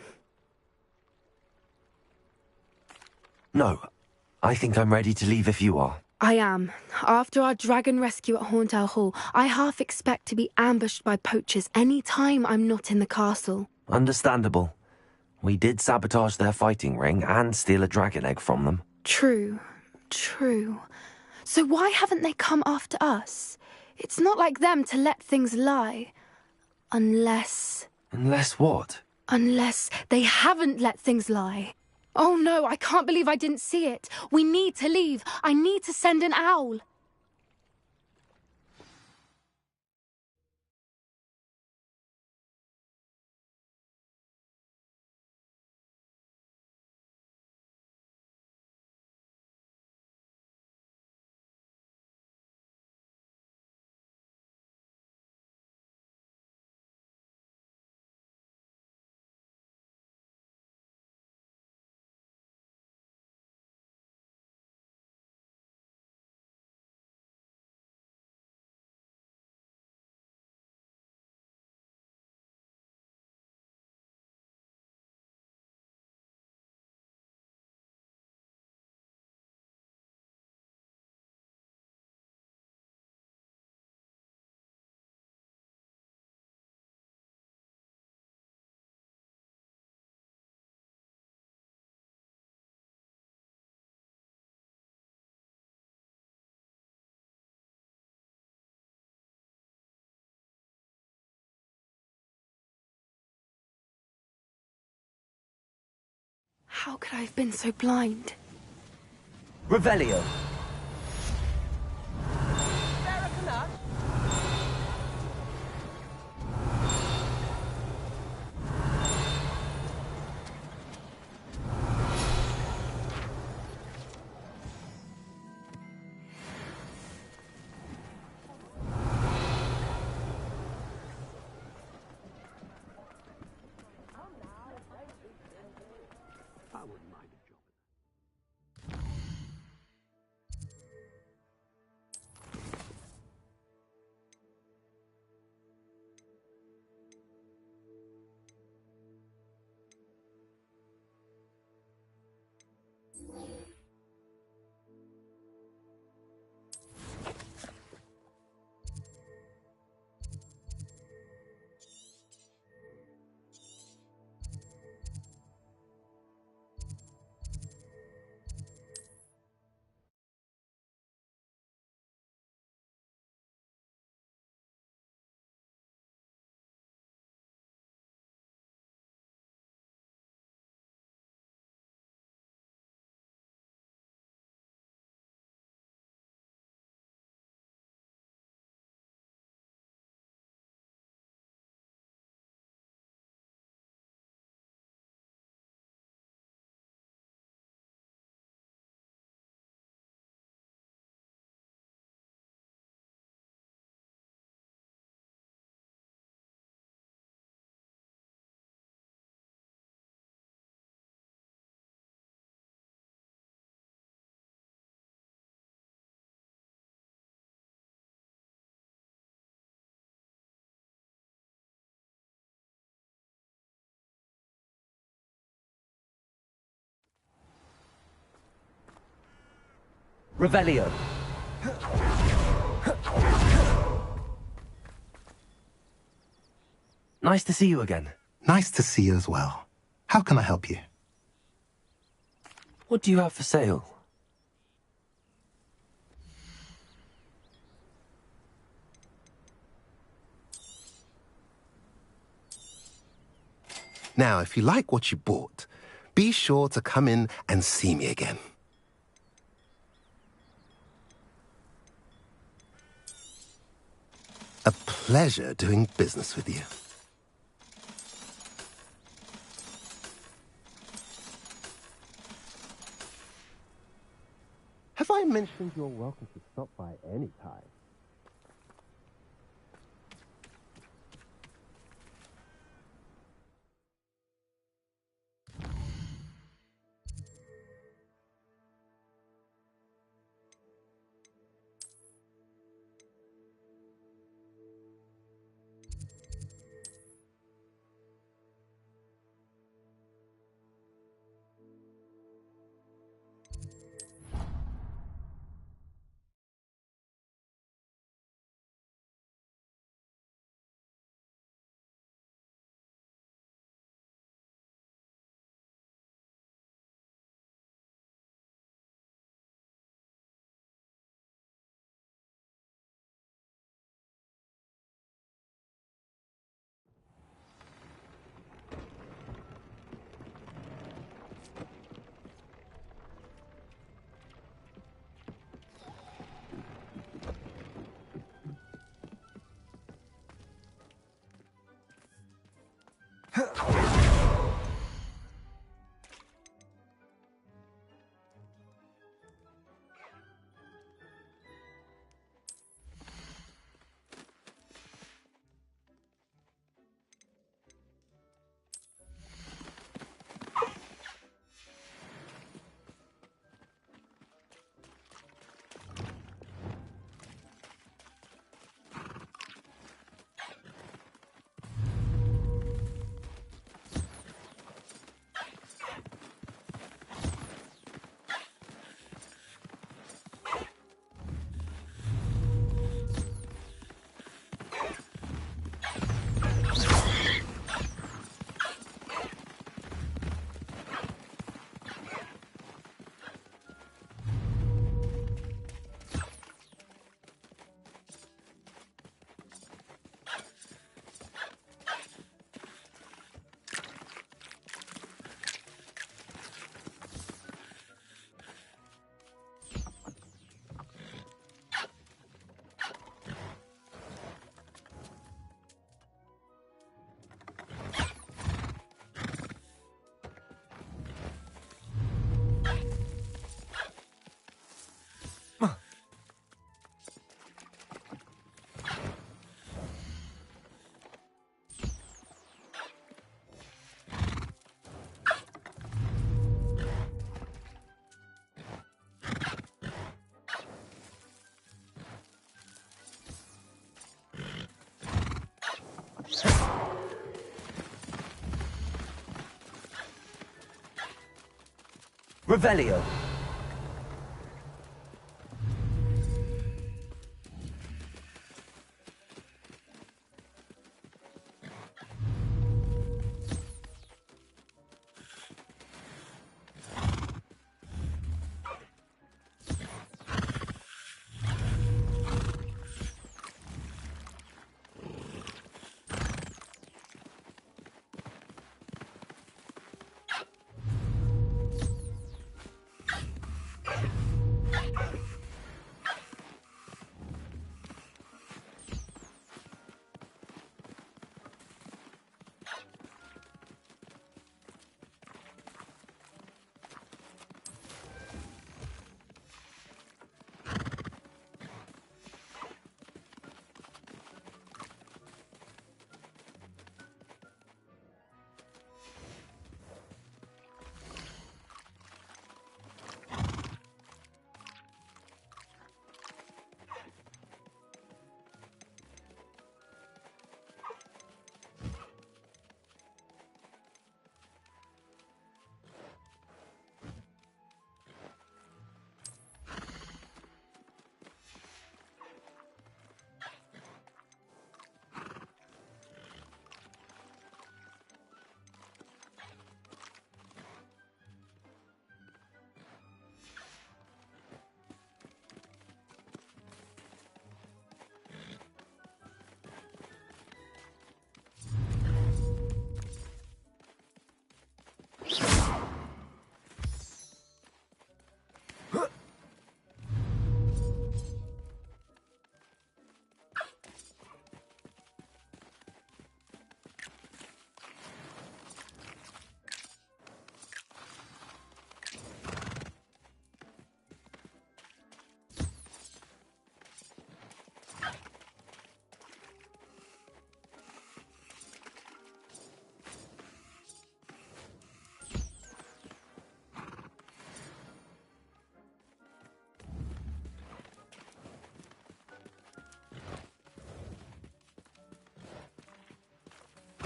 No, I think I'm ready to leave if you are. I am. After our dragon rescue at Hauntel Hall, I half expect to be ambushed by poachers any time I'm not in the castle. Understandable. We did sabotage their fighting ring and steal a dragon egg from them. True. So why haven't they come after us? It's not like them to let things lie. Unless... Unless what? Unless they haven't let things lie. Oh no, I can't believe I didn't see it. We need to leave. I need to send an owl. How could I have been so blind? Revelio. Revelio. Nice to see you again. Nice to see you as well. How can I help you? What do you have for sale? Now, if you like what you bought, be sure to come in and see me again. A pleasure doing business with you. Have I mentioned you're welcome to stop by any time? Revelio.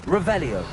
Revelio.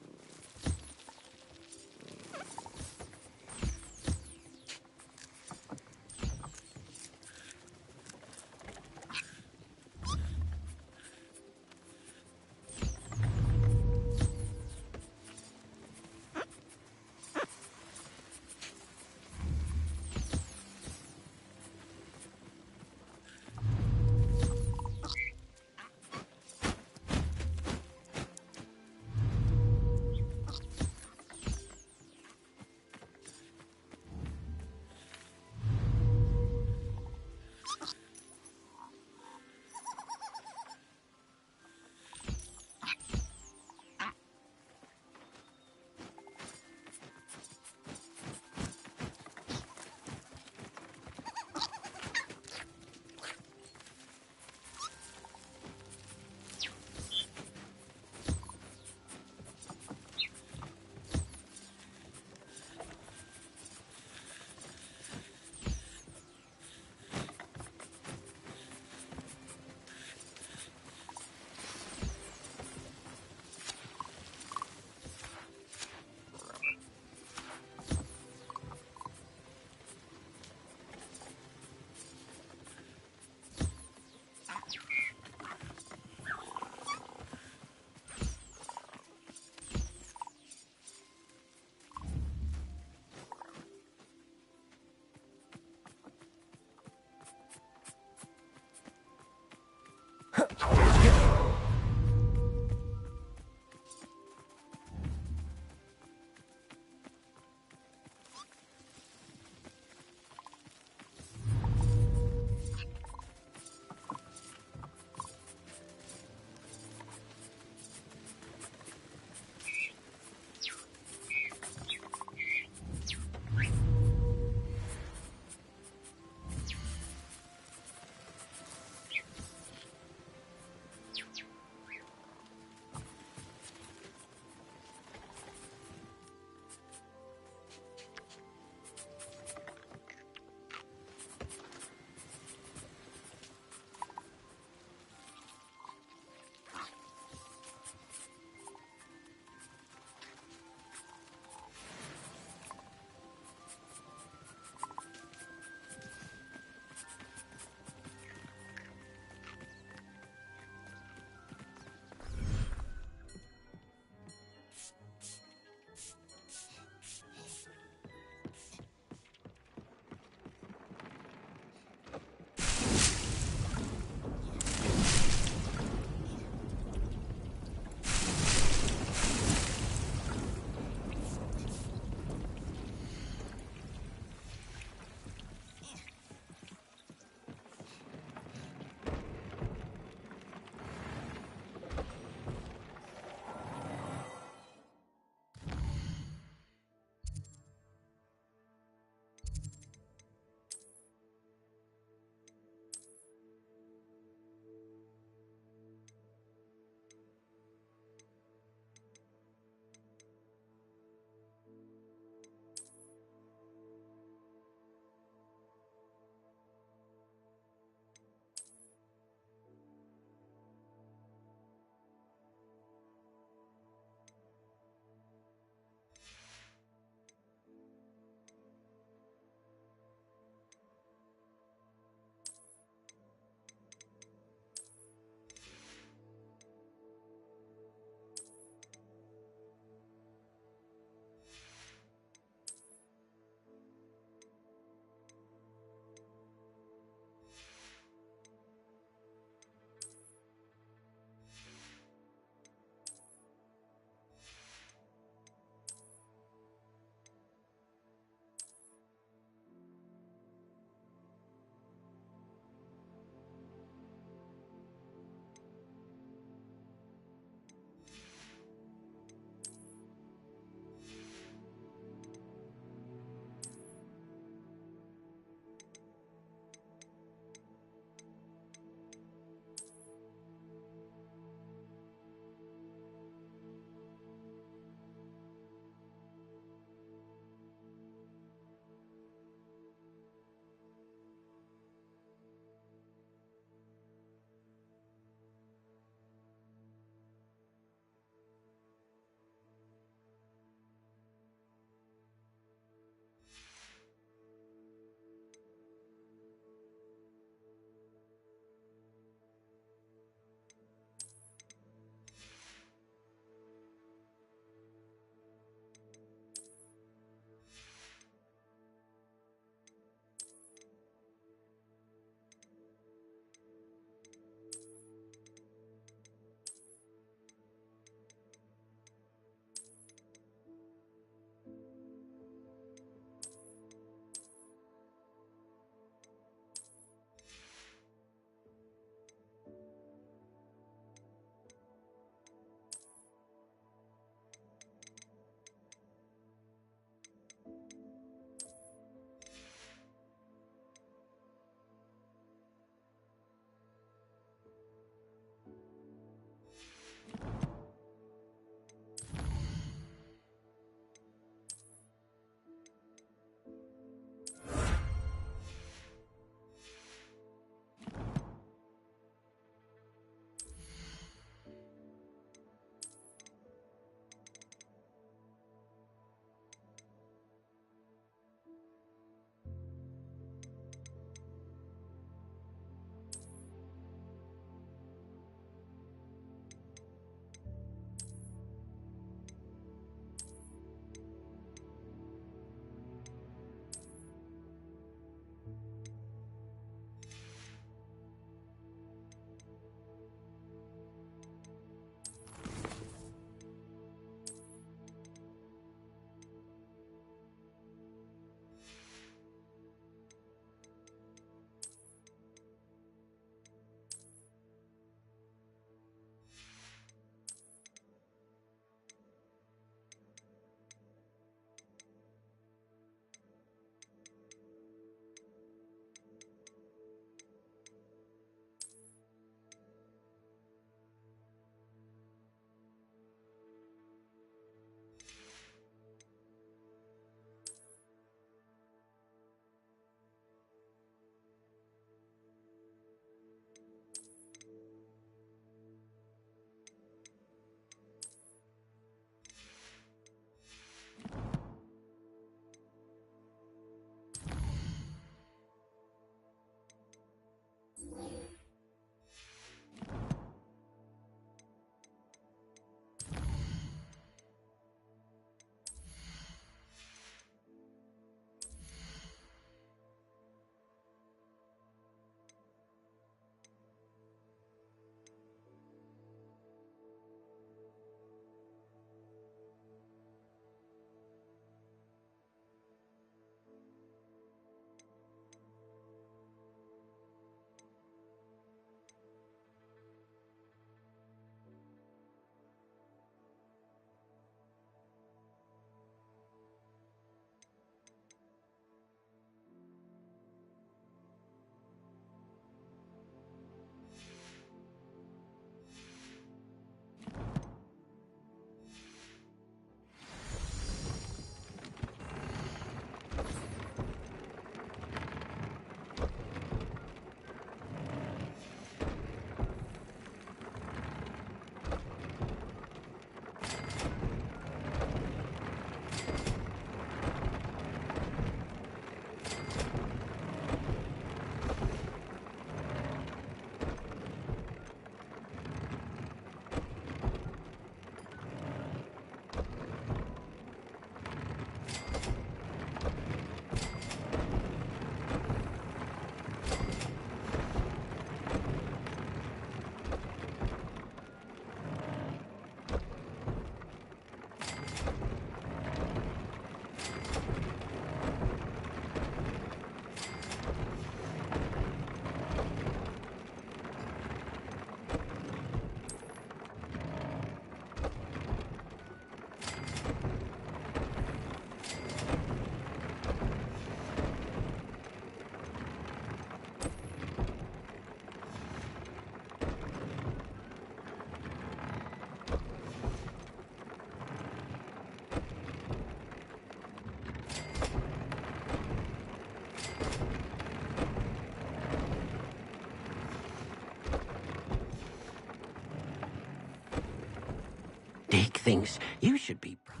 Fig thinks you should be proud.